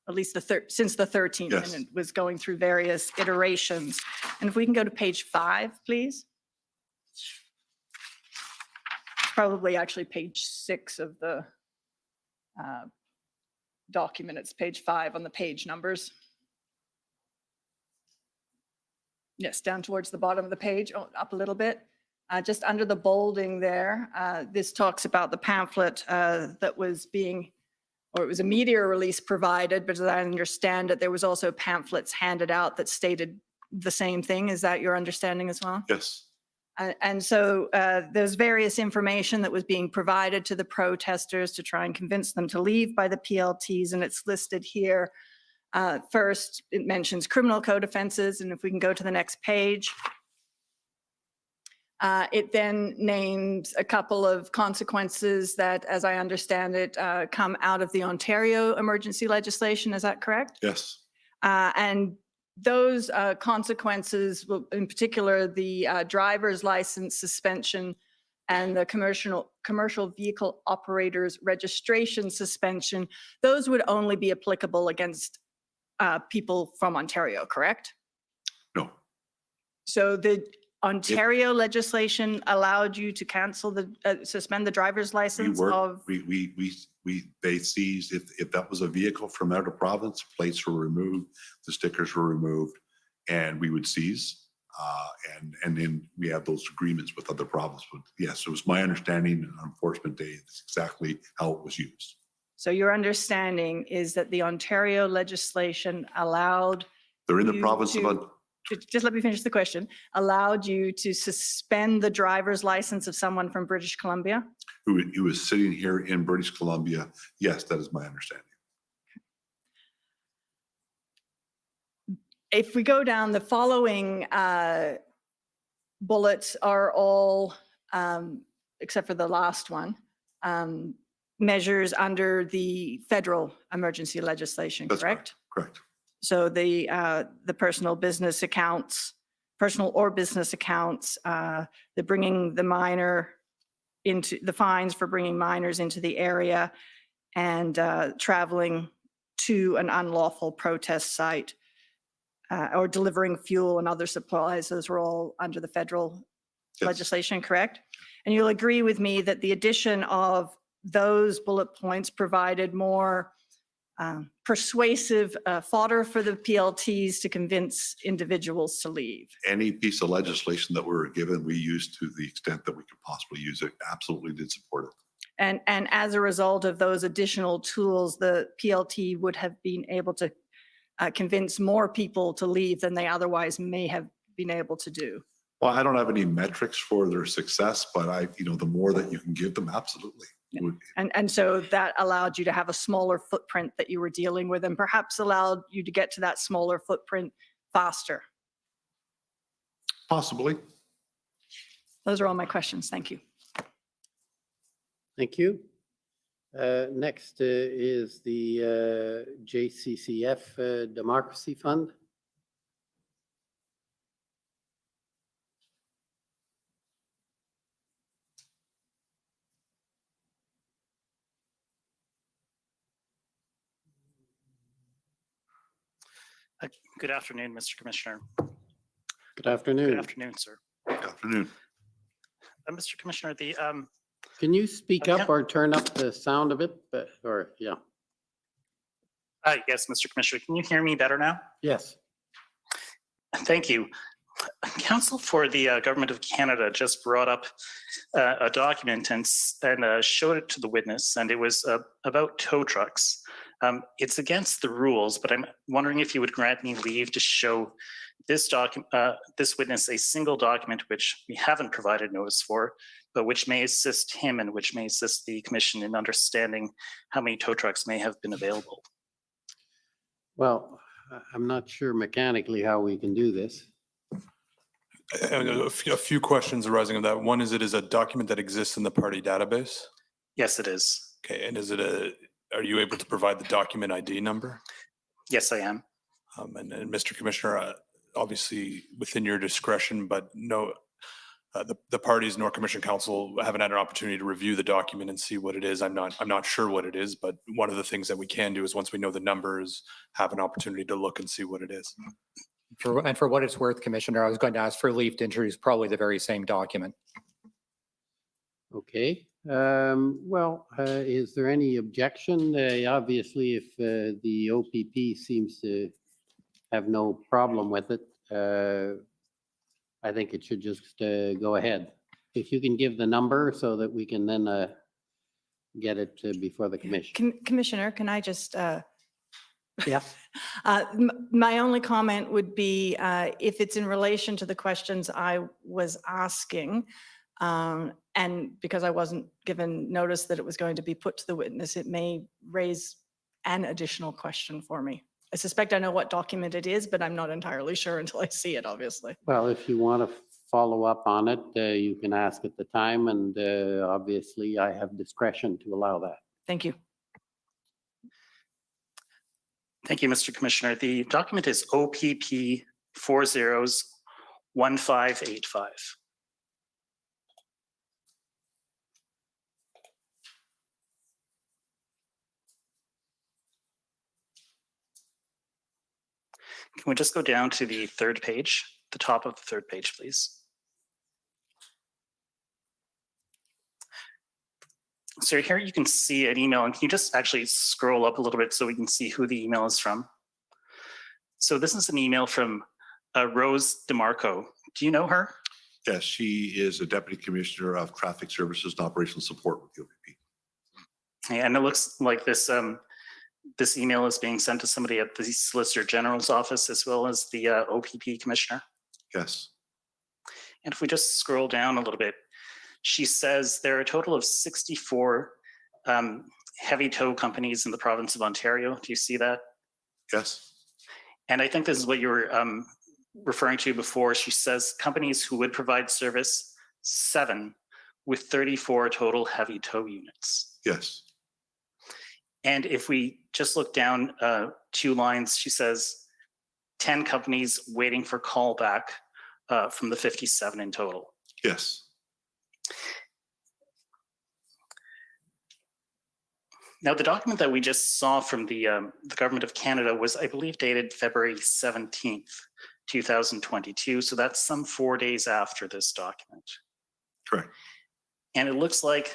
at least since the 13th, Yes. and it was going through various iterations. And if we can go to page 5, please. Probably actually page 6 of the document. It's page 5 on the page numbers. Yes, down towards the bottom of the page, up a little bit. Just under the bolding there, this talks about the pamphlet that was being, or it was a media release provided, but as I understand it, there was also pamphlets handed out that stated the same thing. Is that your understanding as well? Yes. And so there's various information that was being provided to the protesters to try and convince them to leave by the PLTs, and it's listed here. First, it mentions criminal code offenses, and if we can go to the next page. It then names a couple of consequences that, as I understand it, come out of the Ontario emergency legislation. Is that correct? Yes. And those consequences, will, in particular, the driver's license suspension and the commercial vehicle operators registration suspension, those would only be applicable against people from Ontario, correct? No. So the Ontario legislation allowed you to cancel the suspend the driver's license of. They seized, if that was a vehicle from out of province, plates were removed, the stickers were removed, and we would seize. And then we have those agreements with other provinces. But yes, it was my understanding on enforcement day, that's exactly how it was used. So your understanding is that the Ontario legislation allowed. They're in the you province to- of, Just let me finish the question. Allowed you to suspend the driver's license of someone from British Columbia? who was sitting here in British Columbia. Yes, that is my understanding. If we go down, the following bullets are all, except for the last one, measures under the federal emergency legislation, That's correct? Correct. So the personal business accounts, personal or business accounts, the bringing the minor into the fines for bringing minors into the area, and traveling to an unlawful protest site, or delivering fuel and other supplies. Those were all under the federal Yes. legislation, correct? And you'll agree with me that the addition of those bullet points provided more persuasive fodder for the PLTs to convince individuals to leave. Any piece of legislation that we were given, we used to the extent that we could possibly use it. Absolutely did support it. And as a result of those additional tools, the PLT would have been able to convince more people to leave than they otherwise may have been able to do. Well, I don't have any metrics for their success, but the more that you can give them, absolutely. And so that allowed you to have a smaller footprint that you were dealing with, and perhaps allowed you to get to that smaller footprint faster. Possibly. Those are all my questions. Thank you. Thank you. Next is the JCCF Democracy Fund. Good afternoon, Mr. Commissioner. Good afternoon. Good afternoon, sir. Good afternoon. Mr. Commissioner, the Can you speak up or turn up the sound a bit? Yeah. yes, Mr. Commissioner, can you hear me better now? Yes. Thank you. Counsel for the Government of Canada just brought up a document and showed it to the witness, and it was about tow trucks. It's against the rules, but I'm wondering if you would grant me leave to show this witness a single document which we haven't provided notice for, but which may assist him and which may assist the Commission in understanding how many tow trucks may have been available. Well, I'm not sure mechanically how we can do this. A few questions arising of that. One is, it is a document that exists in the party database? Yes, it is. Okay, and are you able to provide the document ID number? Yes, I am. And Mr. Commissioner, obviously within your discretion, but no, the parties nor Commission Council haven't had an opportunity to review the document and see what it is. I'm not sure what it is, but one of the things that we can do is, once we know the numbers, have an opportunity to look and see what it is. And for what it's worth, Commissioner, I was going to ask for leave to introduce probably the very same document. Okay. Well, is there any objection? Obviously, if the OPP seems to have no problem with it, I think it should just go ahead. If you can give the number so that we can then get it before the Commission. Commissioner, can I just Yes. my only comment would be if it's in relation to the questions I was asking, and because I wasn't given notice that it was going to be put to the witness, it may raise an additional question for me. I suspect I know what document it is, but I'm not entirely sure until I see it, obviously. Well, if you want to follow up on it, you can ask at the time, and obviously I have discretion to allow that. Thank you. Thank you, Mr. Commissioner. The document is OPP 401585. Can we just go down to the third page, the top of the third page, please? So here you can see an email, and can you just actually scroll up a little bit so we can see who the email is from? So this is an email from Rose DeMarco. Do you know her? Yes, she is a Deputy Commissioner of Traffic Services and Operational Support with the OPP. And it looks like this this email is being sent to somebody at the Solicitor General's office as well as the OPP Commissioner. Yes. And if we just scroll down a little bit, she says there are a total of 64 heavy tow companies in the province of Ontario. Do you see that? Yes. And I think this is what you were referring to before. She says companies who would provide service, 7, with 34 total heavy tow units. Yes. And if we just look down 2 lines, she says 10 companies waiting for callback from the 57 in total. Yes. Now, the document that we just saw from the Government of Canada was, I believe, dated February 17th, 2022. So that's some 4 days after this document. Correct. And it looks like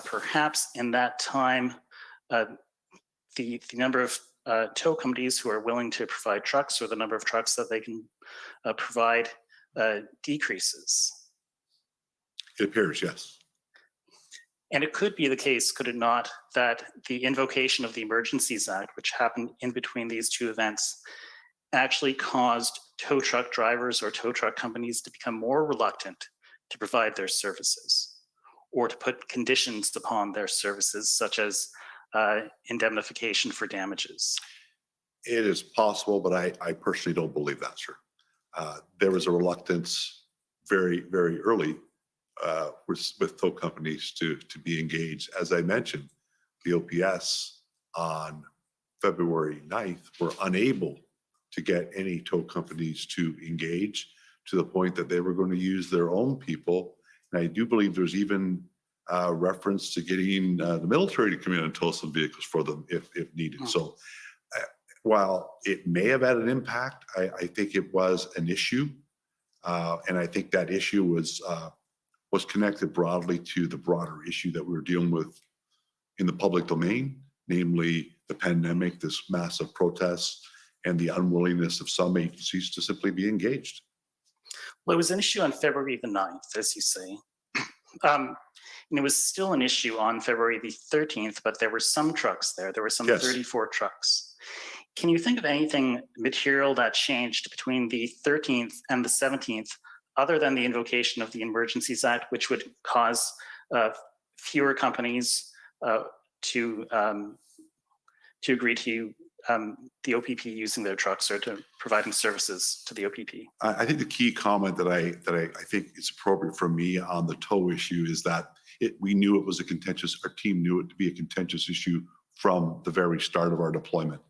perhaps in that time, the number of tow companies who are willing to provide trucks, or the number of trucks that they can provide, decreases. It appears, yes. And it could be the case, could it not, that the invocation of the Emergencies Act, which happened in between these two events, actually caused tow truck drivers or tow truck companies to become more reluctant to provide their services or to put conditions upon their services, such as indemnification for damages? It is possible, but I personally don't believe that, sir. There was a reluctance very, very early with tow companies to be engaged. As I mentioned, the OPS on February 9th were unable to get any tow companies to engage, to the point that they were going to use their own people. And I do believe there's even reference to getting the military to come in and tow some vehicles for them if needed. So while it may have had an impact, I think it was an issue. And I think that issue was connected broadly to the broader issue that we were dealing with in the public domain, namely the pandemic, this massive protests, and the unwillingness of some agencies to simply be engaged. Well, it was an issue on February the 9th, as you say. And it was still an issue on February the 13th, but there were some trucks there. There were some 34 trucks. Can you think of anything material that changed between the 13th and the 17th, other than the invocation of the Emergencies Act, which would cause fewer companies to agree to the OPP using their trucks or to providing services to the OPP? I think the key comment that I think is appropriate for me on the tow issue is that we knew it was a contentious, our team knew it to be a contentious issue from the very start of our deployment.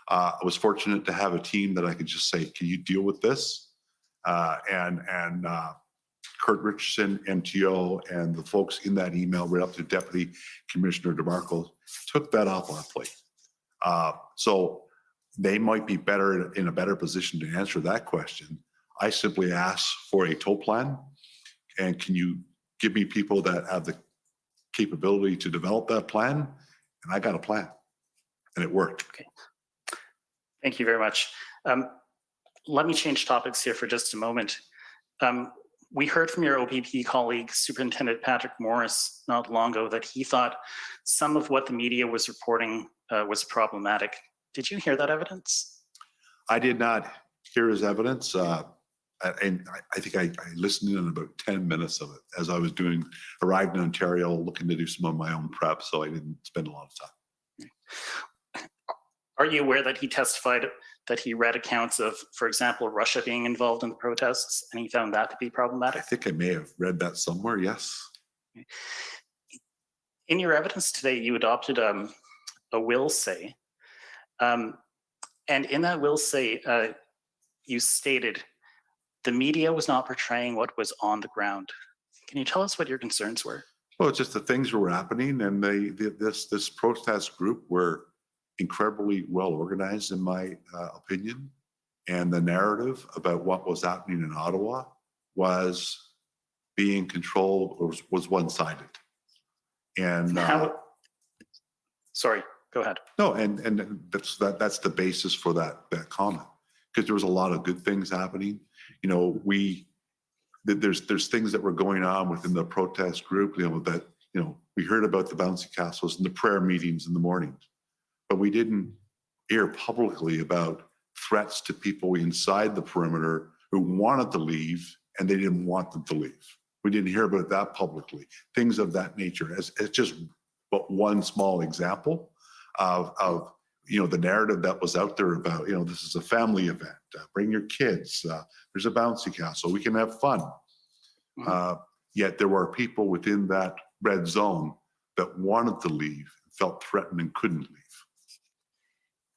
I was fortunate to have a team that I could just say, can you deal with this? And Kurt Richardson, MTO, and the folks in that email right up to Deputy Commissioner DeMarco took that off our plate. So they might be in a better position to answer that question. I simply asked for a tow plan, and can you give me people that have the capability to develop that plan? And I got a plan, and it worked. Okay. Thank you very much. Let me change topics here for just a moment. We heard from your OPP colleague, Superintendent Patrick Morris, not long ago, that he thought some of what the media was reporting was problematic. Did you hear that evidence? I did not hear his evidence. And I think I listened in on about 10 minutes of it as I was arrived in Ontario, looking to do some of my own prep, so I didn't spend a lot of time. Are you aware that he testified that he read accounts of, for example, Russia being involved in the protests, and he found that to be problematic? I think I may have read that somewhere, yes. In your evidence today, you adopted a will say. And in that will say, you stated, the media was not portraying what was on the ground. Can you tell us what your concerns were? Well, it's just the things that were happening, and this protest group were incredibly well organized, in my opinion. And the narrative about what was happening in Ottawa was being controlled, was one-sided. And sorry, go ahead. No, and that's the basis for that comment, because there was a lot of good things happening. You know, there's things that were going on within the protest group. That we heard about the bouncy castles and the prayer meetings in the mornings, but we didn't hear publicly about threats to people inside the perimeter who wanted to leave and they didn't want them to leave. We didn't hear about that publicly. Things of that nature, as just but one small example of the narrative that was out there about, this is a family event, bring your kids, there's a bouncy castle, we can have fun. Yet there were people within that red zone that wanted to leave, felt threatened and couldn't leave.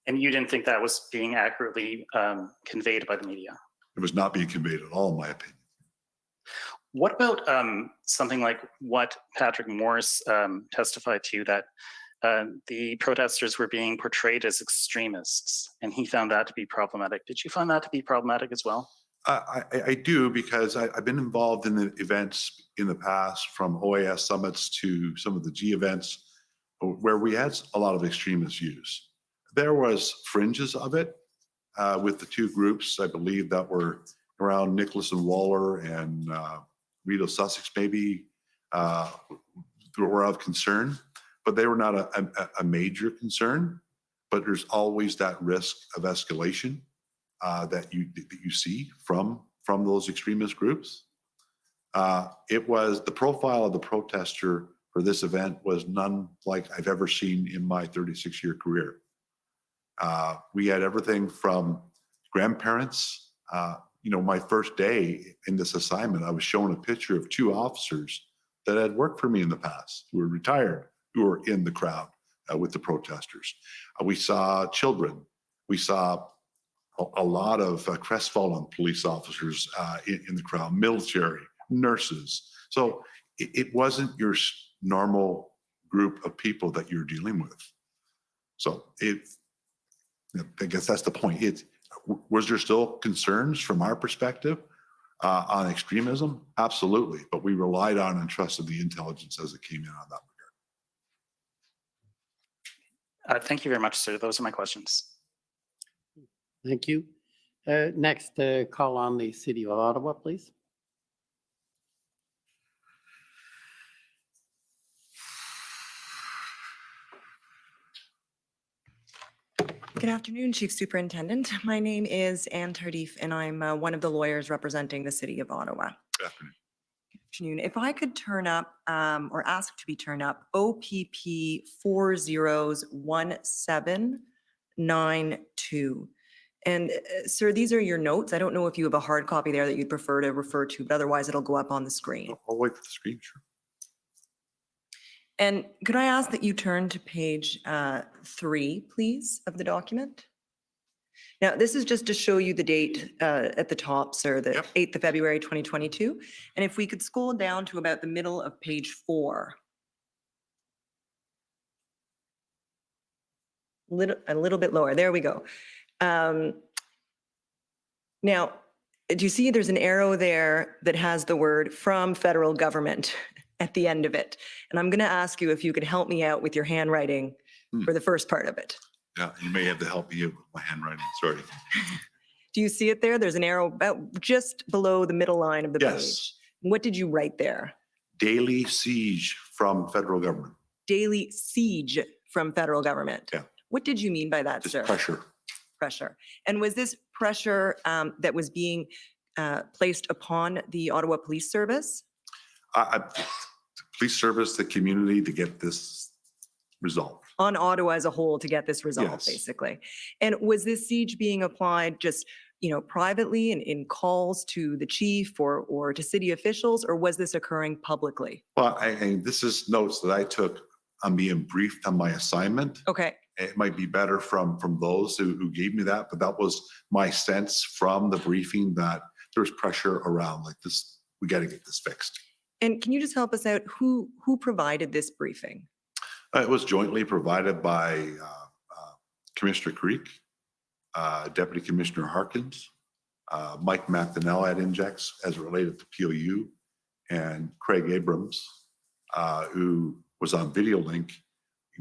And you didn't think that was being accurately conveyed by the media? It was not being conveyed at all, in my opinion. What about something like what Patrick Morris testified to, that the protesters were being portrayed as extremists, and he found that to be problematic? Did you find that to be problematic as well? I do, because I've been involved in the events in the past, from OAS summits to some of the G events, where we had a lot of extremist views. There was fringes of it with the two groups, I believe, that were around Nicholas and Waller and Rito Sussex, maybe. were of concern, but they were not a major concern. But there's always that risk of escalation that you see from those extremist groups. It was the profile of the protester for this event was none like I've ever seen in my 36-year career. We had everything from grandparents. My first day in this assignment, I was shown a picture of 2 officers that had worked for me in the past, who were retired, who were in the crowd with the protesters. We saw children. We saw a lot of crestfallen police officers in the crowd, military, nurses. So it wasn't your normal group of people that you're dealing with. So I guess that's the point. Was there still concerns from our perspective on extremism? Absolutely. But we relied on and trusted the intelligence as it came in on that regard. Thank you very much, sir. Those are my questions. Thank you. Next, call on the City of Ottawa, please. Good afternoon, Chief Superintendent. My name is Anne Tardif, and I'm one of the lawyers representing the City of Ottawa. Good afternoon. Good afternoon. If I could turn up, or ask to be turned up, OPP 401792. And sir, these are your notes. I don't know if you have a hard copy there that you'd prefer to refer to, but otherwise it'll go up on the screen. I'll wait for the screen, sure. And could I ask that you turn to page 3, please, of the document? Now, this is just to show you the date at the top, sir, the 8th of February, 2022. And if we could scroll down to about the middle of page 4. A little bit lower. There we go. Now, do you see there's an arrow there that has the word "from federal government" at the end of it? And I'm going to ask you if you could help me out with your handwriting for the first part of it. Yeah, you may have to help me with my handwriting. Sorry. Do you see it there? There's an arrow about just below the middle line of the Yes. page. What did you write there? Daily siege from federal government. Daily siege from federal government. Yeah. What did you mean by that, Just sir? pressure. Pressure. And was this pressure that was being placed upon the Ottawa Police Service? The police service, the community to get this resolved. On Ottawa as a whole to get this resolved, Yes. basically. And was this siege being applied just, privately in calls to the chief or to city officials, or was this occurring publicly? Well, this is notes that I took on being briefed on my assignment. Okay. It might be better from those who gave me that, but that was my sense from the briefing that there's pressure around like this. We got to get this fixed. And can you just help us out? Who provided this briefing? It was jointly provided by Commissioner Creek, Deputy Commissioner Harkins, Mike McDonnell at Injex as related to POU, and Craig Abrams, who was on Video Link,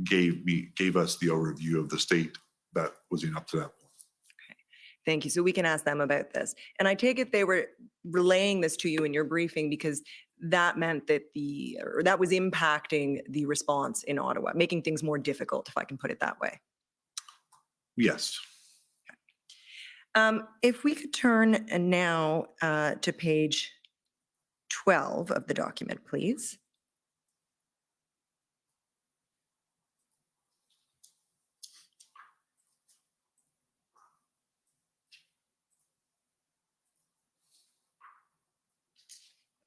gave us the overview of the state that was up to that point. Okay, thank you. So we can ask them about this. And I take it they were relaying this to you in your briefing because that meant that that was impacting the response in Ottawa, making things more difficult, if I can put it that way. Yes. If we could turn now to page 12 of the document, please.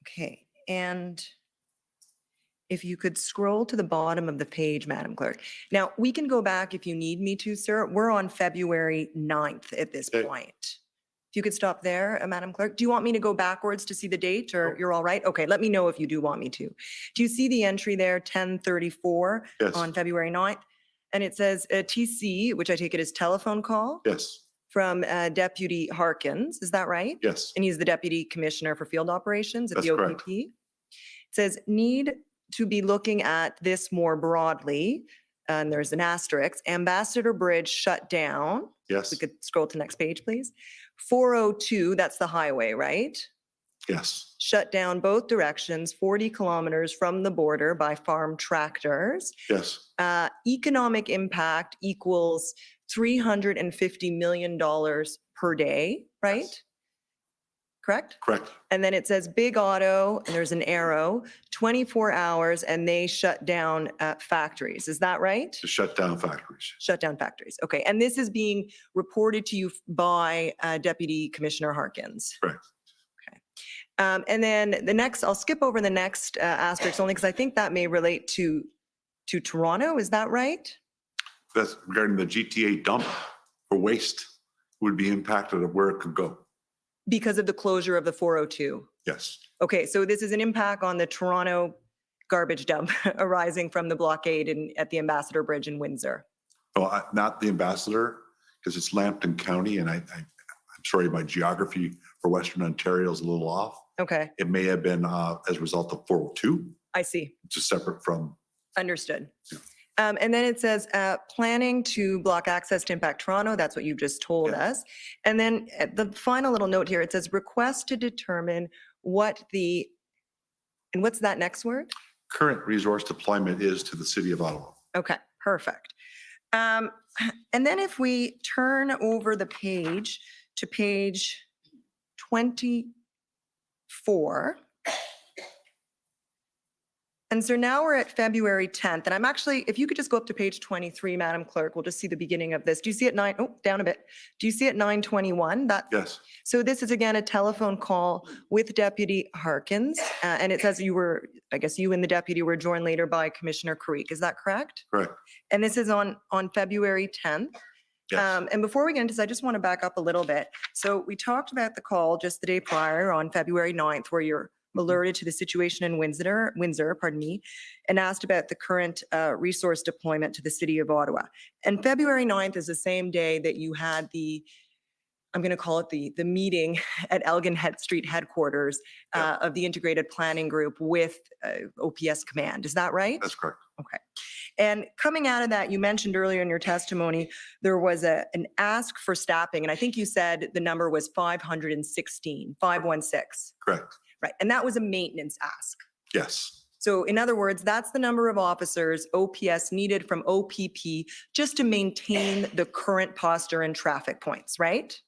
Okay, and if you could scroll to the bottom of the page, Madam Clerk. Now, we can go back if you need me to, sir. We're on February 9th at this Okay. point. If you could stop there, Madam Clerk. Do you want me to go backwards to see the date, or you're all right? Okay, let me know if you do want me to. Do you see the entry there, 10:34 Yes. on February 9th? And it says a TC, which I take it as telephone call Yes. from Deputy Harkins. Is that right? Yes. And he's the Deputy Commissioner for Field Operations at That's the correct. OPP. It says, need to be looking at this more broadly. And there's an asterisk. Ambassador Bridge shut down. Yes. We could scroll to next page, please. 402, that's the highway, right? Yes, shut down both directions, 40 kilometers from the border by farm tractors. yes, Economic impact equals $350 million per day, right? Yes. Correct? correct. And then it says big auto, and there's an arrow, 24 hours, and they shut down factories. Is that right? To shut down factories. Shut down factories. Okay. And this is being reported to you by Deputy Commissioner Harkins. Correct. And then the next, I'll skip over the next asterisk only because I think that may relate to Toronto. Is that right? That's regarding the GTA dump for waste would be impacted of where it could go. Because of the closure of the 402. Yes, Okay, so this is an impact on the Toronto garbage dump arising from the blockade at the Ambassador Bridge in Windsor. well, not the Ambassador, because it's Lambton County, and I'm sorry, my geography for Western Ontario is a little off. Okay, It may have been as a result of 402, I see. which is separate from. Understood. Yeah. And then it says, planning to block access to impact Toronto. That's what you just told Yeah. us. And then the final little note here, it says request to determine what the, and what's that next word? Current resource deployment is to the city of Ottawa. Okay, perfect. And then if we turn over the page to page 24. And so now we're at February 10th, and I'm actually, if you could just go up to page 23, Madam Clerk, we'll just see the beginning of this. Do you see it down a bit. Do you see it 9:21? Yes, So this is again a telephone call with Deputy Harkins, and it says you were, I guess you and the deputy were joined later by Commissioner Creek. Is that correct? correct. And this is on February 10th. Yes, And before we get into this, I just want to back up a little bit. So we talked about the call just the day prior on February 9th, where you're alerted to the situation in Windsor, and asked about the current resource deployment to the city of Ottawa. And February 9th is the same day that you had the, I'm going to call it the meeting at Elgin Street headquarters of the Integrated Planning Group with OPS Command. Is that right? that's correct. Okay. And coming out of that, you mentioned earlier in your testimony, there was an ask for staffing, and I think you said the number was 516. Correct. Right. And that was a maintenance ask. Yes, So in other words, that's the number of officers OPS needed from OPP just to maintain the current posture and traffic points, right?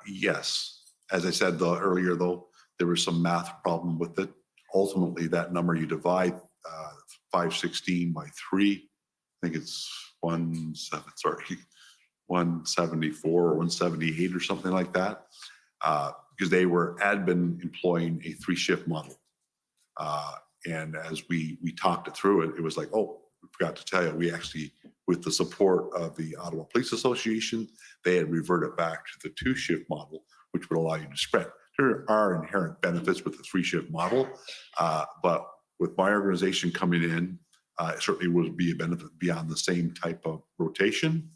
yes. As I said earlier, though, there was some math problem with it. Ultimately, that number you divide 516 by 3, I think it's 174 or 178 or something like that. Because they had been employing a 3-shift model. And as we talked it through it, it was like, oh, we forgot to tell you, we actually, with the support of the Ottawa Police Association, they had reverted back to the 2-shift model, which would allow you to spread. There are inherent benefits with the 3-shift model, but with my organization coming in, it certainly would be a benefit beyond the same type of rotation,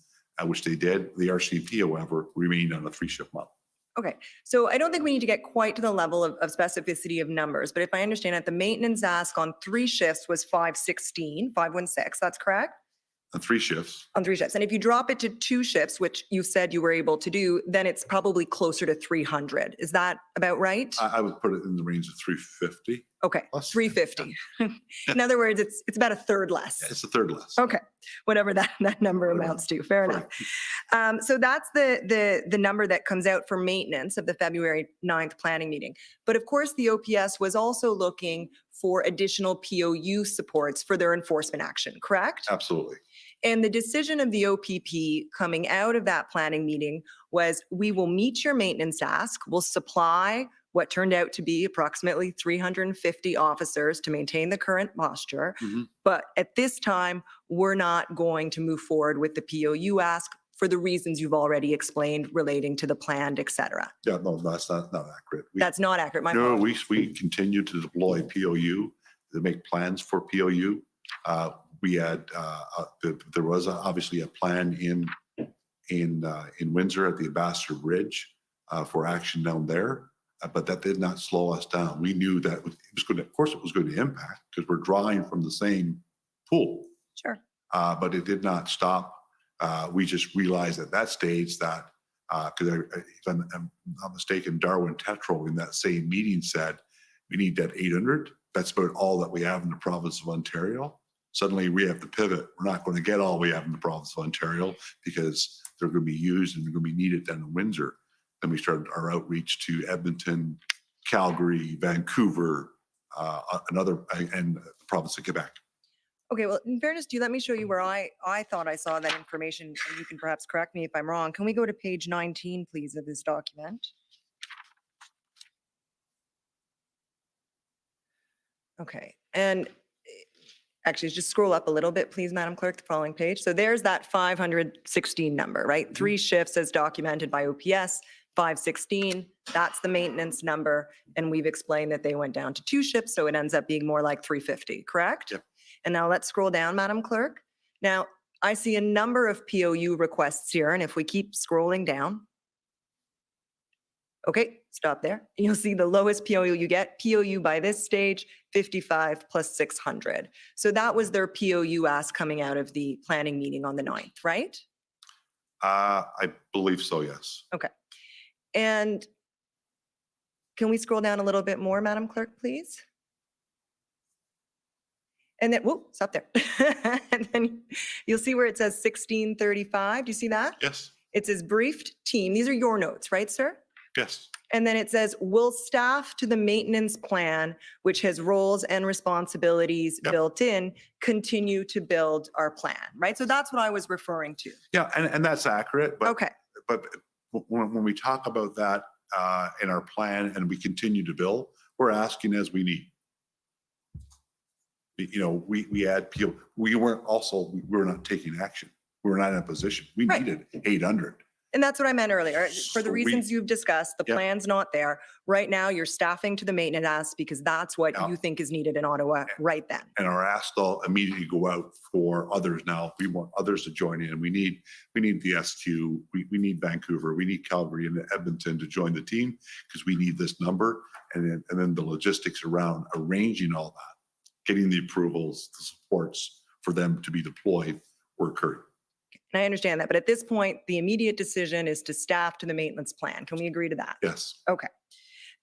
which they did. The RCMP, however, remained on a 3-shift model. Okay, so I don't think we need to get quite to the level of specificity of numbers, but if I understand it, the maintenance ask on 3 shifts was 516, that's correct? On 3 shifts. On 3 shifts. And if you drop it to 2 shifts, which you said you were able to do, then it's probably closer to 300. Is that about right? I would put it in the range of 350. Okay, plus. 350. In other words, it's about a third less. Yeah, it's a third less. Okay, whatever that number amounts to, fair enough. So that's the number that comes out for maintenance of the February 9th planning meeting. But of course, the OPS was also looking for additional POU supports for their enforcement action, correct? Absolutely. And the decision of the OPP coming out of that planning meeting was, we will meet your maintenance ask, we'll supply what turned out to be approximately 350 officers to maintain the current posture. Mhm. But at this time, we're not going to move forward with the POU ask for the reasons you've already explained relating to the planned, et cetera. Yeah, no, that's not accurate. That's not accurate. My No, apologies. we continue to deploy POU, to make plans for POU. We had, there was obviously a plan in Windsor at the Ambassador Bridge for action down there, but that did not slow us down. We knew that it was going to, of course, it was going to impact because we're drawing from the same pool. Sure. But it did not stop. We just realized at that stage that Because if I'm not mistaken, Darwin Tetro in that same meeting said, we need that 800. That's about all that we have in the province of Ontario. Suddenly we have to pivot. We're not going to get all we have in the province of Ontario because they're going to be used and they're going to be needed down in Windsor. Then we started our outreach to Edmonton, Calgary, Vancouver, and the province of Quebec. Okay, well, in fairness to you, let me show you where I thought I saw that information, and you can perhaps correct me if I'm wrong. Can we go to page 19, please, of this document? Okay, and actually, just scroll up a little bit, please, Madam Clerk, the following page. So there's that 516 number, right? 3 shifts as documented by OPS, 516, that's the maintenance number. And we've explained that they went down to 2 shifts, so it ends up being more like 350, correct? Yep. And now let's scroll down, Madam Clerk. Now, I see a number of POU requests here, and if we keep scrolling down, okay, stop there. You'll see the lowest POU you get, POU by this stage, 55 plus 600. So that was their POU ask coming out of the planning meeting on the 9th, right? I believe so, yes. Okay. And can we scroll down a little bit more, Madam Clerk, please? And then, whoop, stop there. And then you'll see where it says 1635. Do you see that? Yes. It says briefed team. These are your notes, right, sir? Yes. And then it says, will staff to the maintenance plan, which has roles and responsibilities Yep. built in, continue to build our plan, right? So that's what I was referring to. Yeah, and that's accurate. But, Okay. But when we talk about that in our plan and we continue to build, we're asking as we need. You know, we add people. We were not taking action. We were not in a position. We Right. needed 800. And that's what I meant earlier. For the So reasons you've discussed, the Yep. plan's not there. Right now, you're staffing to the maintenance ask because that's what Yeah. you think is needed in Ottawa right then. And our ask will immediately go out for others now. We want others to join in. We need the SQ. We need Vancouver. We need Calgary and Edmonton to join the team because we need this number. And then the logistics around arranging all that, getting the approvals, the supports for them to be deployed were occurring. And I understand that. But at this point, the immediate decision is to staff to the maintenance plan. Can we agree to that? Yes. Okay.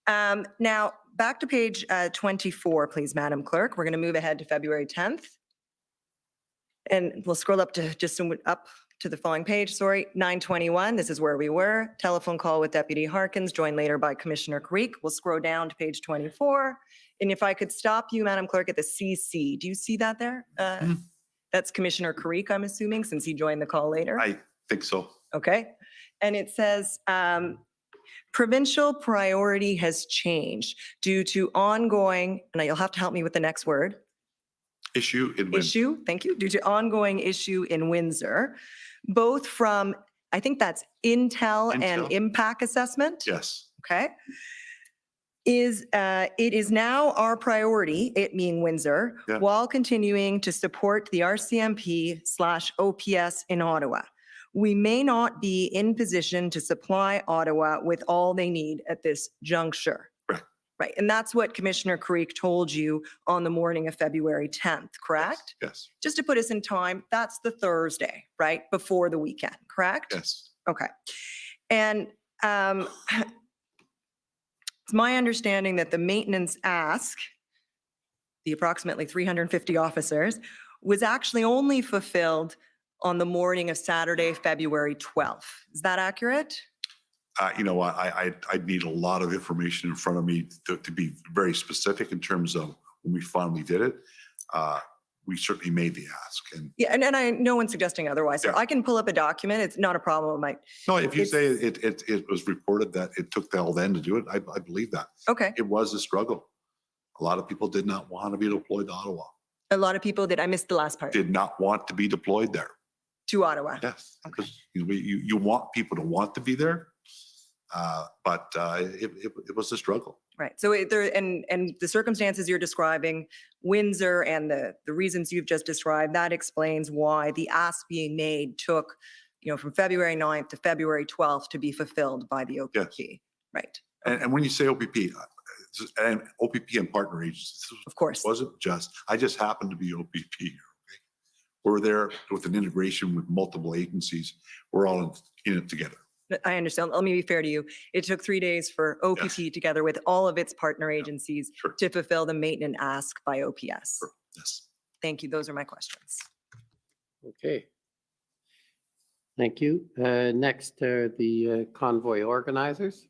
Now, back to page 24, please, Madam Clerk. We're going to move ahead to February 10th. And we'll scroll up to up to the following page, sorry, 921. This is where we were. Telephone call with Deputy Harkins, joined later by Commissioner Creek. We'll scroll down to page 24. And if I could stop you, Madam Clerk, at the CC. Do you see that there? That's Commissioner Creek, I'm assuming, since he joined the call later. I think so. Okay. And it says, provincial priority has changed due to ongoing, and you'll have to help me with the next word. Issue in Windsor. Issue, thank you, due to ongoing issue in Windsor, both from, I think that's Intel and Intel. impact assessment. Yes. Okay. It is now our priority, it being Windsor, Yeah. while continuing to support the RCMP/OPS in Ottawa. We may not be in position to supply Ottawa with all they need at this juncture. Right. Right. And that's what Commissioner Creek told you on the morning of February 10th, correct? Yes. Just to put us in time, that's the Thursday, right? Before the weekend, correct? Yes. Okay. And it's my understanding that the maintenance ask, the approximately 350 officers, was actually only fulfilled on the morning of Saturday, February 12th. Is that accurate? You know, I'd need a lot of information in front of me to be very specific in terms of when we finally did it. We certainly made the ask. And Yeah, and no one's suggesting otherwise. So Yeah. I can pull up a document. It's not a problem. no, if you It's- say it was reported that it took till then to do it, I believe that. Okay. It was a struggle. A lot of people did not want to be deployed to Ottawa, A lot of people did. I missed the last part. did not want to be deployed there. To Ottawa. Yes. Because you want people to want to be there, but it was a struggle. Right. So and the circumstances you're describing, Windsor and the reasons you've just described, that explains why the ask being made took, from February 9th to February 12th to be fulfilled by the OPP. Right. And when you say OPP, and OPP and partner agencies, Of course. wasn't just, I just happened to be OPP here. Okay? We're there with an integration with multiple agencies. We're all in it together. I understand. Let me be fair to you. It took 3 days for OPP together with all of its partner agencies sure. to fulfill the maintenance ask by OPS. Sure. Yes. Thank you. Those are my questions. Okay. Thank you. Next, the convoy organizers.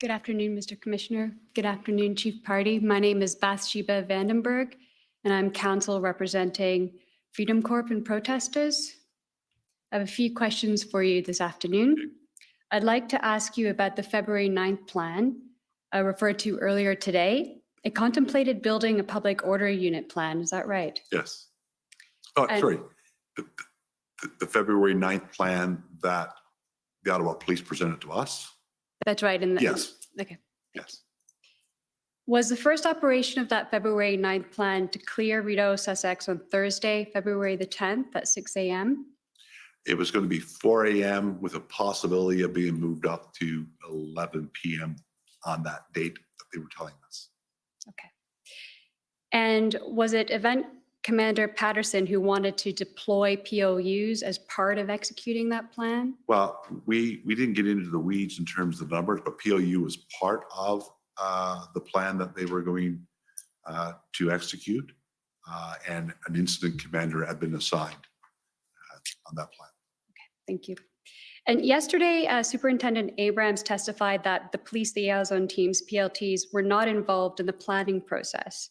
Good afternoon, Mr. Commissioner. Good afternoon, Chief Party. My name is Bathsheba Vandenberg, and I'm counsel representing Freedom Corp and protesters. I have a few questions for you this afternoon. I'd like to ask you about the February 9th plan I referred to earlier today. It contemplated building a public order unit plan. Is that right? Yes. Oh, sorry. The February 9th plan that the Ottawa Police presented to us. That's right. Yes. Okay. Yes. Was the first operation of that February 9th plan to clear Rideau, Sussex on Thursday, February the 10th at 6 a.m.? It was going to be 4 a.m. with a possibility of being moved up to 11 p.m. on that date that they were telling us. Okay. And was it Event Commander Patterson who wanted to deploy POUs as part of executing that plan? Well, we didn't get into the weeds in terms of the numbers, but POU was part of the plan that they were going to execute, and an incident commander had been assigned on that plan. Okay, thank you. And yesterday, Superintendent Abrams testified that the police liaison teams, PLTs, were not involved in the planning process.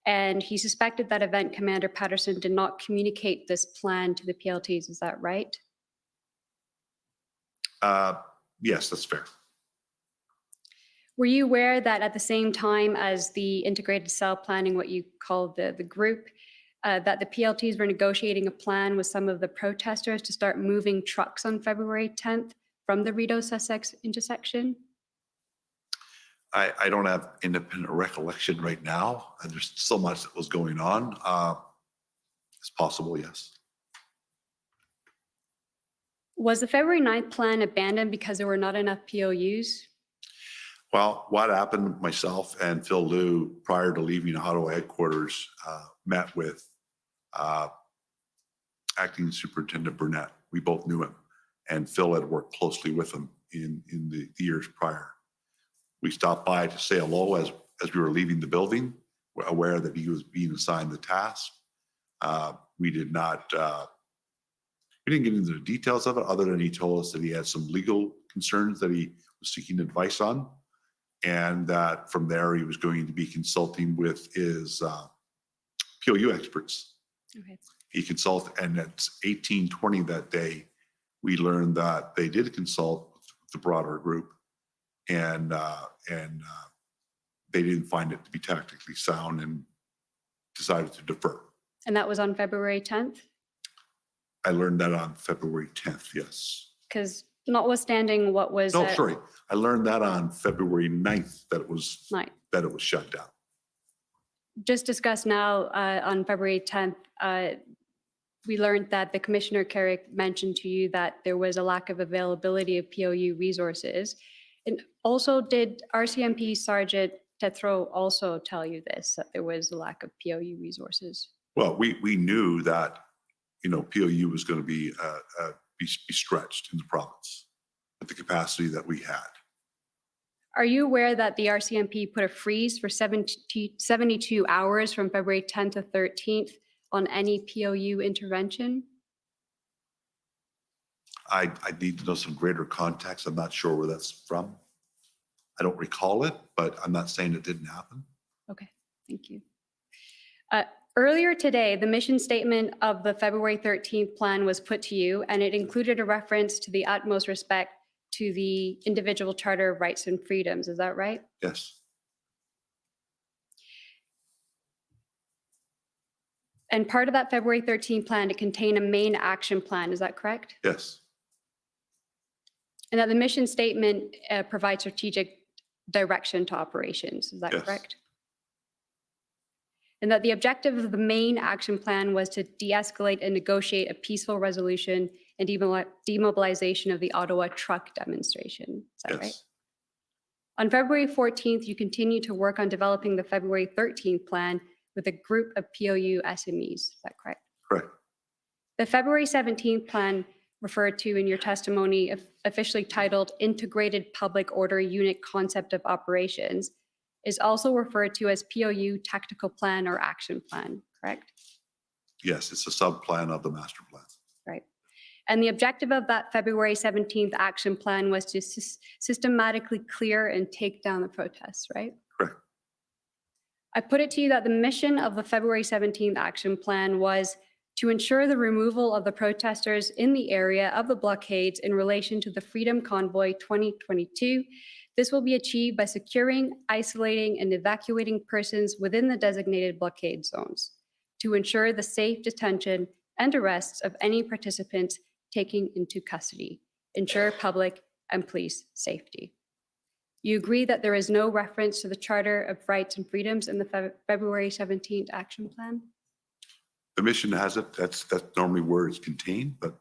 And he suspected that Event Commander Patterson did not communicate this plan to the PLTs. Is that right? Yes, that's fair. Were you aware that at the same time as the integrated cell planning, what you call the group, that the PLTs were negotiating a plan with some of the protesters to start moving trucks on February 10th from the Rideau-Sussex intersection? I don't have independent recollection right now. And there's so much that was going on. It's possible, yes. Was the February 9th plan abandoned because there were not enough POUs? Well, what happened, myself and Phil Liu, prior to leaving Ottawa headquarters, met with Acting Superintendent Burnett. We both knew him, and Phil had worked closely with him in the years prior. We stopped by to say hello as we were leaving the building, aware that he was being assigned the task. We didn't get into the details of it, other than he told us that he had some legal concerns that he was seeking advice on, and that from there he was going to be consulting with his POU experts. Okay. He consulted, and at 18:20 that day, we learned that they did consult with the broader group, and they didn't find it to be tactically sound and decided to defer. And that was on February 10th? I learned that on February 10th, yes. Because notwithstanding what was... No, sorry. I learned that on February 9th that it was shut down. Just discussed now on February 10th, we learned that the Commissioner Carrick mentioned to you that there was a lack of availability of POU resources. And also, did RCMP Sergeant Tethrow also tell you this, that there was a lack of POU resources? Well, we knew that, POU was going to be stretched in the province at the capacity that we had. Are you aware that the RCMP put a freeze for 72 hours from February 10th to 13th on any POU intervention? I need to know some greater context. I'm not sure where that's from. I don't recall it, but I'm not saying it didn't happen. Okay, thank you. Earlier today, the mission statement of the February 13th plan was put to you, and it included a reference to the utmost respect to the individual Charter of Rights and Freedoms. Is that right? Yes. And part of that February 13th plan to contain a main action plan. Is that correct? Yes. And that the mission statement provides strategic direction to operations. Is that correct? And that the objective of the main action plan was to de-escalate and negotiate a peaceful resolution and demobilization of the Ottawa truck demonstration. Is that right? On February 14th, you continued to work on developing the February 13th plan with a group of POU SMEs. Is that correct? Correct. The February 17th plan referred to in your testimony, officially titled Integrated Public Order Unit Concept of Operations, is also referred to as POU Tactical Plan or Action Plan, correct? Yes, it's a sub-plan of the master plan. Right. And the objective of that February 17th action plan was to systematically clear and take down the protests, right? Correct. I put it to you that the mission of the February 17th action plan was to ensure the removal of the protesters in the area of the blockades in relation to the Freedom Convoy 2022. This will be achieved by securing, isolating, and evacuating persons within the designated blockade zones to ensure the safe detention and arrests of any participants taken into custody, ensure public and police safety. You agree that there is no reference to the Charter of Rights and Freedoms in the February 17th action plan? The mission has it. That's normally where it's contained, but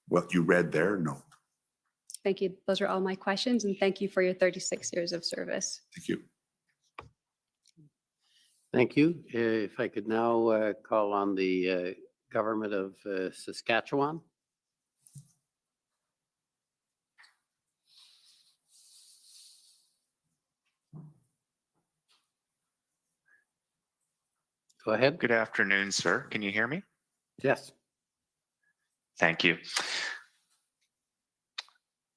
what you read there, no. Thank you. Those are all my questions, and thank you for your 36 years of service. Thank you. Thank you. If I could now call on the government of Saskatchewan. Go ahead. Good afternoon, sir. Can you hear me? Yes. Thank you.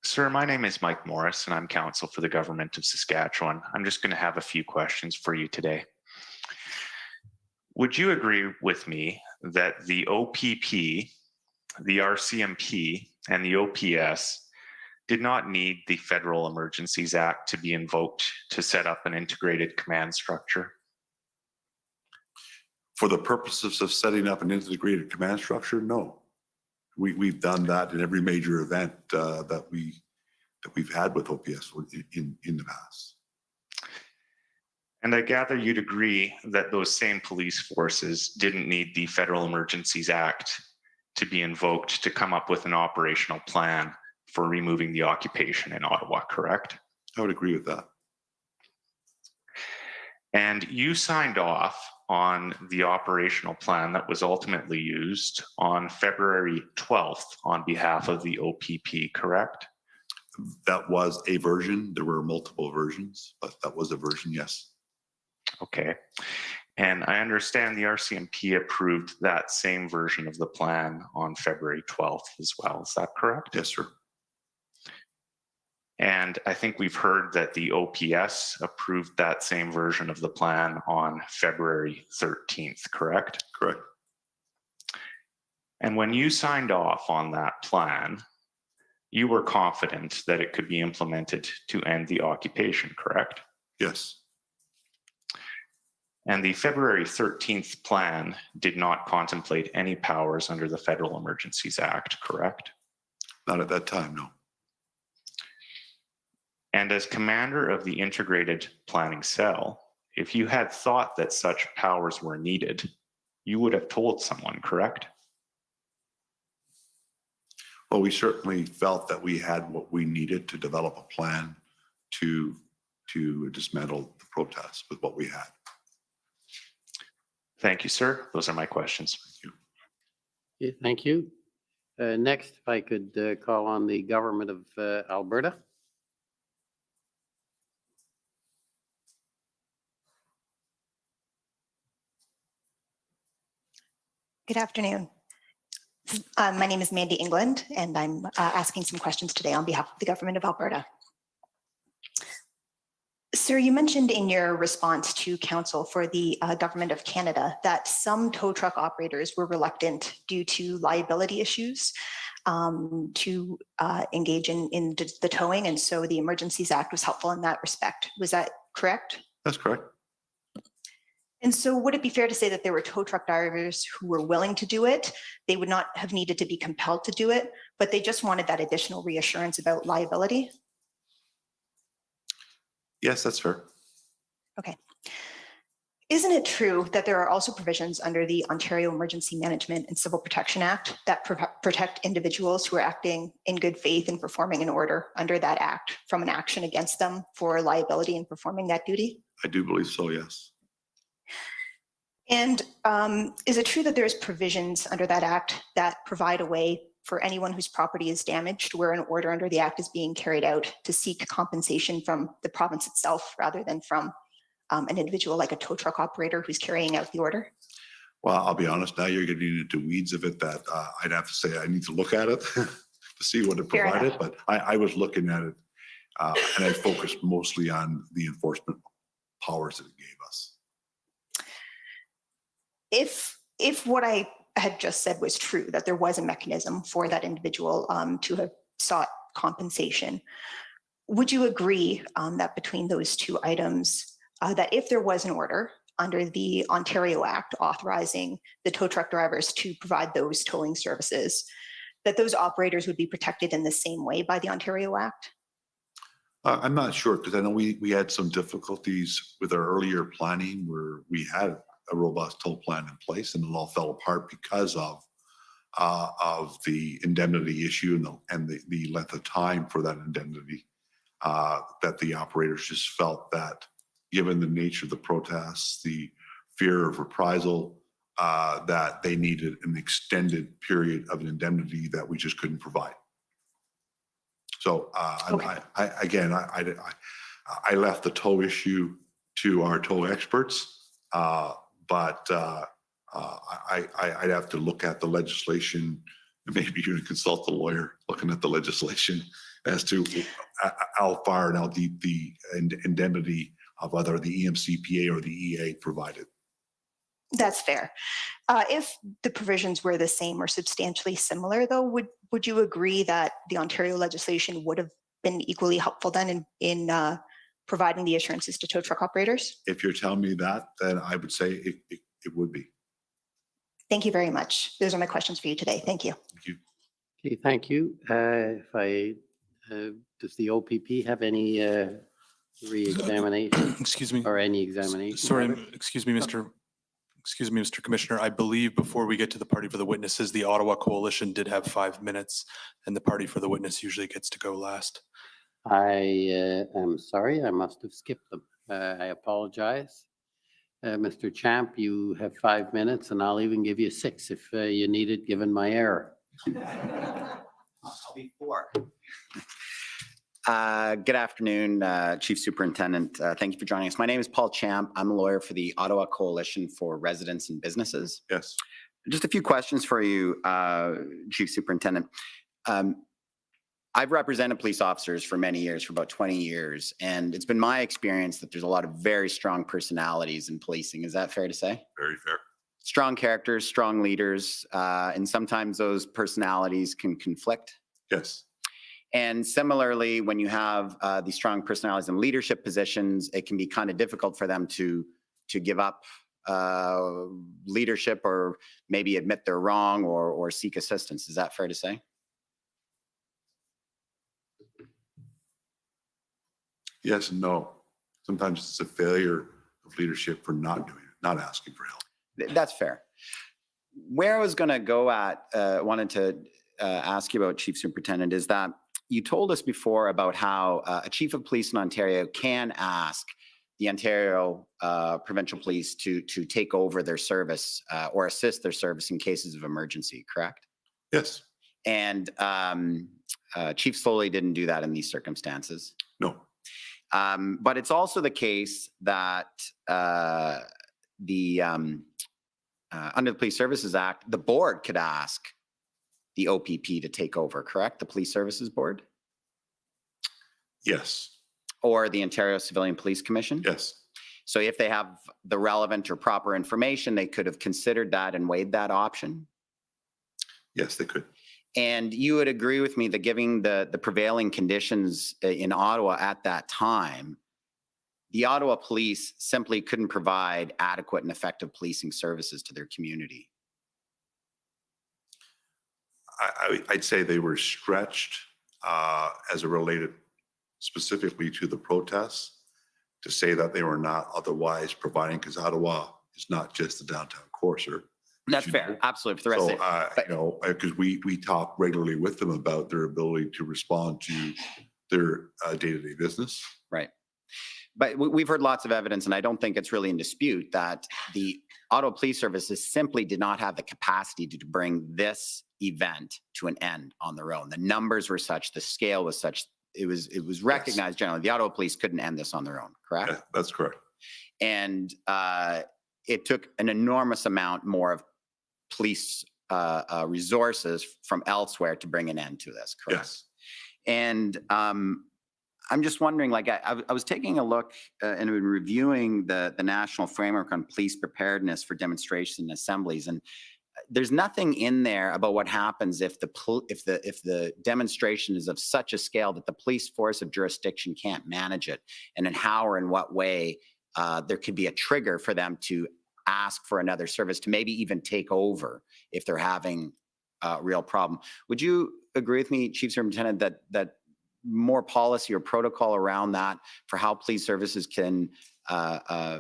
Sir, my name is Mike Morris, and I'm counsel for the government of Saskatchewan. I'm just going to have a few questions for you today. Would you agree with me that the OPP, the RCMP, and the OPS did not need the Federal Emergencies Act to be invoked to set up an integrated command structure? For the purposes of setting up an integrated command structure, no. We've done that in every major event that we've had with OPS in the past. And I gather you'd agree that those same police forces didn't need the Federal Emergencies Act to be invoked to come up with an operational plan for removing the occupation in Ottawa, correct? I would agree with that. And you signed off on the operational plan that was ultimately used on February 12th on behalf of the OPP, correct? That was a version. There were multiple versions, but that was a version, yes. Okay. And I understand the RCMP approved that same version of the plan on February 12th as well. Is that correct? Yes, sir. And I think we've heard that the OPS approved that same version of the plan on February 13th, correct? Correct. And when you signed off on that plan, you were confident that it could be implemented to end the occupation, correct? Yes. And the February 13th plan did not contemplate any powers under the Federal Emergencies Act, correct? Not at that time, no. And as commander of the integrated planning cell, if you had thought that such powers were needed, you would have told someone, correct? Well, we certainly felt that we had what we needed to develop a plan to dismantle the protests with what we had. Thank you, sir. Those are my questions. Thank you. Yeah, thank you. Next, if I could call on the government of Alberta. Good afternoon. My name is Mandy England, and I'm asking some questions today on behalf of the government of Alberta. Sir, you mentioned in your response to counsel for the government of Canada that some tow truck operators were reluctant due to liability issues to engage in the towing, and so the Emergencies Act was helpful in that respect. Was that correct? That's correct. And so would it be fair to say that there were tow truck drivers who were willing to do it? They would not have needed to be compelled to do it, but they just wanted that additional reassurance about liability? Yes, that's fair. Okay. Isn't it true that there are also provisions under the Ontario Emergency Management and Civil Protection Act that protect individuals who are acting in good faith and performing an order under that act from an action against them for liability in performing that duty? I do believe so, yes. And is it true that there's provisions under that act that provide a way for anyone whose property is damaged where an order under the act is being carried out to seek compensation from the province itself rather than from an individual like a tow truck operator who's carrying out the order? Well, I'll be honest, now you're getting into weeds of it that I'd have to say I need to look at it to see what it Fair provided, enough. but I was looking at it and I focused mostly on the enforcement powers that it gave us. If what I had just said was true, that there was a mechanism for that individual to have sought compensation, would you agree that between those two items, that if there was an order under the Ontario Act authorizing the tow truck drivers to provide those towing services, that those operators would be protected in the same way by the Ontario Act? I'm not sure, because I know we had some difficulties with our earlier planning where we had a robust toll plan in place and it all fell apart because of the indemnity issue and the length of time for that indemnity, that the operators just felt that given the nature of the protests, the fear of reprisal, that they needed an extended period of an indemnity that we just couldn't provide. So Okay. I left the tow issue to our tow experts, but I'd have to look at the legislation, and maybe you to consult a lawyer looking at the legislation as to how far and how deep the indemnity of either the EMCPA or the EA provided. That's fair. If the provisions were the same or substantially similar, though, would you agree that the Ontario legislation would have been equally helpful then in providing the assurances to tow truck operators? If you're telling me that, then I would say it would be. Thank you very much. Those are my questions for you today. Thank you. Thank you. Okay, thank you. Does the OPP have any re-examination Excuse me. or any examination? Sorry, of it? excuse me, Mr. Commissioner. I believe before we get to the party for the witnesses, the Ottawa Coalition did have 5 minutes, and the party for the witness usually gets to go last. I am sorry, I must have skipped them. I apologize. Mr. Champ, you have 5 minutes, and I'll even give you 6 if you need it, given my error. I'll be 4. Good afternoon, Chief Superintendent. Thank you for joining us. My name is Paul Champ. I'm a lawyer for the Ottawa Coalition for Residents and Businesses. Yes. Just a few questions for you, Chief Superintendent. I've represented police officers for many years, for about 20 years, and it's been my experience that there's a lot of very strong personalities in policing. Is that fair to say? Very fair. Strong characters, strong leaders, and sometimes those personalities can conflict. Yes. And similarly, when you have these strong personalities in leadership positions, it can be kind of difficult for them to give up leadership or maybe admit they're wrong or seek assistance. Is that fair to say? Yes and no. Sometimes it's a failure of leadership for not doing it, not asking for help. That's fair. Where I was going to go at, wanted to ask you about, Chief Superintendent, is that you told us before about how a chief of police in Ontario can ask the Ontario Provincial Police to take over their service or assist their service in cases of emergency, correct? Yes. And Chief Foley didn't do that in these circumstances. No. But it's also the case that under the Police Services Act, the board could ask the OPP to take over, correct? The Police Services Board? Yes. Or the Ontario Civilian Police Commission? Yes. So if they have the relevant or proper information, they could have considered that and weighed that option? Yes, they could. And you would agree with me that given the prevailing conditions in Ottawa at that time, the Ottawa police simply couldn't provide adequate and effective policing services to their community. I'd say they were stretched as it related specifically to the protests. to say that they were not otherwise providing, because Ottawa is not just the downtown core, sir. That's fair. Absolutely. For the rest So, of it. because we talk regularly with them about their ability to respond to their day-to-day business. Right. But we've heard lots of evidence, and I don't think it's really in dispute, that the Ottawa Police Services simply did not have the capacity to bring this event to an end on their own. The numbers were such, the scale was such, it was recognized generally. The Ottawa Police couldn't end this on their own, correct? Yeah, that's correct. And it took an enormous amount more of police resources from elsewhere to bring an end to this, correct? Yes. And I'm just wondering, like, I was taking a look and reviewing the national framework on police preparedness for demonstrations and assemblies, and there's nothing in there about what happens if the demonstration is of such a scale that the police force of jurisdiction can't manage it, and in how or in what way there could be a trigger for them to ask for another service, to maybe even take over if they're having a real problem. Would you agree with me, Chief Superintendent, that more policy or protocol around that for how police services can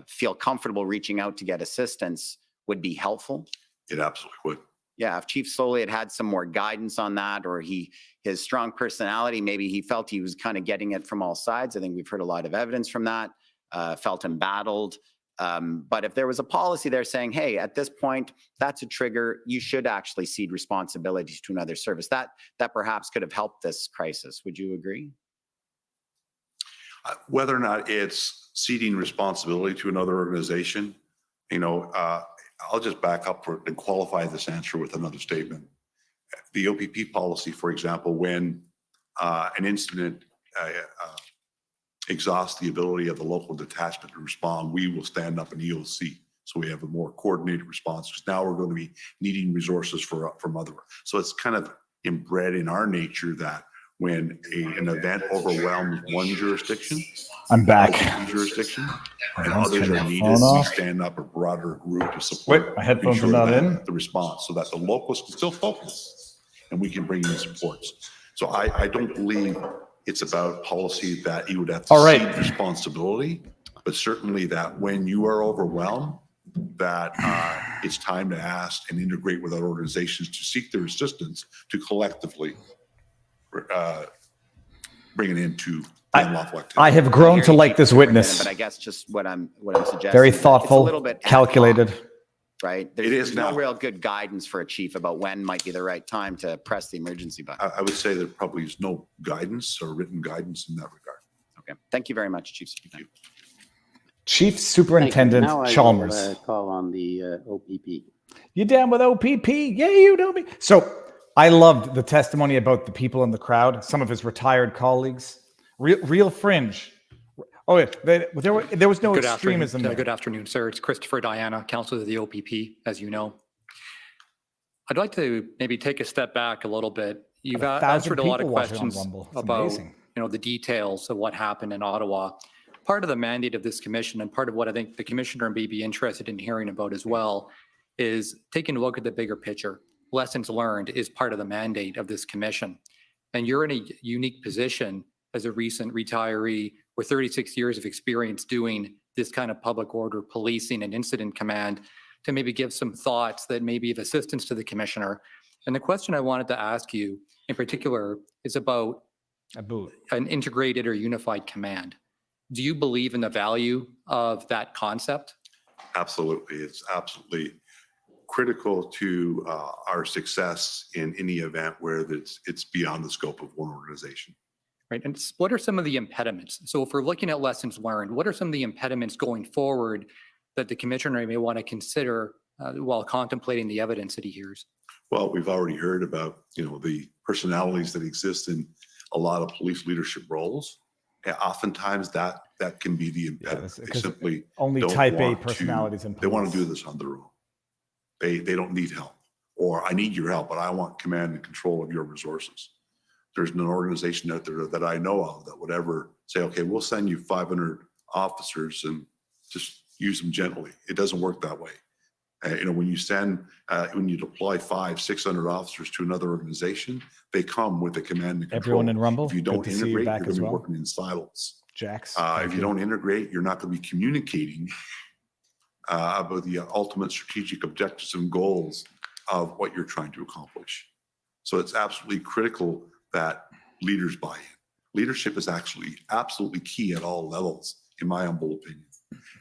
feel comfortable reaching out to get assistance would be helpful? It absolutely would. Yeah, if Chief Soley had some more guidance on that, or his strong personality, maybe he felt he was kind of getting it from all sides. I think we've heard a lot of evidence from that, felt embattled. But if there was a policy there saying, hey, at this point, that's a trigger, you should actually cede responsibilities to another service, that perhaps could have helped this crisis. Would you agree? Whether or not it's ceding responsibility to another organization, I'll just back up and qualify this answer with another statement. The OPP policy, for example, when an incident exhausts the ability of the local detachment to respond, we will stand up an EOC. So we have a more coordinated response, because now we're going to be needing resources from other. So it's kind of inbred in our nature that when an event overwhelms one jurisdiction, I'm back. Jurisdiction, and Let's others turn are my needed, phone we off. stand up a broader group to support. Wait, my headphones are not in. The response, so that the locals can still focus, and we can bring in supports. So I don't believe it's about policy that you would have to cede responsibility, but certainly that when you are overwhelmed, that it's time to ask and integrate with other organizations to seek their assistance to collectively bring it into unlawful activity. I have grown to like this witness. But I guess just what I'm suggesting. Very is that thoughtful, it's a little bit ad hoc, calculated. right? There's no real good guidance for a chief about when might be the right time to press the emergency button. I would say there probably is no guidance or written guidance in that regard. Okay. Thank you very much, Chief Superintendent. Chief Superintendent Now I Chalmers. will, call on the OPP. You down with OPP? Yeah, you know me. So I loved the testimony about the people in the crowd, some of his retired colleagues, real fringe. Oh, yeah, there was no extremism there. Good afternoon, sir. It's Christopher Diana, Councillor of the OPP, as you know. I'd like to maybe take a step back a little bit. You've answered a lot of questions about the details of what happened in Ottawa. Part of the mandate of this commission, and part of what I think the commissioner may be interested in hearing about as well, is taking a look at the bigger picture. Lessons learned is part of the mandate of this commission. And you're in a unique position as a recent retiree with 36 years of experience doing this kind of public order policing and incident command to maybe give some thoughts that may be of assistance to the commissioner. And the question I wanted to ask you in particular is about an integrated or unified command. Do you believe in the value of that concept? Absolutely. It's absolutely critical to our success in any event where it's beyond the scope of one organization. Right. And what are some of the impediments? So if we're looking at lessons learned, what are some of the impediments going forward that the commissioner may want to consider while contemplating the evidence that he hears? Well, we've already heard about, the personalities that exist in a lot of police leadership roles. And oftentimes that can be the impediment. They simply only don't type A want personalities in They want to police. do this on their own. They don't need help, or I need your help, but I want command and control of your resources. There's an organization out there that I know of that would ever say, okay, we'll send you 500 officers and just use them gently. It doesn't work that way. When you deploy 500-600 officers to another organization, they come with a command and control. Everyone in Rumble, If you good don't to see you integrate, back you're going as to be well. working in silos. Jax. If you don't integrate, you're not going to be communicating about the ultimate strategic objectives and goals of what you're trying to accomplish. So it's absolutely critical that leaders buy in. Leadership is actually absolutely key at all levels, in my humble opinion.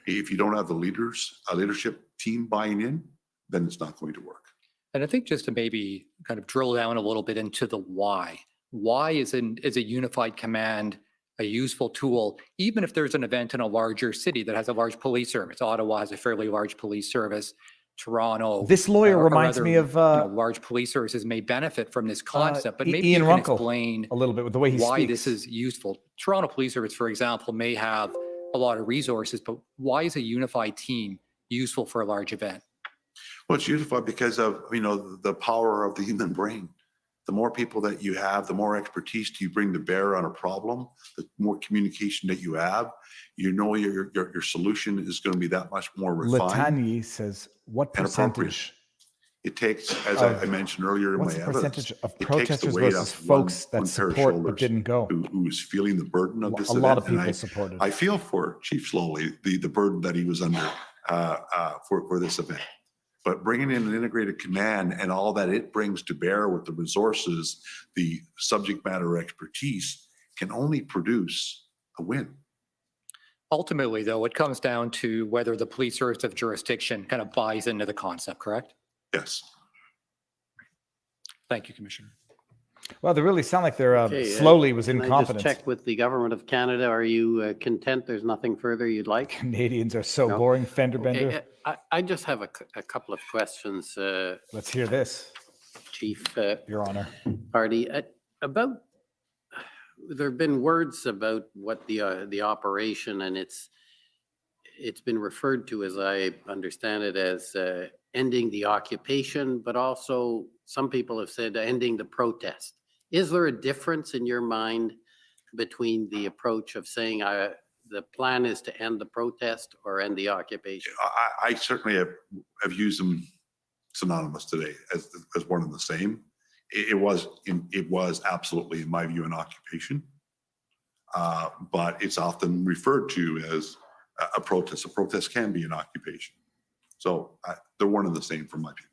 If you don't have the leadership team buying in, then it's not going to work. And I think just to maybe kind of drill down a little bit into the why. Why is a unified command a useful tool, even if there's an event in a larger city that has a large police service? Ottawa has a fairly large police service. Toronto. This lawyer or reminds other, me of large police services may benefit from this concept, but maybe Ian you can Runkle explain a little bit with the way he why speaks. this is useful. Toronto Police Service, for example, may have a lot of resources, but why is a unified team useful for a large event? Well, it's unified because of, the power of the human brain. The more people that you have, the more expertise you bring to bear on a problem, the more communication that you have, your solution is going to be that much more refined. Latanya says, what and appropriate. percentage? It takes, as I mentioned earlier in my What's the evidence, percentage of it takes the protesters weight versus of folks that one pair of support but shoulders didn't go? who is feeling the burden of this A event. lot of And people supported. I feel for Chief Slowly, the burden that he was under for this event. But bringing in an integrated command and all that it brings to bear with the resources, the subject matter expertise, can only produce a win. Ultimately, though, it comes down to whether the police service of jurisdiction kind of buys into the concept, correct? Yes. Thank you, Commissioner. Well, they really sound like they're Okay, slowly was can I incompetence. just check with the government of Canada? Are you content? There's nothing further you'd like? Canadians are so No? boring, fender Okay, bender. I just have a couple of questions. Let's hear this, Chief. Your Honor. Party, about, there have been words about what the operation, and it's been referred to, as I understand it, as ending the occupation, but also some people have said ending the protest. Is there a difference in your mind between the approach of saying the plan is to end the protest or end the occupation? I certainly have used them synonymous today as one and the same. It was absolutely, in my view, an occupation, but it's often referred to as a protest. A protest can be an occupation. So they're one and the same from my view.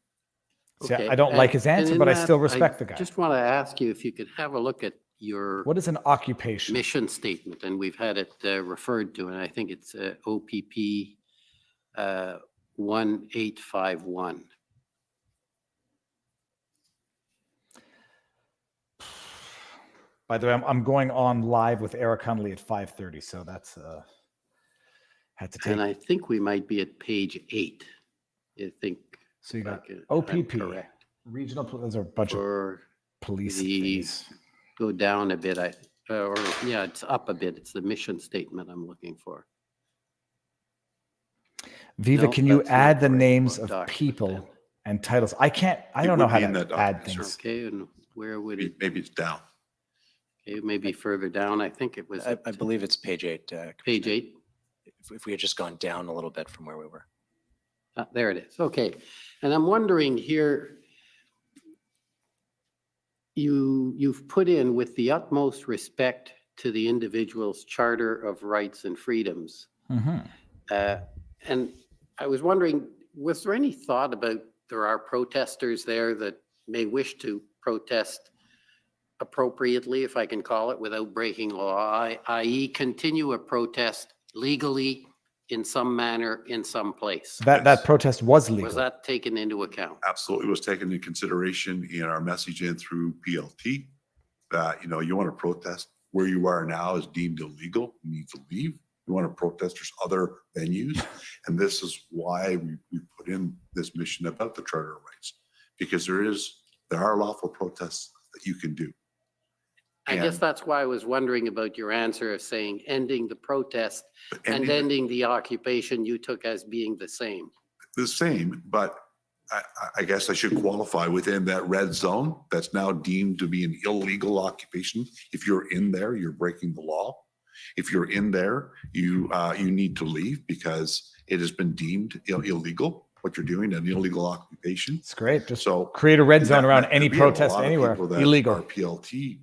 See, I don't like his answer, but I still respect the guy. Just want to ask you if you could have a look at your What is an occupation? mission statement, and we've had it referred to, and I think it's OPP 1851. By the way, I'm going on live with Eric Hunley at 5:30, so that's had to take. And I think we might be at page 8. I think. So you got if I'm OPP, correct. regional. Those are a bunch of police things. Go down a bit. It's up a bit. It's the mission statement I'm looking for. Viva, No, can you that's not add the correct. names What of document people then? and titles? I can't. I It don't know would how be in to that add document, things. Okay, and where would it? Maybe it's down. Okay, maybe further down. I think it was. I believe it's page 8. Page 8. If we had just gone down a little bit from where we were. There it is. Okay. And I'm wondering here, you've put in with the utmost respect to the individual's Charter of Rights and Freedoms. And I was wondering, was there any thought about there are protesters there that may wish to protest appropriately, if I can call it, without breaking law, i.e. continue a protest legally in some manner, in some place? That protest was legal. Was that taken into account? Absolutely was taken into consideration in our messaging through PLT that, you want to protest where you are now is deemed illegal. You need to leave. You want to protest, there's other venues. And this is why we put in this mission about the Charter of Rights, because there are lawful protests that you can do. I guess that's why I was wondering about your answer of saying ending the protest and ending the occupation you took as being the same. The same, but I guess I should qualify within that red zone that's now deemed to be an illegal occupation. If you're in there, you're breaking the law. If you're in there, you need to leave because it has been deemed illegal. What you're doing, an illegal occupation. It's great. Just so create a red zone around any we have a protest lot of anywhere. people that Illegal. our PLT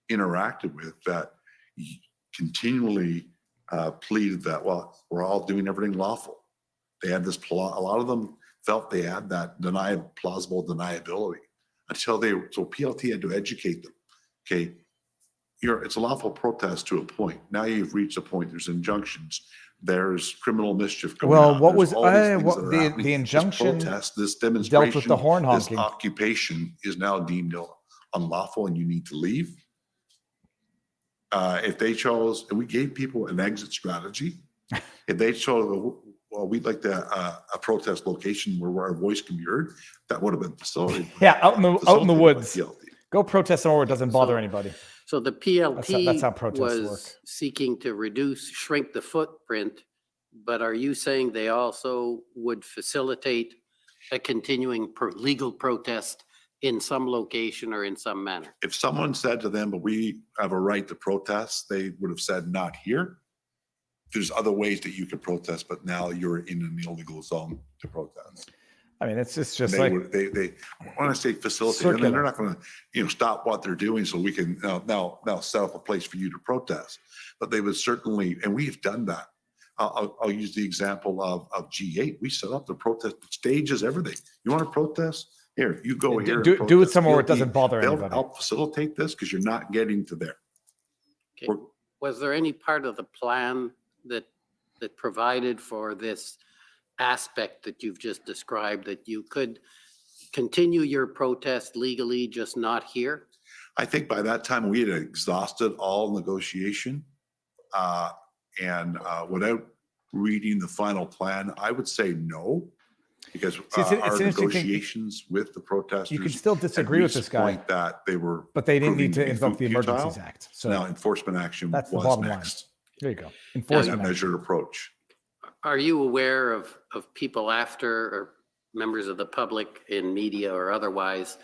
interacted with that continually pleaded that, well, we're all doing everything lawful. They had this, a lot of them felt they had that plausible deniability so PLT had to educate them. Okay, it's a lawful protest to a point. Now you've reached a point, there's injunctions, there's criminal mischief going on. Well, what There's was all these things that are the happening. injunction? This protest, this demonstration, dealt with the horn this honking. occupation is now deemed unlawful and you need to leave. If they chose, and we gave people an exit strategy, if they chose, well, we'd like a protest location where our voice can be heard, that would have been facilitated. Yeah, out in the woods. Go protest somewhere where it doesn't bother anybody. So the PLT That's how protests was work. seeking to shrink the footprint, but are you saying they also would facilitate a continuing legal protest in some location or in some manner? If someone said to them, but we have a right to protest, they would have said, not here. There's other ways that you could protest, but now you're in an illegal zone to protest. I mean, it's just they like they want to say facilitate. They're not going to stop what they're doing so we can now set up a place for you to protest. But they would certainly, and we've done that. I'll use the example of G8. We set up the protest stages, everything. You want to protest? Here, you go here. Do it somewhere where it doesn't bother They'll anybody. help facilitate this because you're not getting to there. Okay. Was there any part of the plan that provided for this aspect that you've just described, that you could continue your protest legally, just not here? I think by that time we had exhausted all negotiation. And without reading the final plan, I would say no, because our negotiations with the protesters. You can still disagree with this guy. That they were, but they didn't need to invoke the Emergencies Act. So now enforcement action that's the was bottom next. line. There you go. Enforcement measured approach. Are you aware of people or members of the public in media or otherwise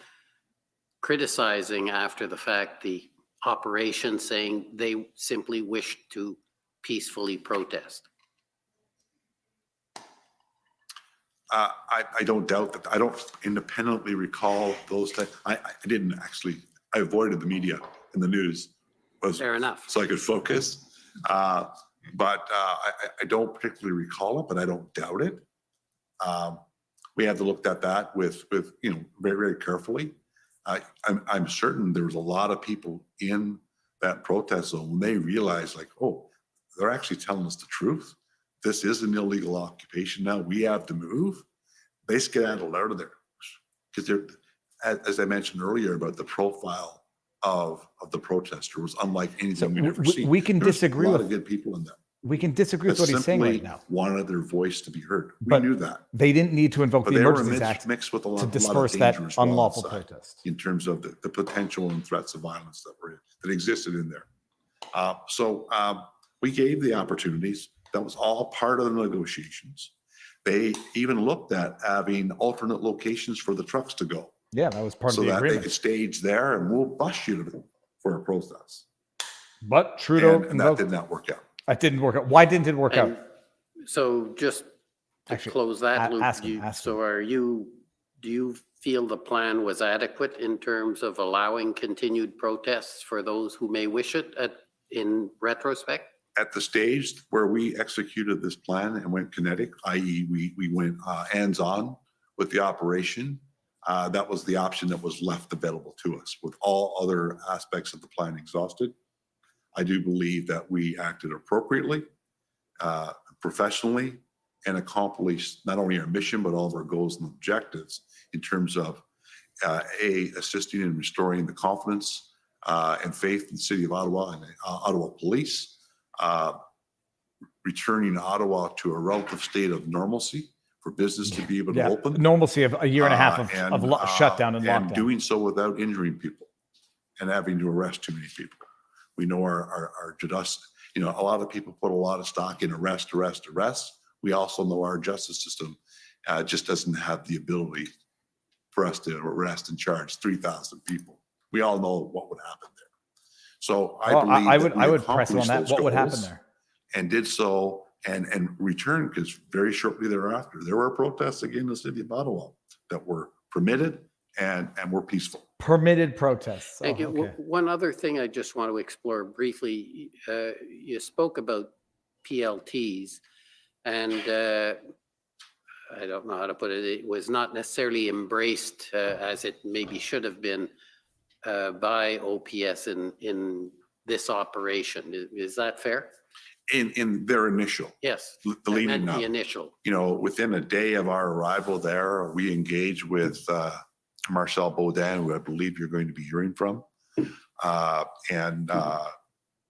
criticizing after the fact the operation, saying they simply wish to peacefully protest? I don't doubt that. I don't independently recall those things. I didn't actually. I avoided the media and the news. Fair enough. So I could focus. But I don't particularly recall it, but I don't doubt it. We have to look at that with very, very carefully. I'm certain there was a lot of people in that protest zone when they realized, like, oh, they're actually telling us the truth. This is an illegal occupation now. We have to move. They skedaddled out of there because they're, as I mentioned earlier about the profile of the protester was unlike anything we've ever seen. We can disagree with a lot of good people in that. We can disagree with what he's saying right now. Wanted their voice to be heard. We knew that. They didn't need to invoke the Emergencies Act mixed with to disperse that unlawful protest. In terms of the potential and threats of violence that existed in there. So we gave the opportunities. That was all part of the negotiations. They even looked at having alternate locations for the trucks to go. Yeah, that was part so of the that agreement. They could stage there and we'll bus you for a protest. But Trudeau and that did not work out. That didn't work out. Why didn't it work out? So just to close that loop, do you feel the plan was adequate in terms of allowing continued protests for those who may wish it in retrospect? At the stage where we executed this plan and went kinetic, i.e. we went hands-on with the operation, that was the option that was left available to us. With all other aspects of the plan exhausted, I do believe that we acted appropriately, professionally, and accomplished not only our mission, but all of our goals and objectives in terms of assisting in restoring the confidence and faith in the city of Ottawa and Ottawa Police, returning Ottawa to a relative state of normalcy for business to be able to open. Normalcy of a year and a half of shutdown and lockdown. And doing so without injuring people and having to arrest too many people. We know our justice, a lot of people put a lot of stock in arrest. We also know our justice system just doesn't have the ability for us to arrest and charge 3,000 people. We all know what would happen there. So I believe I would press on that. What would happen there? And did so and returned, because very shortly thereafter, there were protests again in the city of Ottawa that were permitted and were peaceful. Permitted protests. Thank you. Okay. One other thing I just want to explore briefly. You spoke about PLTs, and I don't know how to put it. It was not necessarily embraced as it maybe should have been by OPS in this operation. Is that fair? In their initial. Yes. The leading up. The initial. You know, within a day of our arrival there, we engaged with Marcel Baudin, who I believe you're going to be hearing from. And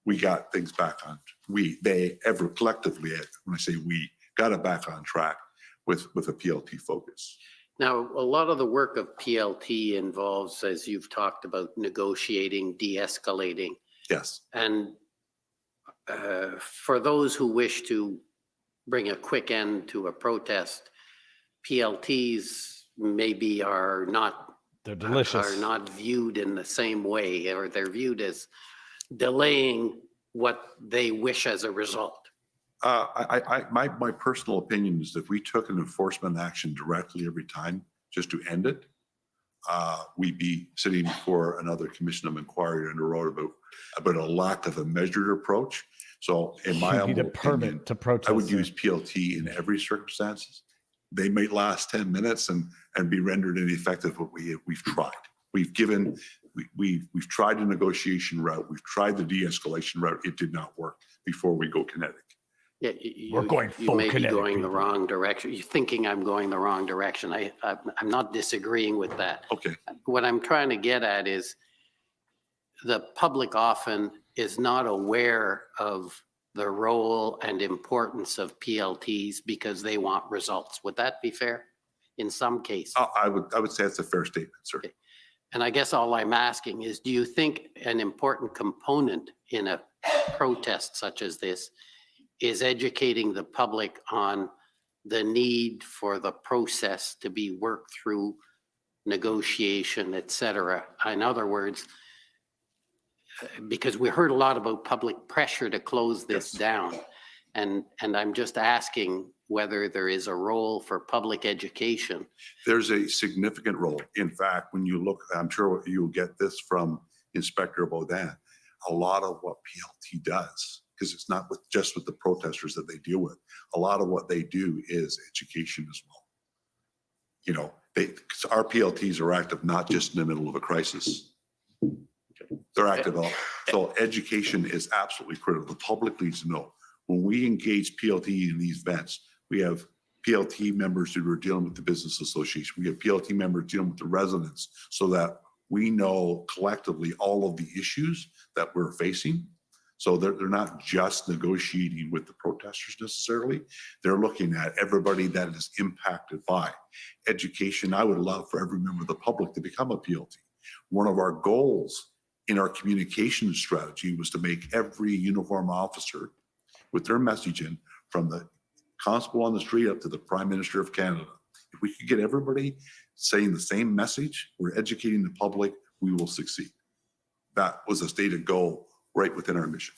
we got things back on, they collectively, when I say we, got it back on track with a PLT focus. Now, a lot of the work of PLT involves, as you've talked about, negotiating, de-escalating. Yes. And for those who wish to bring a quick end to a protest, PLTs maybe are not viewed in the same way, or they're viewed as delaying what they wish as a result. My personal opinion is that if we took an enforcement action directly every time just to end it, we'd be sitting before another commission of inquiry and a road about a lack of a measured approach. So in my You need a permit opinion, to protest. I would use PLT in every circumstances. They may last 10 minutes and be rendered ineffective, but we've tried. We've tried the negotiation route. We've tried the de-escalation route. It did not work before we go kinetic. Yeah, We're going you full may be kinetic, going the people. wrong direction. You're thinking I'm going the wrong direction. I'm not disagreeing with that. Okay. What I'm trying to get at is the public often is not aware of the role and importance of PLTs because they want results. Would that be fair? In some cases. I would say that's a fair statement, sir. Okay. And I guess all I'm asking is, do you think an important component in a protest such as this is educating the public on the need for the process to be worked through, negotiation, et cetera? In other words, because we heard a lot about public pressure to close this down. And I'm just asking whether there is a role for public education. There's a significant role. In fact, when you look, I'm sure you'll get this from Inspector Baudin, a lot of what PLT does, because it's not just with the protesters that they deal with. A lot of what they do is education as well. You know, our PLTs are active not just in the middle of a crisis. They're active all. So education is absolutely critical. The public needs to know. When we engage PLT in these events, we have PLT members who are dealing with the business association. We have PLT members dealing with the residents so that we know collectively all of the issues that we're facing. So they're not just negotiating with the protesters necessarily. They're looking at everybody that is impacted by education. I would love for every member of the public to become a PLT. One of our goals in our communication strategy was to make every uniform officer with their messaging from the constable on the street up to the Prime Minister of Canada. If we could get everybody saying the same message, we're educating the public, we will succeed. That was a stated goal right within our mission.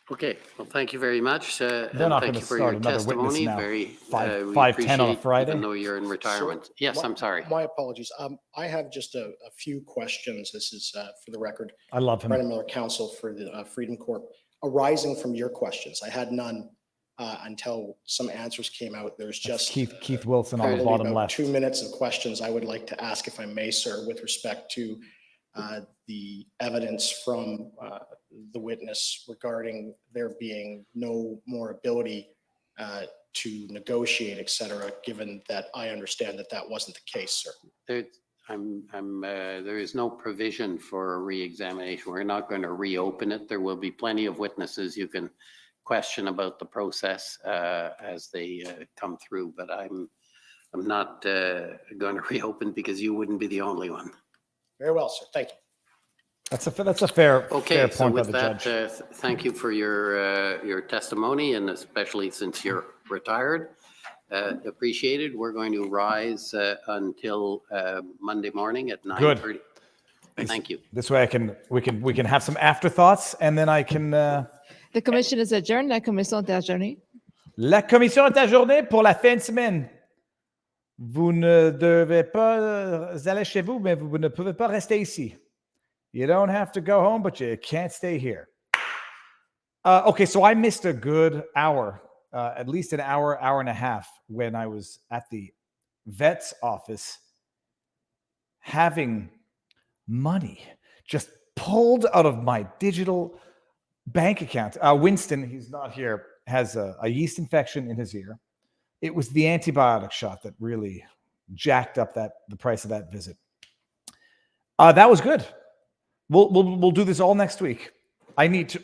Okay, well, thank you very much. They're not thank going to you for start your another witness testimony. now. We 5:10 on a appreciate, Friday. even though you're in retirement. Yes, I'm sorry. My apologies. I have just a few questions. This is for the record. I love him. Brendan Miller, counsel for the Freedom Corp. Arising from your questions, I had none until some answers came out. There's just Keith Wilson on the probably bottom about left. 2 minutes of questions I would like to ask, if I may, sir, with respect to the evidence from the witness regarding there being no more ability to negotiate, et cetera, given that I understand that that wasn't the case, sir. There is no provision for a re-examination. We're not going to reopen it. There will be plenty of witnesses you can question about the process as they come through, but I'm not going to reopen because you wouldn't be the only one. Very well, sir. Thank you. That's a fair Okay, so point by with the that, judge. thank you for your testimony, and especially since you're retired. Appreciated. We're going to rise until Monday morning at 9:30. Thank you. This way we can have some afterthoughts, and then I can. The commission is adjourned. La commission est adjournée. La commission est adjournée pour la fin de semaine. Vous ne devez pas aller chez vous, mais vous ne pouvez pas rester ici. You don't have to go home, but you can't stay here. Okay, so I missed a good hour, at least an hour, hour and a half when I was at the vet's office having money just pulled out of my digital bank account. Winston, he's not here, has a yeast infection in his ear. It was the antibiotic shot that really jacked up the price of that visit. That was good. We'll do this all next week. I need to.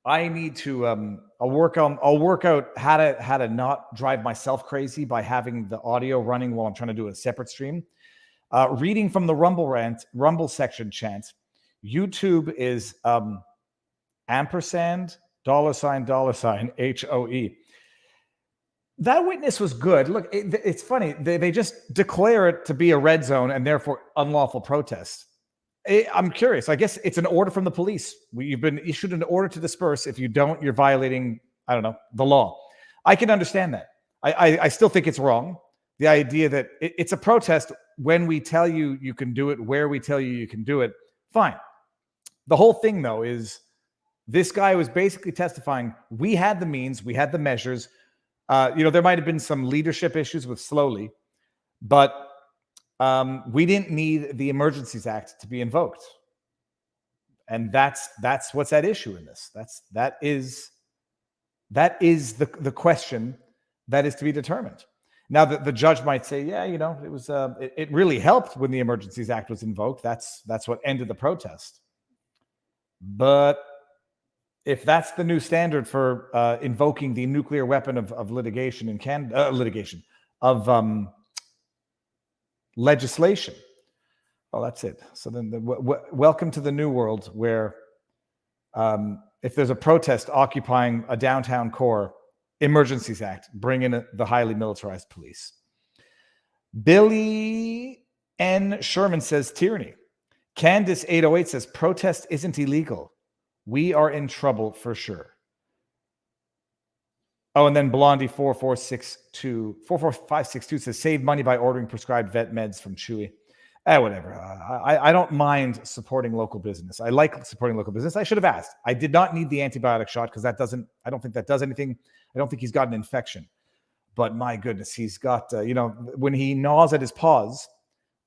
I'll work out how to not drive myself crazy by having the audio running while I'm trying to do a separate stream. Reading from the Rumble section chant. YouTube is ampersand $$ HOE. That witness was good. Look, it's funny. They just declare it to be a red zone and therefore unlawful protest. I'm curious. I guess it's an order from the police. You've been issued an order to disperse. If you don't, you're violating, I don't know, the law. I can understand that. I still think it's wrong. The idea that it's a protest when we tell you you can do it, where we tell you can do it, fine. The whole thing, though, is this guy was basically testifying, we had the means, we had the measures. There might have been some leadership issues with Slowly, but we didn't need the Emergencies Act to be invoked. And that's what's at issue in this. That is the question that is to be determined. Now, the judge might say, yeah, it was it really helped when the Emergencies Act was invoked. That's what ended the protest. But if that's the new standard for invoking the nuclear weapon of litigation in Canada, legislation, well, that's it. So then, welcome to the new world where if there's a protest occupying a downtown core, Emergencies Act, bring in the highly militarized police. Billy N. Sherman says tyranny. Candace 808 says protest isn't illegal. We are in trouble for sure. Oh, and then Blondie 44562 says save money by ordering prescribed vet meds from Chewy. Whatever. I don't mind supporting local business. I like supporting local business. I should have asked. I did not need the antibiotic shot because I don't think that does anything. I don't think he's got an infection. But my goodness, he's got, when he gnaws at his paws,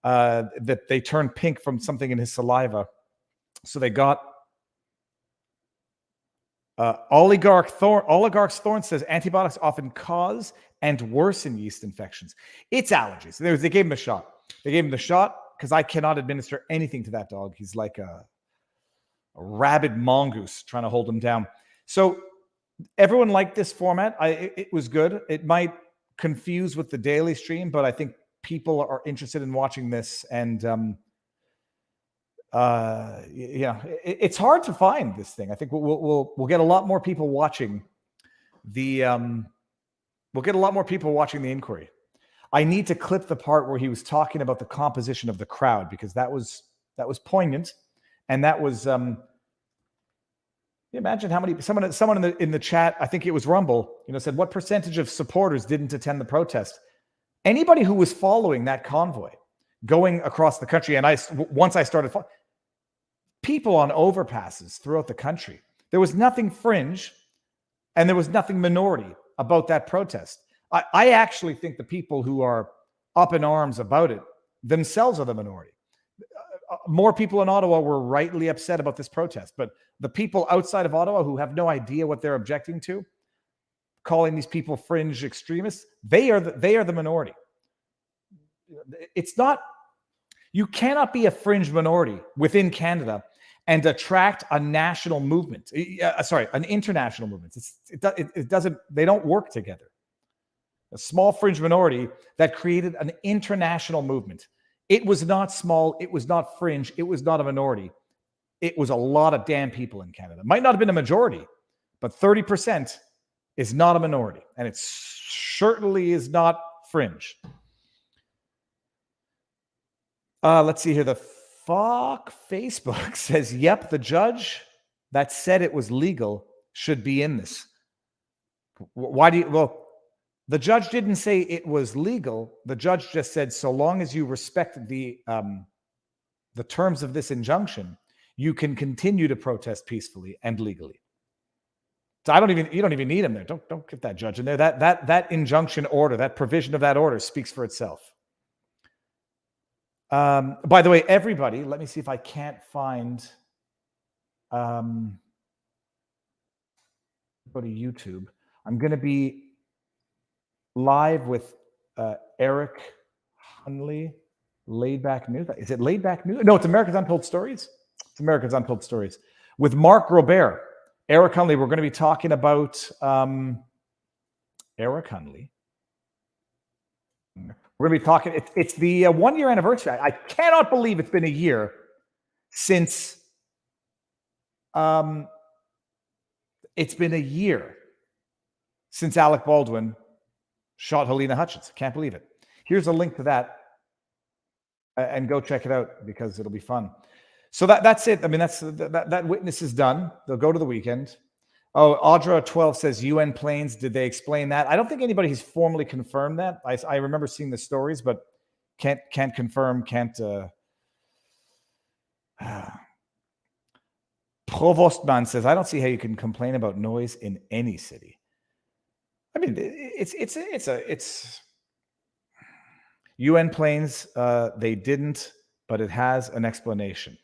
that they turn pink from something in his saliva. So they got Oligarch's Thorn says antibiotics often cause and worsen yeast infections. It's allergies. They gave him a shot. They gave him the shot because I cannot administer anything to that dog. He's like a rabid mongoose trying to hold him down. So everyone liked this format. It was good. It might confuse with the daily stream, but I think people are interested in watching this. And it's hard to find this thing. I think we'll get a lot more people watching the inquiry. I need to clip the part where he was talking about the composition of the crowd because that was poignant, and that was imagine how many someone in the chat, I think it was Rumble, said what percentage of supporters didn't attend the protest. Anybody who was following that convoy going across the country, and once I started people on overpasses throughout the country, there was nothing fringe and there was nothing minority about that protest. I actually think the people who are up in arms about it themselves are the minority. More people in Ottawa were rightly upset about this protest, but the people outside of Ottawa who have no idea what they're objecting to, calling these people fringe extremists, they are the minority. It's not, you cannot be a fringe minority within Canada and attract a national movement. An international movement. It doesn't, they don't work together. A small fringe minority that created an international movement. It was not small. It was not fringe. It was not a minority. It was a lot of damn people in Canada. Might not have been a majority, but 30% is not a minority. And it certainly is not fringe. Let's see here. The Facebook says, yep, the judge that said it was legal should be in this. Why do you, well, The judge didn't say it was legal. The judge just said, so long as you respect the terms of this injunction, you can continue to protest peacefully and legally. So you don't even need him there. Don't get that judge in there. That injunction order, that provision of that order speaks for itself. By the way, everybody, let me see if I can't find, go to YouTube. I'm going to be live with Eric Hunley, Laid Back News. Is it Laid Back News? No, it's America's Untold Stories. It's America's Untold Stories. With Mark Robert, Eric Hunley, we're going to be talking about Eric Hunley. We're going to be talking, it's the 1 year anniversary. I cannot believe it's been a year since, it's been a year since Alec Baldwin shot Helena Hutchins. Can't believe it. Here's a link to that, and go check it out because it'll be fun. So that's it. I mean, that witness is done. They'll go to the weekend. Oh, Audra 12 says UN planes. Did they explain that? I don't think anybody has formally confirmed that. I remember seeing the stories, but can't confirm. Provostman says, I don't see how you can complain about noise in any city. I mean, it's UN planes. They didn't, but it has an explanation.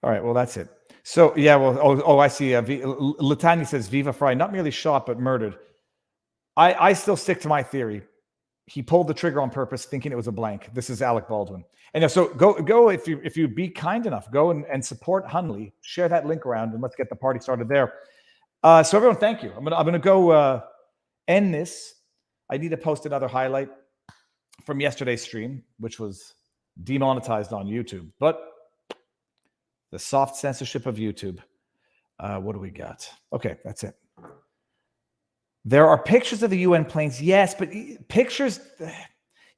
All right, well, that's it. So, yeah, well, I see. Latanya says, Viva Fry, not merely shot, but murdered. I still stick to my theory. He pulled the trigger on purpose, thinking it was a blank. This is Alec Baldwin. And so go if you be kind enough, go and support Hunley. Share that link around, and let's get the party started there. So everyone, thank you. I'm gonna go end this. I need to post another highlight from yesterday's stream, which was demonetized on YouTube. But the soft censorship of YouTube. What do we got? Okay, that's it. There are pictures of the UN planes. Yes, but pictures,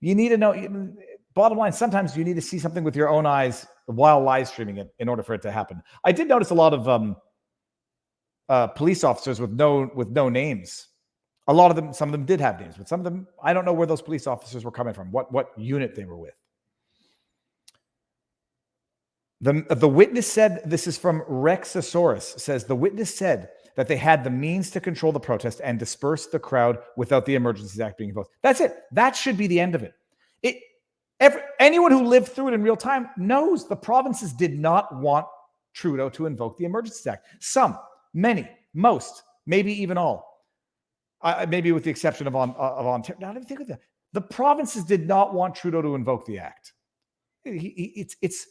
you need to know. Bottom line, sometimes you need to see something with your own eyes while live streaming it in order for it to happen. I did notice a lot of police officers with no names. A lot of them, some of them did have names, but some of them, I don't know where those police officers were coming from, what unit they were with. The witness said, this is from Rexosaurus, says the witness said that they had the means to control the protest and disperse the crowd without the Emergencies Act being invoked. That's it. That should be the end of it. Anyone who lived through it in real time knows the provinces did not want Trudeau to invoke the Emergencies Act. Some, many, most, maybe even all. Maybe with the exception of Ontario. Now, let me think of that. The provinces did not want Trudeau to invoke the act. It's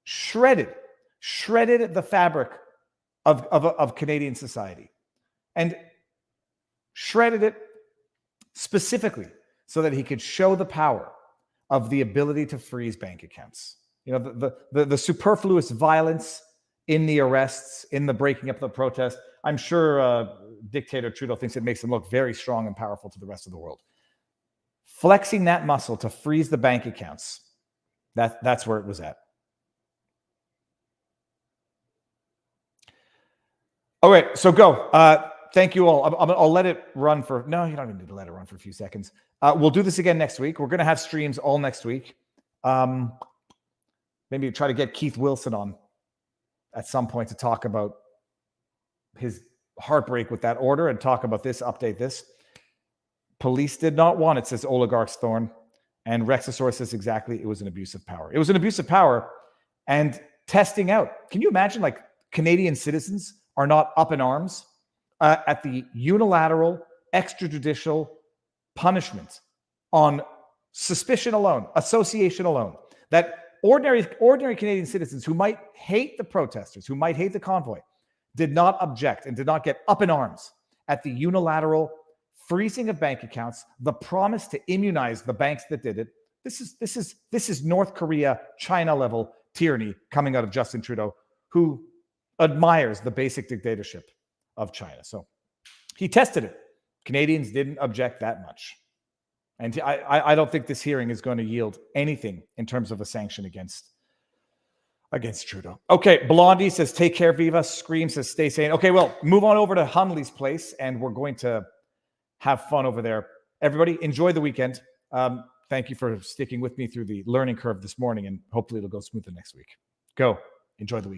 shredded the fabric of Canadian society, and shredded it specifically so that he could show the power of the ability to freeze bank accounts. You know, the superfluous violence in the arrests, in the breaking up of the protest. I'm sure dictator Trudeau thinks it makes him look very strong and powerful to the rest of the world. Flexing that muscle to freeze the bank accounts, that's where it was at. All right, so go. Thank you all. I'll let it run for... No, you don't even need to let it run for a few seconds. We'll do this again next week. We're going to have streams all next week. Maybe try to get Keith Wilson on at some point to talk about his heartbreak with that order and talk about this, update this. Police did not want it, says Oligarchs Thorn. And Rexosaurus says exactly, it was an abuse of power. It was an abuse of power and testing out. Can you imagine, like, Canadian citizens are not up in arms at the unilateral extrajudicial punishment on suspicion alone, association alone, that ordinary Canadian citizens who might hate the protesters, who might hate the convoy, did not object and did not get up in arms at the unilateral freezing of bank accounts, the promise to immunize the banks that did it. This is North Korea, China level tyranny coming out of Justin Trudeau, who admires the basic dictatorship of China. So he tested it. Canadians didn't object that much. And I don't think this hearing is going to yield anything in terms of a sanction against against Trudeau. Okay, Blondie says, take care, Viva. Scream says, stay sane. Okay, well, move on over to Hunley's place, and we're going to have fun over there. Everybody, enjoy the weekend. Thank you for sticking with me through the learning curve this morning, and hopefully it'll go smoother next week. Go. Enjoy the weekend.